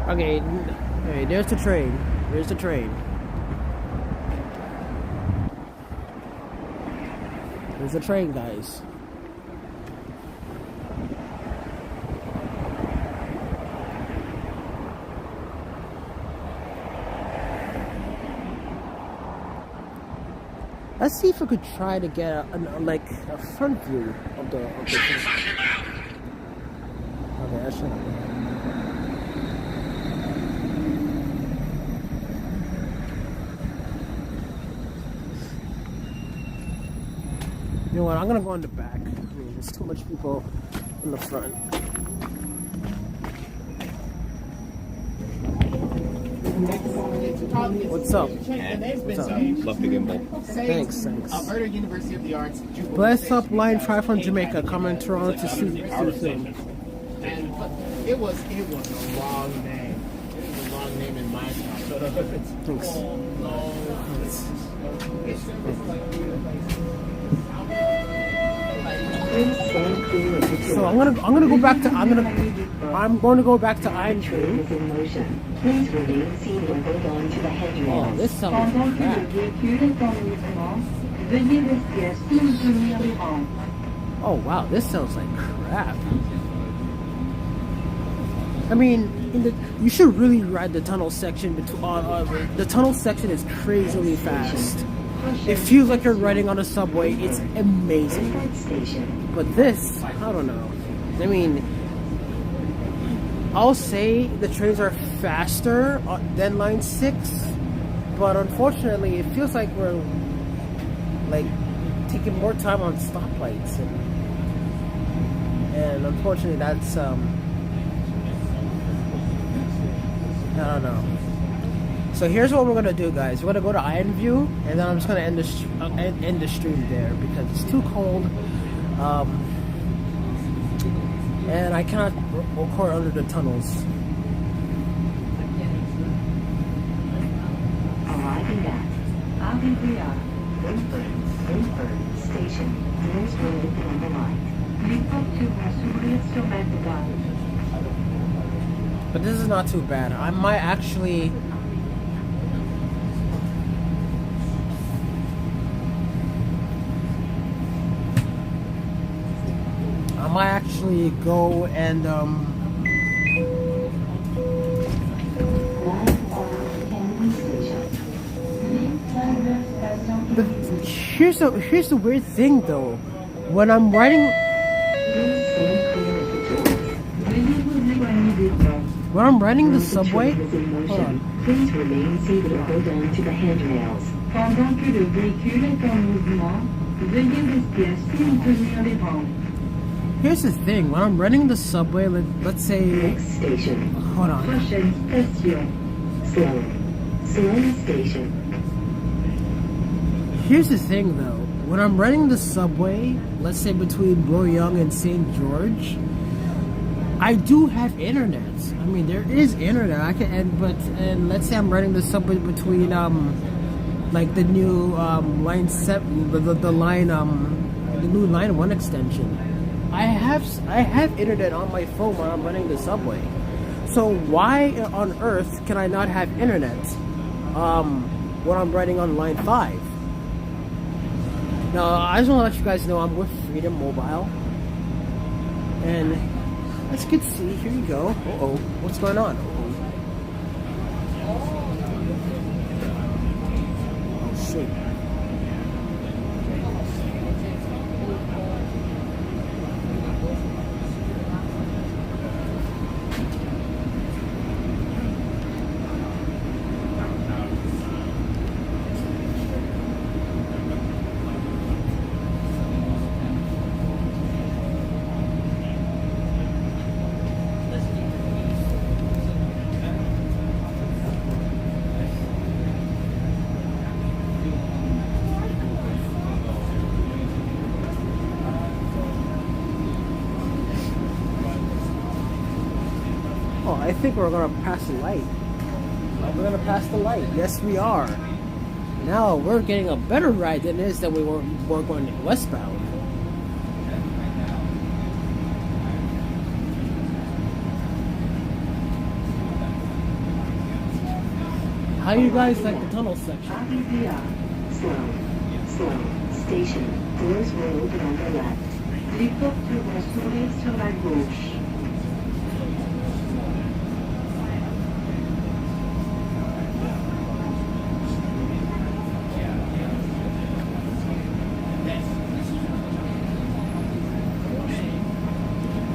Okay, there's the train. There's the train. There's the train, guys. Let's see if we could try to get a front view of the train. Okay, that's not. know what? I'm gonna go in the back. I mean, there's too much people in the front. What's up? What's up? Love the gimbal. Thanks. Alberta University of the Arts. Bless up line 5 from Jamaica, coming to Toronto to see film. And it was a long name. It was a long name in my time. Thanks. So I'm gonna go back to I'm going to go back to Iron Tree. Please remain seated and hold on to the handrails. Oh, this sounds crap. Oh wow, this sounds like crap. I mean, you should really ride the tunnel section. The tunnel section is crazily fast. It feels like you're riding on a subway. It's amazing. But this, I don't know. I mean, I'll say the trains are faster than line 6, but unfortunately, it feels like we're like taking more time on stoplights, and unfortunately, that's I don't know. So here's what we're gonna do, guys. We're gonna go to Iron View, and then I'm just gonna end the stream there because it's too cold, and I cannot record under the tunnels. Arriving at Avenue Wilford Station. Doors will open on the right. But this is not too bad. I might actually go and but here's the weird thing though. When I'm riding the subway, hold on. Please remain seated and hold on to the handrails. Pendant que le véhicule est en mouvement, veuillez rester assis ou tenir les rangs. Here's the thing, when I'm running the subway, let's say... Next station. Hold on. Prochaine station. Slow station. Here's the thing though, when I'm running the subway, let's say between Bloor-Yonge and St. George, I do have internet. I mean, there is internet. And let's say I'm running the subway between like the new line 7, the new line 1 extension. I have internet on my phone when I'm running the subway. So why on earth can I not have internet when I'm riding on line 5? Now I just want to let you guys know I'm with Freedom Mobile, and let's get see. Here you go. Uh-oh, what's going on? Oh shit. I think we're gonna pass the light. We're gonna pass the light. Yes, we are. Now we're getting a better ride than this than we were going westbound. How do you guys like the tunnel section? Slow station. Doors will open on the left. Les portes vont s'ouvrir sur la gauche.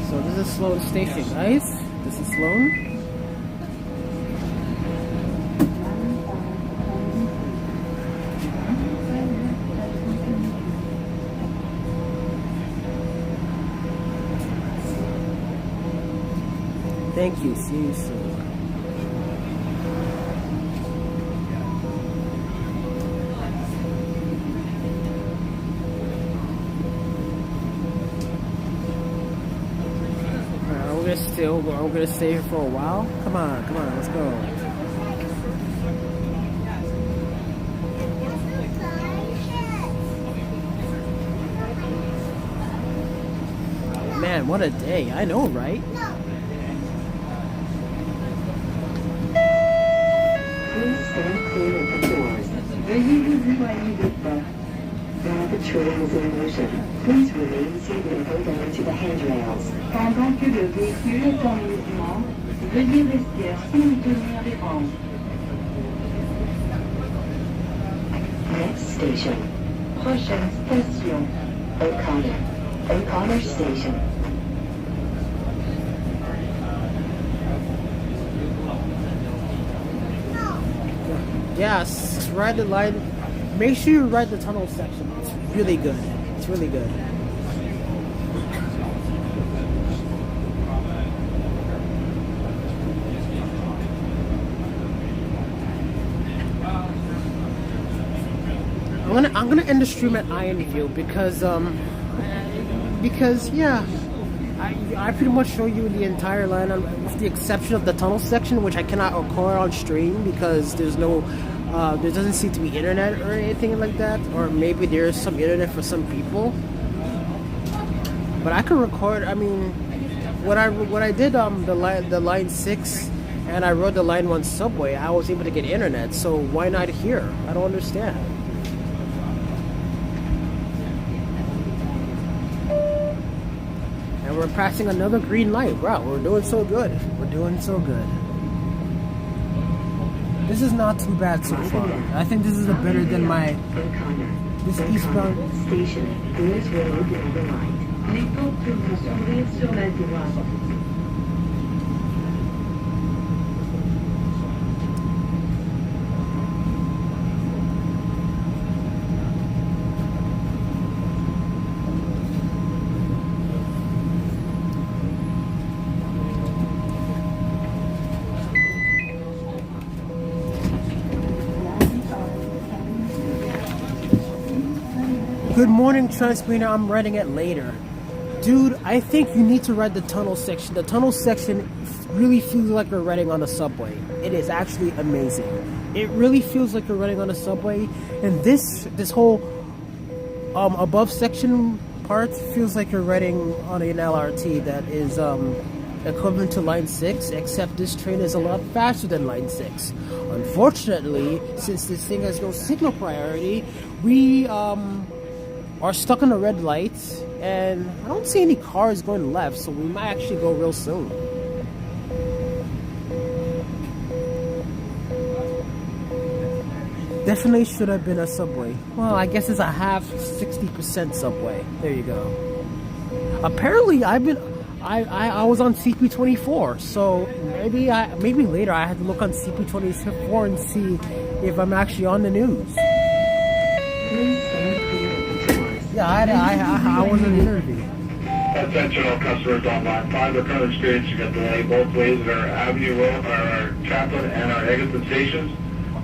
So this is Sloan Station, guys. This is Sloan. Thank you. See you soon. I'm gonna stay here for a while. Come on, let's go. Man, what a day! I know, right? Please stand clear of the doors. Veuillez vous éloigner des portes. While the train is in motion, please remain seated and hold on to the handrails. Pendant que le véhicule est en mouvement, veuillez rester assis ou tenir les bancs. Next station, Prochaine station, O'Connor Station. Yes, ride the line. Make sure you ride the tunnel section. It's really good. It's really good. I'm gonna end the stream at Iron View because yeah, I pretty much show you the entire line with the exception of the tunnel section, which I cannot record on stream because there's no there doesn't seem to be internet or anything like that, or maybe there's some internet for some people. But I can record. I mean, when I did the line 6 and I rode the line 1 subway, I was able to get internet. So why not here? I don't understand. And we're passing another green light. Wow, we're doing so good. We're doing so good. This is not too bad so far. I think this is better than my this eastbound station. Doors will open on the right. les portes vont s'ouvrir sur la droite. Good morning, Transmania. I'm writing it later. Dude, I think you need to ride the tunnel section. The tunnel section really feels like you're riding on a subway. It is actually amazing. It really feels like you're riding on a subway. And this whole above section part feels like you're riding on an LRT that is equivalent to line 6, except this train is a lot faster than line 6. Unfortunately, since this thing has no signal priority, we are stuck on a red light, and I don't see any cars going left, so we might actually go real soon. Definitely should have been a subway. Well, I guess it's a half 60% subway. There you go. Apparently, I was on CP24, so maybe later I had to look on CP24 and see if I'm actually on the news. Yeah, I was in the interview. Attention all customers on line 5 are currently experiencing a delay both ways at our Avenue Road, our Chaplin and our Eglinton stations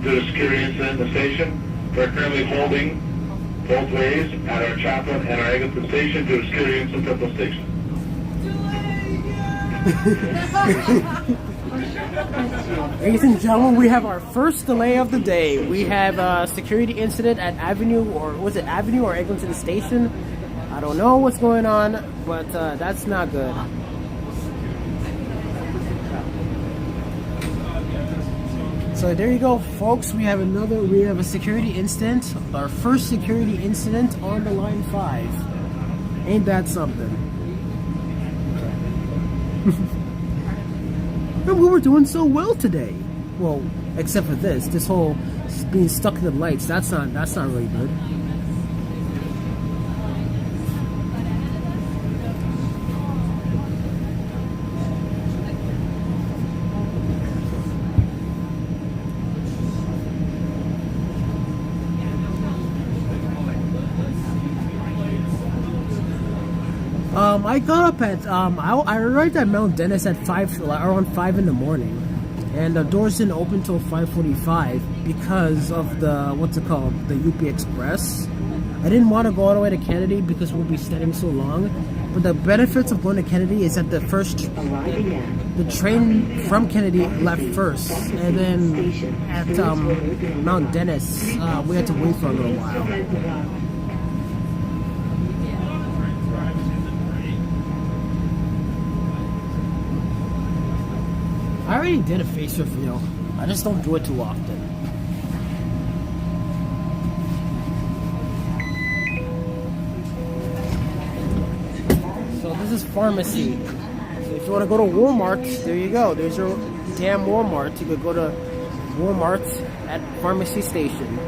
due to security incident in the station. We're currently holding both ways at our Chaplin and our Eglinton station due to security incident at the station. Ladies and gentlemen, we have our first delay of the day. We have a security incident at Avenue, or was it Avenue or Eglinton Station? I don't know what's going on, but that's not good. So there you go, folks. We have a security incident, our first security incident on the line 5. Ain't that something? And we were doing so well today. Well, except for this whole being stuck in the lights. That's not really good. I got up at I arrived at Mount Dennis at around 5 in the morning, and the doors didn't open till 5:45 because of the the UP Express. I didn't want to go all the way to Kennedy because we'll be standing so long. But the benefits of going to Kennedy is that the train from Kennedy left first, and then at Mount Dennis we had to wait for a little while. I already did a face reveal. I just don't do it too often. So this is pharmacy. So if you want to go to Walmart, there you go. There's your damn Walmart. You could go to Walmart at pharmacy station.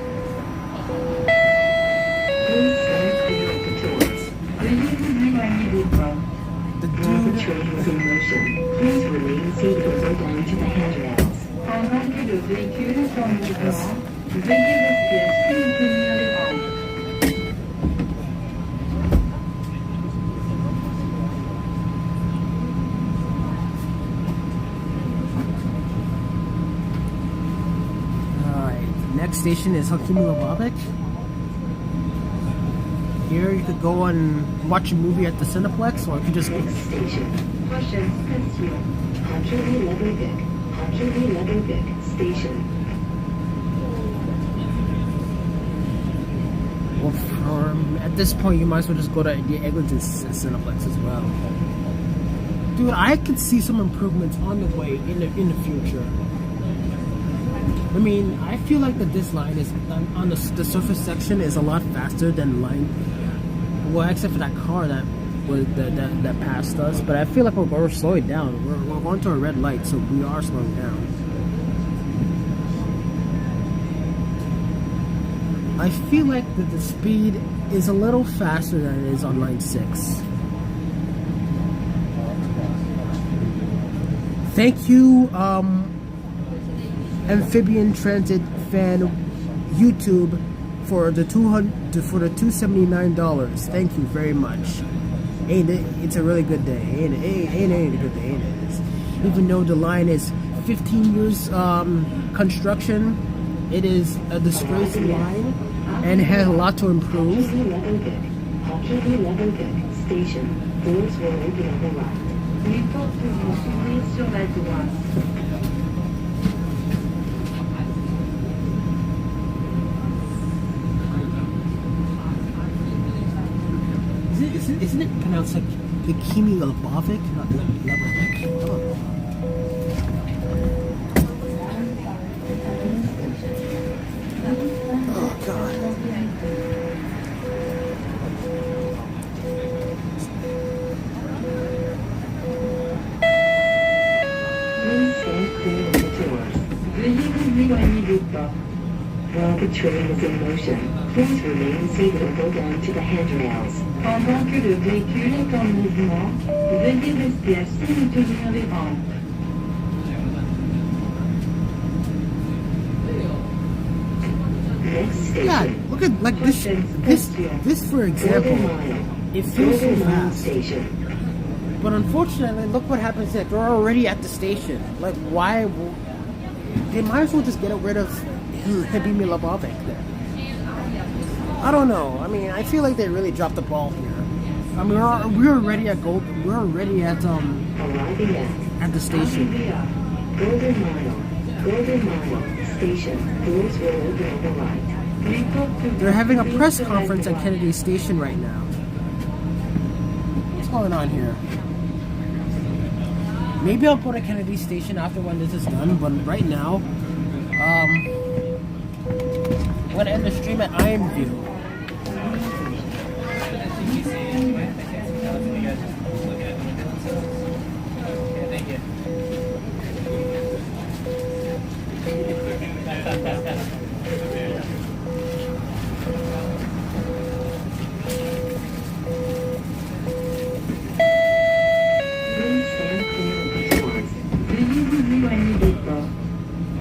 The dude train is in motion. Please remain seated or hold on to the handrails. Pendant que le véhicule est en mouvement, veuillez rester assis ou tenir les rampes. Alright, next station is Hakimulababek. Here you could go and watch a movie at the Cineplex, or you could just go. Next station. Prochaine station. Hakimulababek station. Well, at this point, you might as well just go to the Eglinton Cineplex as well. Dude, I could see some improvements on the way in the future. I mean, I feel like that this line is on the surface section is a lot faster than line. Well, except for that car that passed us, but I feel like we're slowing down. We're going to a red light, so we are slowing down. I feel like that the speed is a little faster than it is on line 6. Thank you, Amphibian Transit fan YouTube for the $279. Thank you very much. Ain't it? It's a really good day. Ain't it? Ain't it a good day? Ain't it? Even though the line is 15 years construction, it is a disgraced line and it has a lot to improve. Station. Doors will open on the right. Les portes vont s'ouvrir sur la droite. Isn't it pronounced like Bikini Labovic? Not Labovic? I don't know. Oh, God. Please stand clear of the doors. Veuillez vous éloigner des portes. While the train is in motion, please remain seated or hold on to the handrails. Pendant que le véhicule est en mouvement, veuillez rester assis ou tenir les rampes. Next station. God, look at like this for example. It feels so fast. But unfortunately, look what happens next. We're already at the station. Like, why? They might as well just get rid of Habimi Labovic there. I don't know. I mean, I feel like they really dropped the ball here. I mean, we're already at We're already at the station. Golden Mile station. Doors will open on the right. They're having a press conference at Kennedy Station right now. What's going on here? Maybe I'll go to Kennedy Station after when this is done, but right now, I'm gonna end the stream at IMView.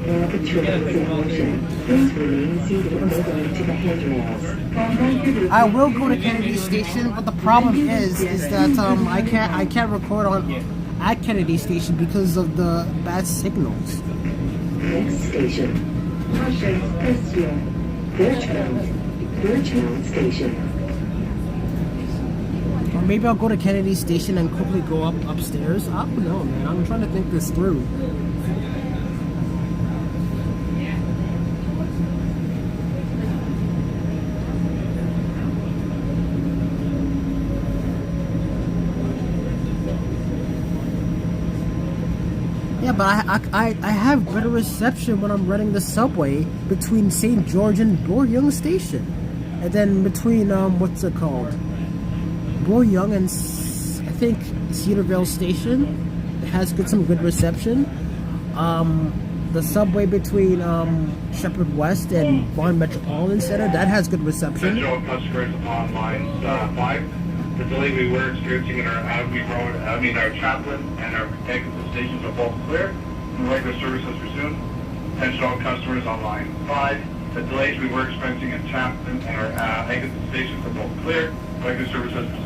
While the train is in motion. Please remain seated or hold on to the handrails. I will go to Kennedy Station, but the problem is that I can't record at Kennedy Station because of the bad signals. Next station, Birchmount Station. Or maybe I'll go to Kennedy Station and quickly go upstairs. I don't know, man. I'm trying to think this through. Yeah, but I have better reception when I'm running the subway between St. George and Bloor-Young Station. And then between, what's it called? Bloor-Young and I think Cedarville Station. It has some good reception. The subway between Shepherd West and Vaughan Metropolitan Center, that has good reception. All customers on line 5. The delay we were experiencing in our Avenue Road, our Chaplin and our exit stations are both clear. And regular service has resumed. Attention all customers on line 5. The delays we were experiencing in Chaplin and our exit stations are both clear. Regular service has resumed.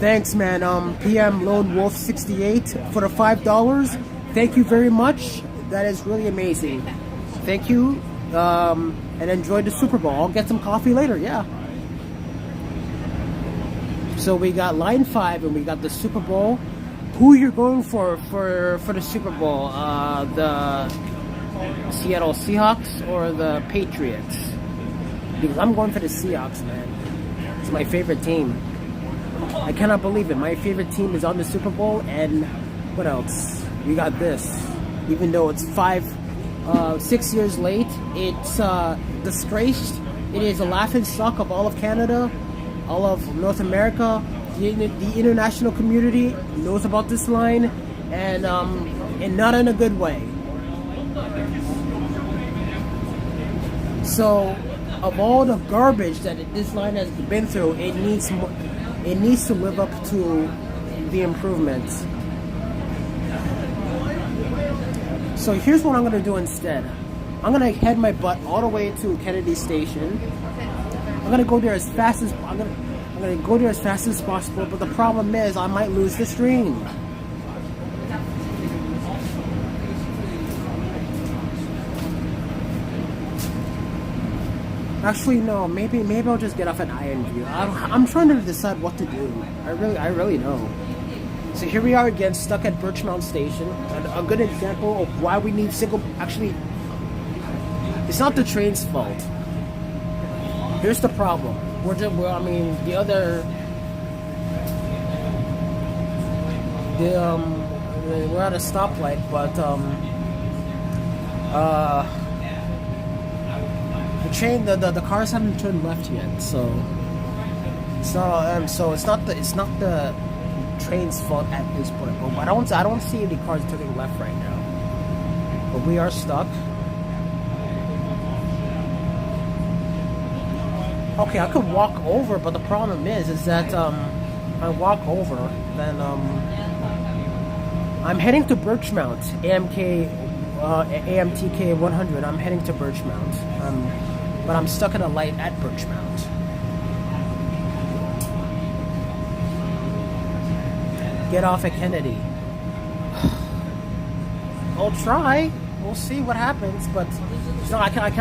Thanks, man. PM Lone Wolf 68 for the $5. Thank you very much. That is really amazing. Thank you. And enjoy the Super Bowl. I'll get some coffee later. Yeah. So we got line 5 and we got the Super Bowl. Who you're going for the Super Bowl? The Seattle Seahawks or the Patriots? Because I'm going for the Seahawks, man. It's my favorite team. I cannot believe it. My favorite team is on the Super Bowl, and what else? We got this. Even though it's 6 years late, it's disgraced. It is a laughing stock of all of Canada, all of North America. The international community knows about this line, and not in a good way. So, of all the garbage that this line has been through, it needs to live up to the improvements. So here's what I'm gonna do instead. I'm gonna head my butt all the way to Kennedy Station. I'm gonna go there as fast as possible. But the problem is, I might lose the stream. Actually, no. Maybe I'll just get off at Iron View. I'm trying to decide what to do. I really know. So here we are again, stuck at Birchmount Station. And a good example of why we need single. Actually, it's not the train's fault. Here's the problem. We're at a stoplight, but the train, the cars haven't turned left yet, so it's not the train's fault at this point. But I don't see any cars turning left right now. But we are stuck. Okay, I could walk over, but the problem is that if I walk over, then I'm heading to Birchmount, AMTK 100. I'm heading to Birchmount, but I'm stuck at a light at Birchmount. Get off at Kennedy. I'll try. We'll see what happens, but no, I can't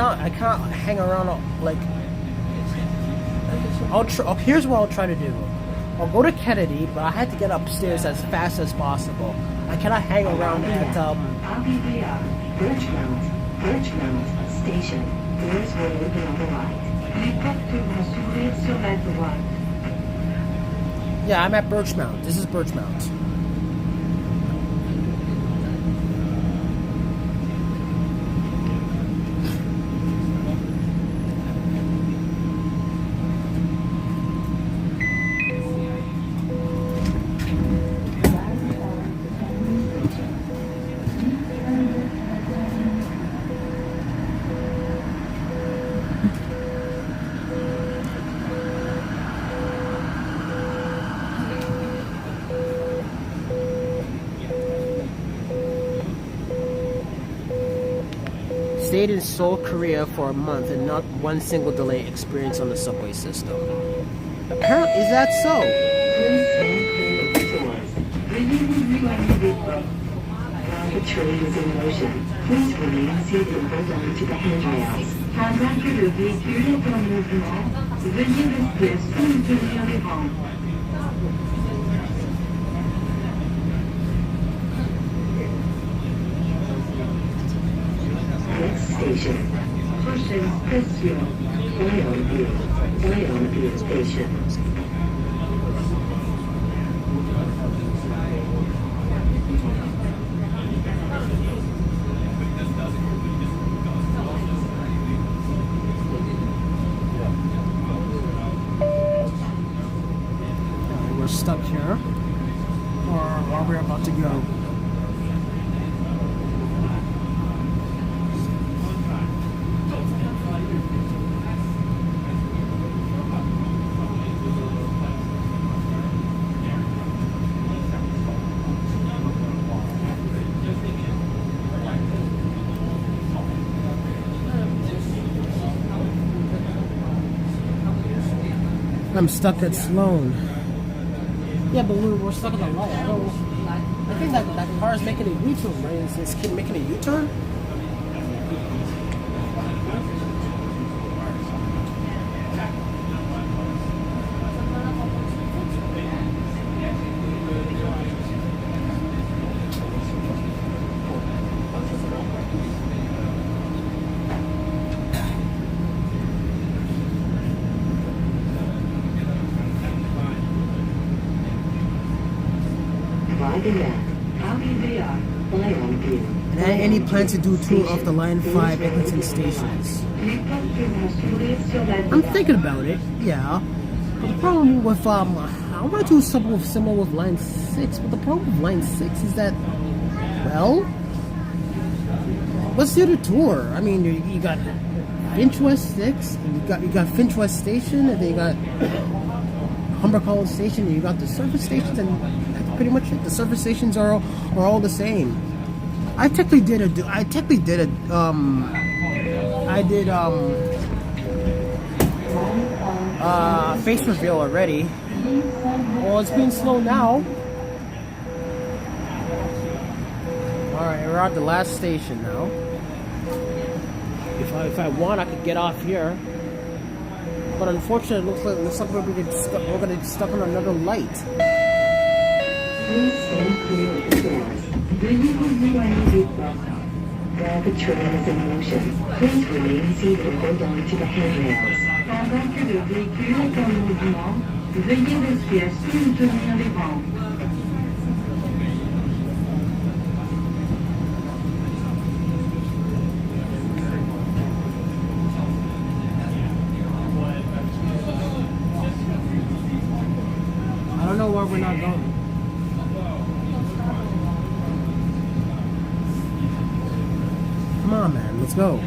hang around like. Here's what I'll try to do. I'll go to Kennedy, but I had to get upstairs as fast as possible. I cannot hang around at Birchmount Station. Doors will open on the right. Les portes vont s'ouvrir sur la droite. Yeah, I'm at Birchmount. This is Birchmount. stayed in Seoul, Korea for a month and not one single delay experienced on the subway system. Apparently, is that so? The train is in motion. Please remain seated and hold on to the handrails. Pendant que le véhicule est en mouvement, veuillez rester assis et tenir les rangs. Next station. Prochaine station. Vionville Station. We're stuck here, or are we about to go? I'm stuck at Sloan. Yeah, but we're stuck at the light. I think that car is making a U-turn, right? Is this kid making a U-turn? Any plan to do two of the Line 5 Eglinton stations? I'm thinking about it, yeah. But the problem with, I want to do something similar with Line 6, but the problem with Line 6 is that, well, what's the other tour? I mean, you got Finch West 6, and you got Finch West Station, and then you got Humber College Station, and you got the surface stations, and that's pretty much it. The surface stations are all the same. I did face reveal already. Well, it's being slow now. Alright, we're at the last station now. If I want, I could get off here. But unfortunately, it looks like we're gonna get stuck on another light. Please stand clear of the doors. While the train is in motion, please remain seated and hold on to the handrails. Pendant que le véhicule est en mouvement, veuillez rester assis et tenir les rangs. I don't know where we're not going. Come on, man, let's go.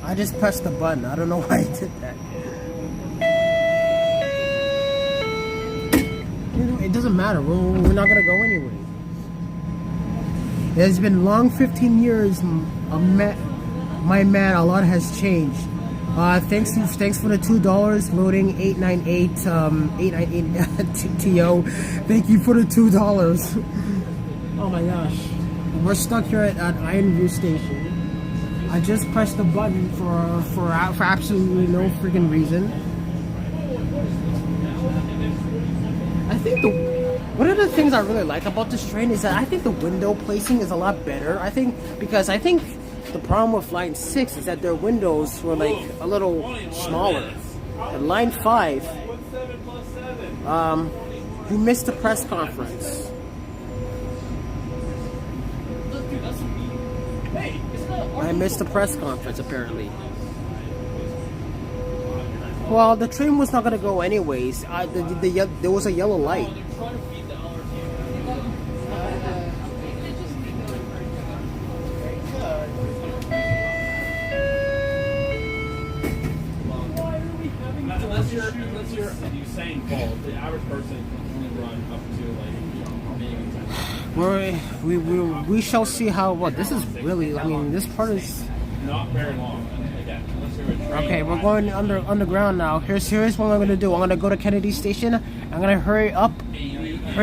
I just pressed the button. I don't know why I did that. It doesn't matter. We're not gonna go anyway. It's been long 15 years. My man, a lot has changed. Thanks for the $2 loading 898 TO. Thank you for the $2. Oh my gosh, we're stuck here at Ironview Station. I just pressed the button for absolutely no freaking reason. I think one of the things I really like about this train is that I think the window placing is a lot better. I think the problem with Line 6 is that their windows were like a little smaller. At Line 5, you missed the press conference. I missed the press conference apparently. Well, the train was not going to go anyways. There was a yellow light. unless you're Usain Bolt, the average person can only run up to like maybe 10. We shall see how. What this is really. I mean, this part is not very long. Again, unless you're a trained okay. We're going underground now. Here's what I'm gonna do. I'm gonna go to Kennedy Station. I'm gonna hurry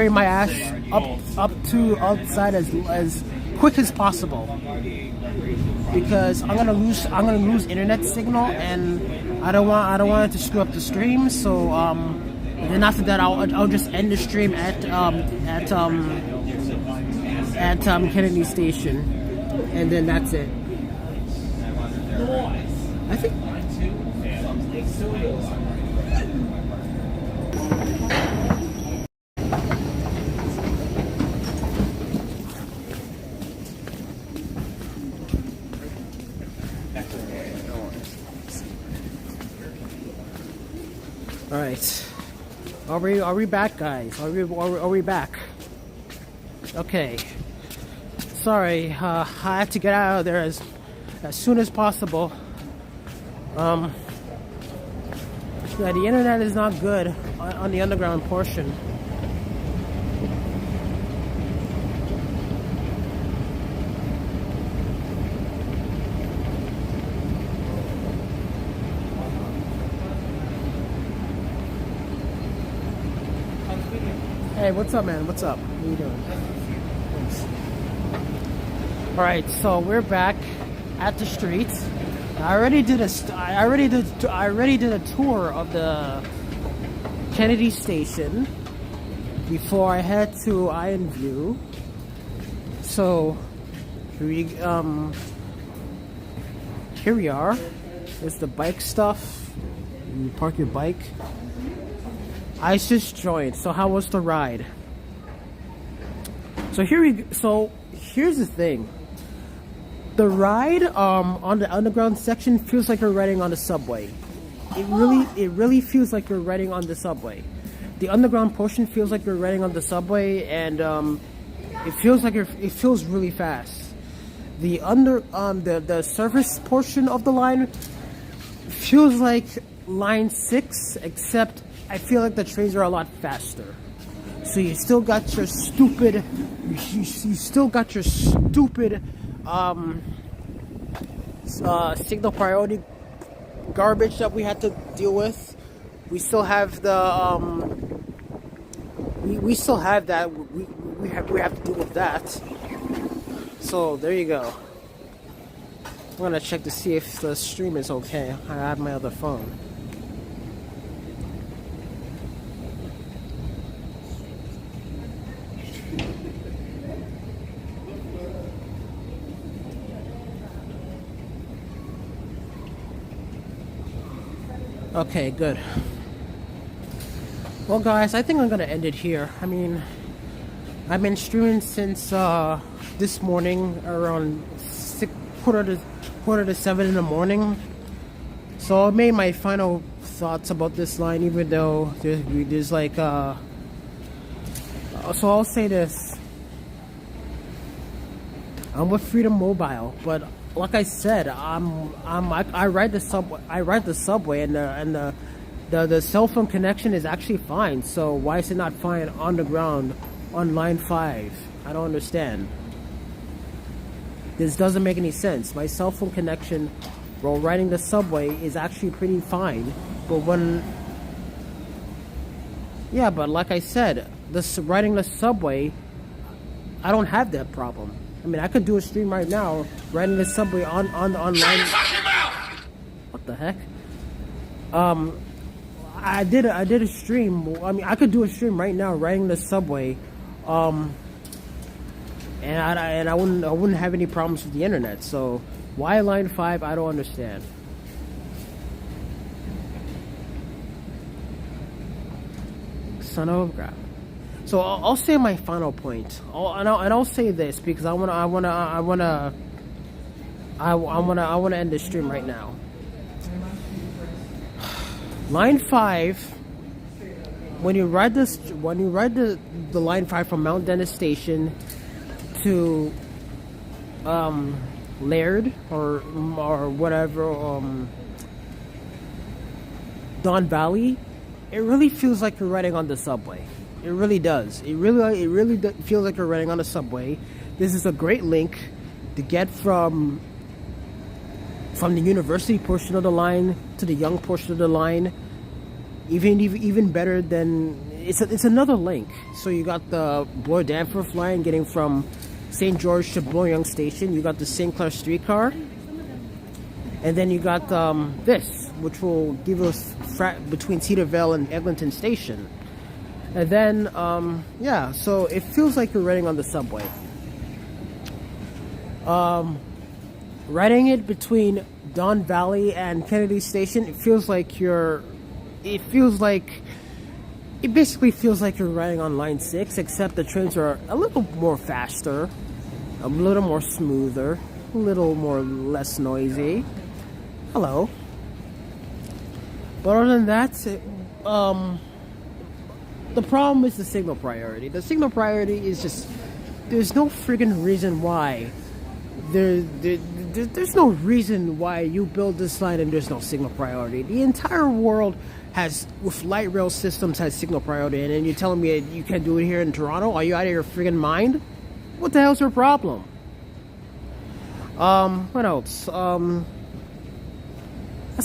my ass up to outside as quick as possible, because I'm gonna lose internet signal, and I don't want it to screw up the stream. So then after that I'll just end the stream at Kennedy Station, and then that's it. I think. All right. Are we back, guys? Are we back? Okay. Sorry, I had to get out of there as soon as possible. Yeah, the internet is not good on the underground portion. Hey, what's up, man? What's up? How you doing? Thanks. All right, so we're back at the streets. I already did a tour of the Kennedy Station before I head to Iron View. So here we are. There's the bike stuff. You park your bike. I just joined. So how was the ride? So here's the thing. The ride on the underground section feels like you're riding on the subway. It really feels like you're riding on the subway. The underground portion feels like you're riding on the subway, and it feels really fast. The surface portion of the line feels like line 6, except I feel like the trains are a lot faster. So you still got your stupid signal priority garbage that we had to deal with. We still have the we still have that. We have to deal with that. So there you go. I'm gonna check to see if the stream is okay. I have my other phone. Okay, good. Well, guys, I think I'm gonna end it here. I mean, I've been streaming since this morning around quarter to 7 in the morning. So I made my final thoughts about this line, even though there's like so I'll say this. I'm with Freedom Mobile, but like I said, I ride the subway, and the cell phone connection is actually fine. So why is it not fine on the ground on line 5? I don't understand. This doesn't make any sense. My cell phone connection while riding the subway is actually pretty fine, but but like I said, riding the subway, I don't have that problem. I mean, I could do a stream right now, riding the subway on line. What the heck? I did a stream. I mean, I could do a stream right now, riding the subway, and I wouldn't have any problems with the internet. So why line 5? I don't understand. Son of a crap. So I'll say my final point, and I'll say this because I wanna end the stream right now. Line 5, when you ride the line 5 from Mount Dennis Station to Laird or whatever, Don Valley, it really feels like you're riding on the subway. It really does. It really feels like you're riding on the subway. This is a great link to get from the university portion of the line to the young portion of the line. Even better than it's another link. So you got the Bloor Danforth line getting from St. George to Bloor Young Station. You got the St. Clair streetcar, and then you got this, which will give us between Cedarville and Eglinton Station. And then yeah, so it feels like you're riding on the subway. Riding it between Don Valley and Kennedy Station, it basically feels like you're riding on line 6, except the trains are a little more faster, a little more smoother, a little more less noisy. Hello. But other than that, the problem is the signal priority. The signal priority is just, there's no friggin' reason why there's no reason why you build this line and there's no signal priority. The entire world has, with light rail systems, has signal priority, and then you're telling me you can't do it here in Toronto? Are you out of your friggin' mind? What the hell's your problem? What else? So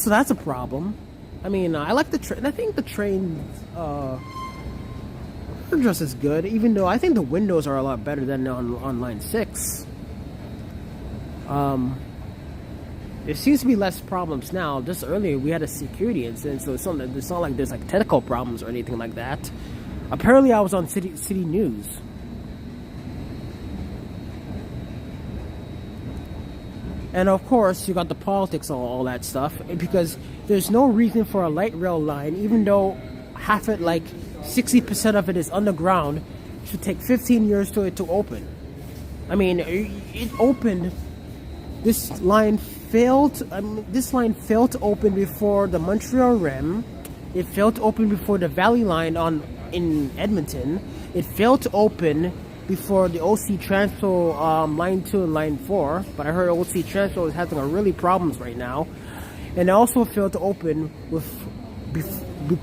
that's a problem. I mean, I like the train. I think the train are just as good, even though I think the windows are a lot better than on line 6. There seems to be less problems now. Just earlier we had a security incident, so it's not like there's like technical problems or anything like that. Apparently I was on City News. And of course you got the politics and all that stuff, because there's no reason for a light rail line, even though half it, like 60% of it is underground, it should take 15 years to open. I mean, it opened. This line failed to open before the Montreal REM. It failed to open before the Valley Line in Edmonton. It failed to open before the OC Transpo Line 2 and Line 4. But I heard OC Transpo is having a really problems right now. And it also failed to open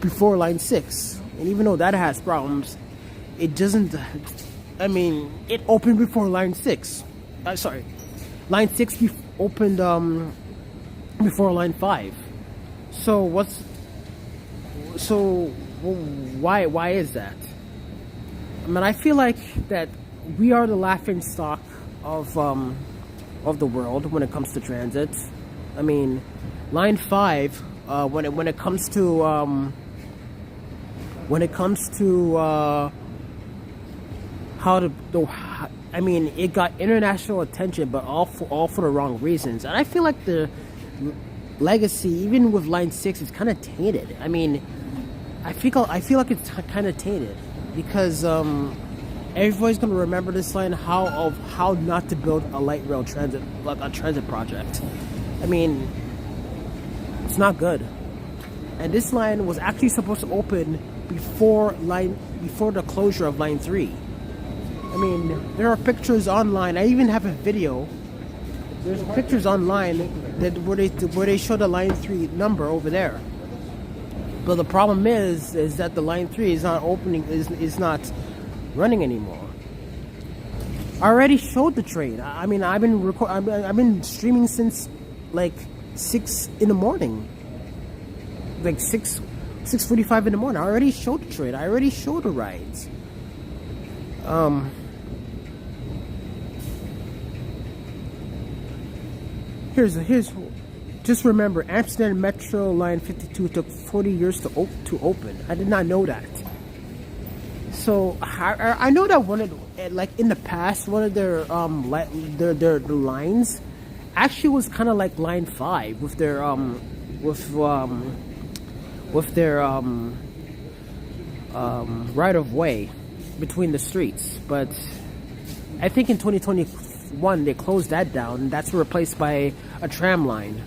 before Line 6. And even though that has problems, it doesn't. I mean, it opened before Line 6. Sorry. Line 6 opened before Line 5. So why is that? I mean, I feel like that we are the laughing stock of the world when it comes to transit. I mean, Line 5 when it comes to I mean, it got international attention, but all for the wrong reasons. And I feel like the legacy, even with Line 6, is kind of tainted. I mean, I feel like it's kind of tainted because everybody's gonna remember this line how not to build a light rail transit, like a transit project. I mean, it's not good. And this line was actually supposed to open before the closure of Line 3. I mean, there are pictures online. I even have a video. There's pictures online where they show the Line 3 number over there. But the problem is that the Line 3 is not opening, is not running anymore. I already showed the train. I mean, I've been streaming since like 6 in the morning, like 6:45 in the morning. I already showed the train. I already showed the rides. Here's just remember, Amsterdam Metro Line 52 took 40 years to open. I did not know that. So I know that in the past, one of their lines actually was kind of like Line 5 with their right of way between the streets. But I think in 2021 they closed that down, and that's replaced by a tram line.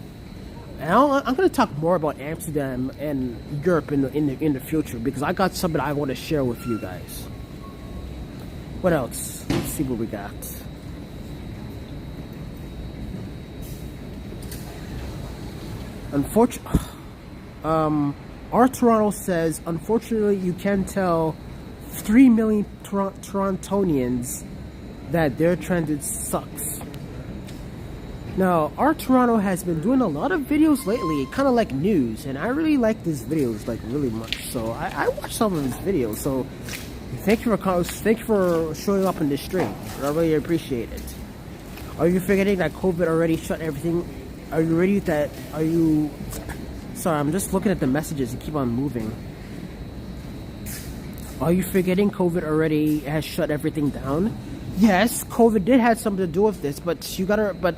And I'm going to talk more about Amsterdam and Europe in the future, because I got something I want to share with you guys. What else? Let's see what we got. Unfortunately, Our Toronto says, unfortunately, you can tell 3 million Torontonians that their transit sucks. Now, our Toronto has been doing a lot of videos lately, kind of like news, and I really like these videos like really much. So I watch some of his videos. So thank you for showing up on this stream. I really appreciate it. Are you forgetting that COVID already shut everything? Are you ready that? Are you? Sorry, I'm just looking at the messages and keep on moving. Are you forgetting COVID already has shut everything down? Yes, COVID did have something to do with this, but you gotta. But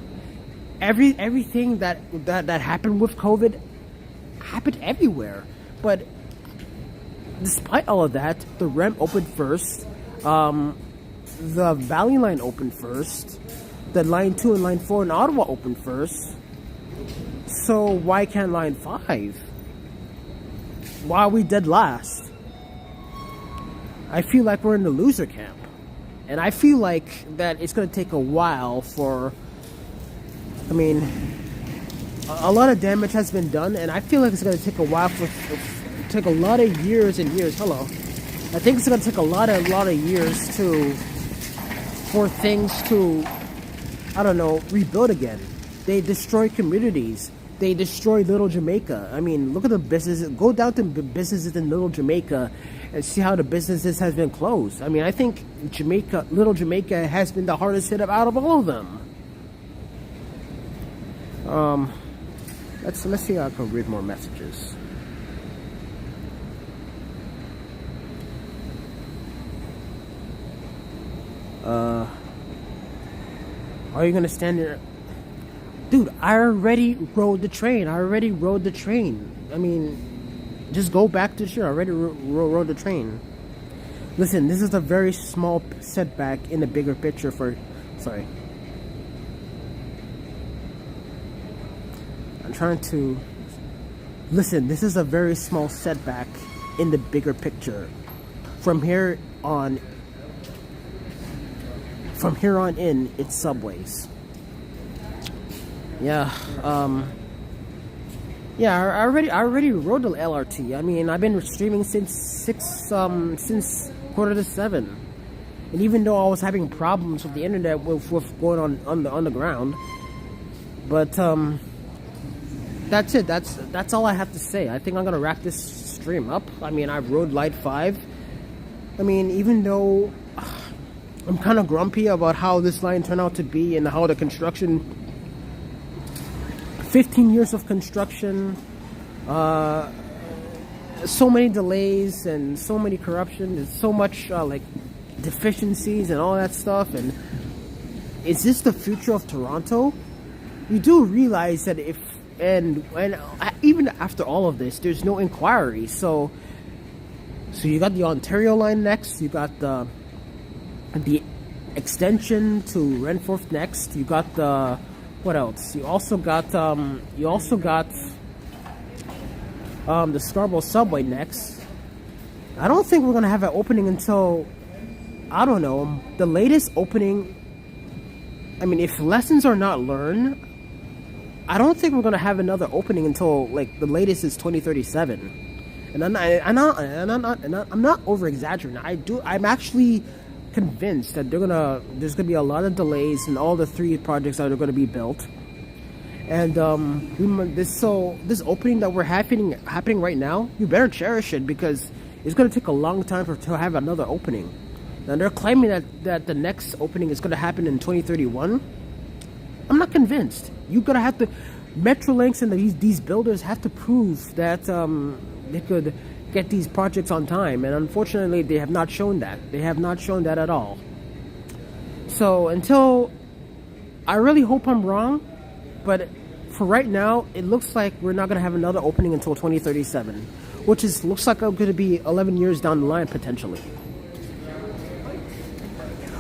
everything that happened with COVID happened everywhere. But despite all of that, the REM opened first. The Valley Line opened first. The Line 2 and Line 4 in Ottawa opened first. So why can't Line 5? Why are we dead last? I feel like we're in the loser camp. And I feel like that it's going to take a while for... I mean, a lot of damage has been done, and I feel like it's going to take a while take a lot of years and years. Hello. I think it's going to take a lot of years for things to, I don't know, rebuild again. They destroy communities. They destroy Little Jamaica. I mean, look at the businesses. Go down to businesses in Little Jamaica and see how the businesses has been closed. I mean, I think Little Jamaica has been the hardest hit out of all of them. Let's see how I can read more messages. Are you gonna stand there? Dude, I already rode the train. I mean, just go back to the show. I already rode the train. Listen, this is a very small setback in the bigger picture for... Sorry. I'm trying to... Listen, this is a very small setback in the bigger picture. From here on in, it's subways. Yeah, yeah, I already rode the LRT. I mean, I've been streaming since 6:45, and even though I was having problems with the internet with going on the ground, but that's it. That's all I have to say. I think I'm gonna wrap this stream up. I mean, I rode Light 5. I mean, even though I'm kind of grumpy about how this line turned out to be and how the construction, 15 years of construction, so many delays and so many corruption and so much like deficiencies and all that stuff. And is this the future of Toronto? You do realize that and even after all of this, there's no inquiry. So you got the Ontario line next. You got the extension to Renforth next. You got the... What else? You also got the Scarborough subway next. I don't think we're gonna have an opening until, I don't know, the latest opening. I mean, if lessons are not learned, I don't think we're gonna have another opening until like the latest is 2037. And I'm not over exaggerating. I'm actually convinced that there's gonna be a lot of delays in all the 3 projects that are gonna be built. And this opening that we're happening right now, you better cherish it, because it's gonna take a long time to have another opening. Now they're claiming that the next opening is gonna happen in 2031. I'm not convinced. You're gonna have to, Metrolinx and these builders have to prove that they could get these projects on time, and unfortunately they have not shown that. They have not shown that at all. So I really hope I'm wrong, but for right now it looks like we're not going to have another opening until 2037, which looks like I'm going to be 11 years down the line potentially.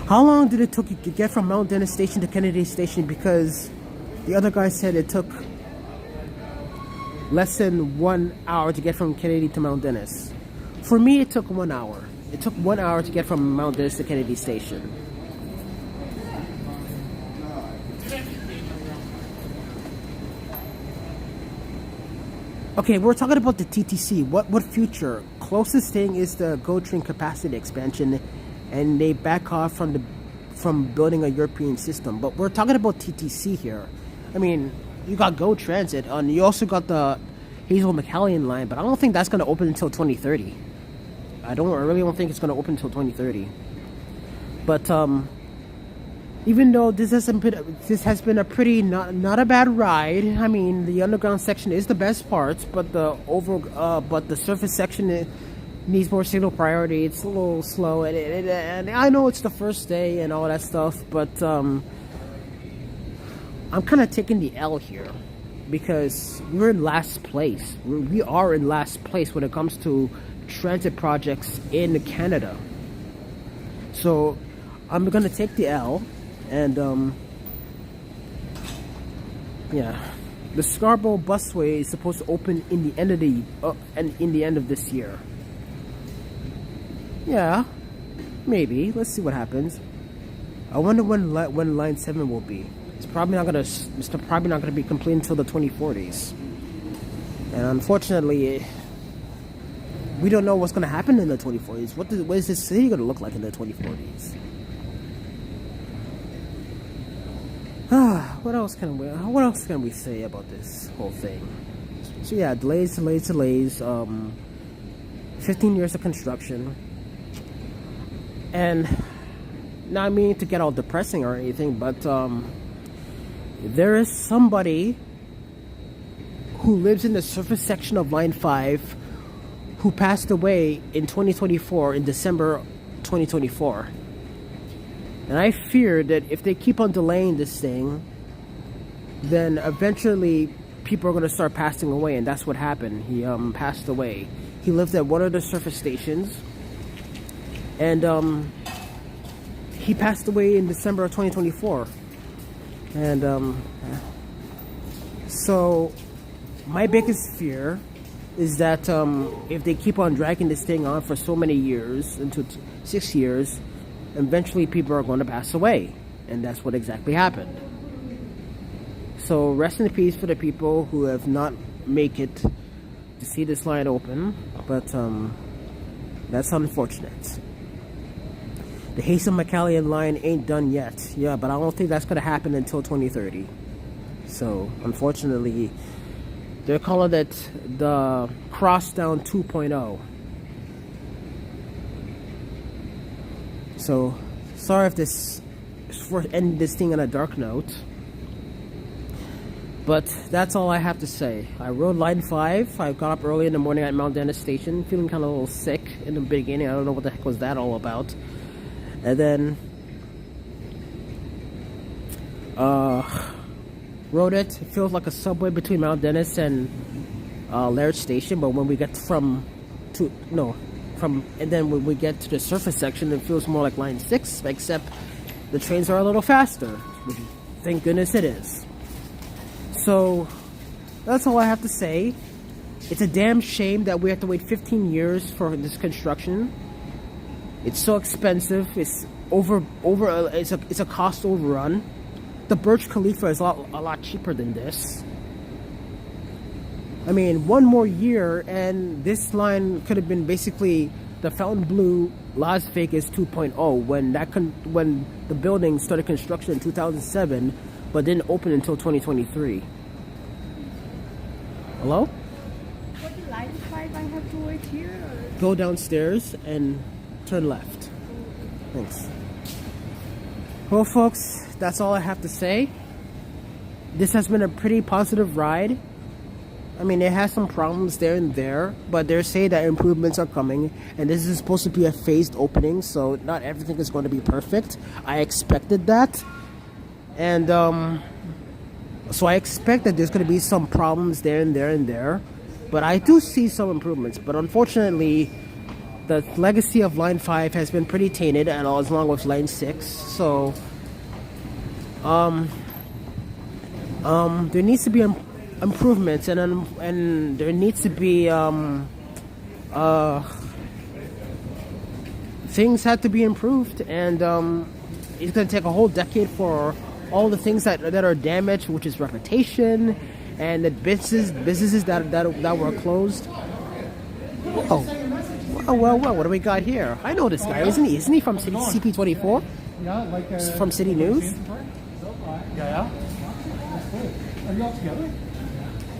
How long did it take you to get from Mount Dennis Station to Kennedy Station? Because the other guy said it took less than 1 hour to get from Kennedy to Mount Dennis. For me, it took 1 hour. It took 1 hour to get from Mount Dennis to Kennedy Station. Okay, we're talking about the TTC. What future? Closest thing is the GO train capacity expansion, and they back off from building a European system. But we're talking about TTC here. I mean, you got GO Transit, and you also got the Hazel McCallion line, but I don't think that's going to open until 2030. I really don't think it's going to open until 2030. But even though this has been a pretty not a bad ride. I mean, the underground section is the best part, but the surface section needs more signal priority. It's a little slow, and I know it's the first day and all that stuff, but I'm kind of taking the L here because we're in last place. We are in last place when it comes to transit projects in Canada. So I'm gonna take the L. And yeah, the Scarborough Busway is supposed to open in the end of this year. Yeah, maybe. Let's see what happens. I wonder when Line 7 will be. It's probably not gonna be complete until the 2040s. And unfortunately, we don't know what's gonna happen in the 2040s. What is this city gonna look like in the 2040s? What else can we say about this whole thing? So yeah, delays. 15 years of construction, and not meaning to get all depressing or anything, but there is somebody who lives in the surface section of Line 5 who passed away in 2024, in December 2024. And I fear that if they keep on delaying this thing, then eventually people are going to start passing away, and that's what happened. He passed away. He lived at one of the surface stations, and he passed away in December of 2024. And so my biggest fear is that if they keep on dragging this thing on for so many years, into 6 years, eventually people are going to pass away, and that's what exactly happened. So rest in peace for the people who have not make it to see this line open, but that's unfortunate. The Hazel McCallion line ain't done yet, yeah, but I don't think that's going to happen until 2030. So unfortunately, they're calling it the Crosstown 2.0. So, sorry if this is for ending this thing on a dark note, but that's all I have to say. I rode Line 5. I got up early in the morning at Mount Dennis Station, feeling kind of a little sick in the beginning. I don't know what the heck was that all about. And then rode it. It feels like a subway between Mount Dennis and Laird Station, but when we get and then when we get to the surface section, it feels more like Line 6, except the trains are a little faster. Thank goodness it is. So, that's all I have to say. It's a damn shame that we have to wait 15 years for this construction. It's so expensive. It's it's a cost overrun. The Burj Khalifa is a lot cheaper than this. I mean, one more year and this line could have been basically the Fontainebleau Las Vegas 2.0 when the building started construction in 2007 but didn't open until 2023. Hello? What line 5 I have to wait here? Or? Go downstairs and turn left. Thanks. Well, folks, that's all I have to say. This has been a pretty positive ride. I mean, it has some problems there and there, but they're saying that improvements are coming, and this is supposed to be a phased opening, so not everything is going to be perfect. I expected that, and so I expect that there's going to be some problems there and there and there, but I do see some improvements. But unfortunately, the legacy of Line 5 has been pretty tainted, and as long with Line 6, so there needs to be improvements, and there needs to be things have to be improved, and it's going to take a whole decade for all the things that are damaged, which is reputation and the businesses that were closed. Oh, well, what do we got here? I know this guy, isn't he? Isn't he from CP24? Yeah, like from City News. Yeah. Are you all together?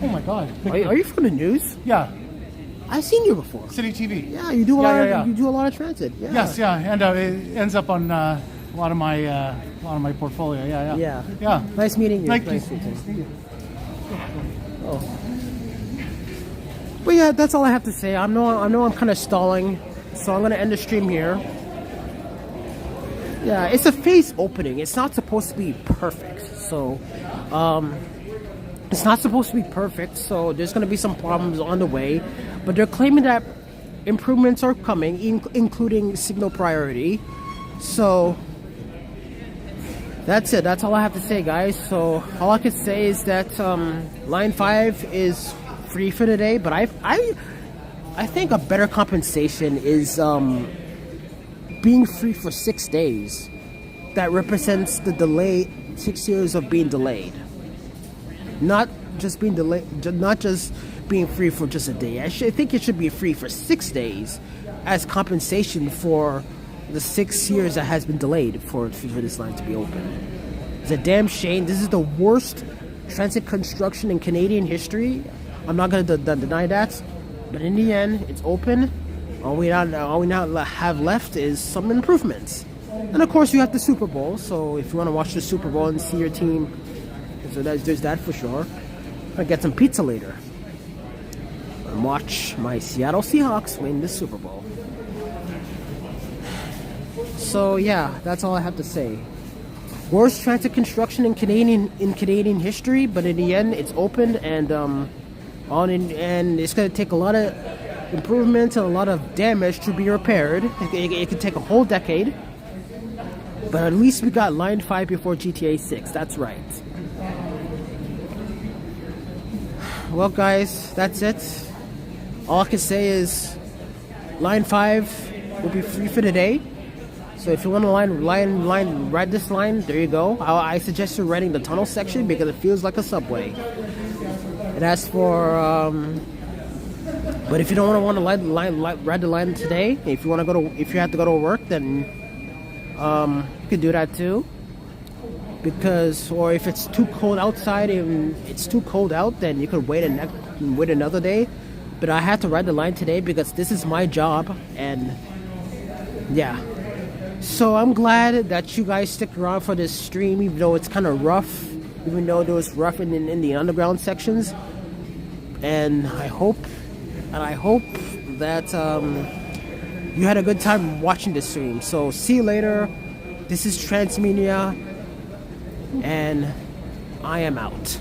Oh my God! Are you from the news? Yeah. I've seen you before. City TV. Yeah, you do a lot. You do a lot of transit. Yeah. Yes, yeah, and it ends up on a lot of my portfolio. Yeah. Nice meeting you. Nice meeting you. Oh. But yeah, that's all I have to say. I know I'm kind of stalling, so I'm gonna end the stream here. Yeah, it's a phase opening. It's not supposed to be perfect, so it's not supposed to be perfect. So there's gonna be some problems on the way, but they're claiming that improvements are coming, including signal priority. So that's it. That's all I have to say, guys. So all I can say is that Line 5 is free for today, but I think a better compensation is being free for 6 days. That represents the delay, 6 years of being delayed. Not just being delayed, not just being free for just a day. I think it should be free for 6 days as compensation for the 6 years that has been delayed for this line to be open. It's a damn shame. This is the worst transit construction in Canadian history. I'm not going to deny that, but in the end, it's open. All we now have left is some improvements. And of course, you have the Super Bowl, so if you want to watch the Super Bowl and see your team, so there's that for sure. I'll get some pizza later and watch my Seattle Seahawks win the Super Bowl. So yeah, that's all I have to say. Worst transit construction in Canadian history, but in the end, it's open and and it's going to take a lot of improvements and a lot of damage to be repaired. It could take a whole decade, but at least we got Line 5 before GTA 6. That's right. Well, guys, that's it. All I can say is Line 5 will be free for today. So if you want to ride this line, there you go. I suggest you riding the tunnel section because it feels like a subway. And as for, but if you don't want to ride the line today, if you have to go to work, then you can do that too. Or if it's too cold outside and it's too cold out, then you could wait another day. But I have to ride the line today because this is my job, and yeah. So I'm glad that you guys stick around for this stream, even though it's kind of rough, even though it was rough in the underground sections. And I hope that you had a good time watching this stream. So see you later. This is Transmania, and I am out.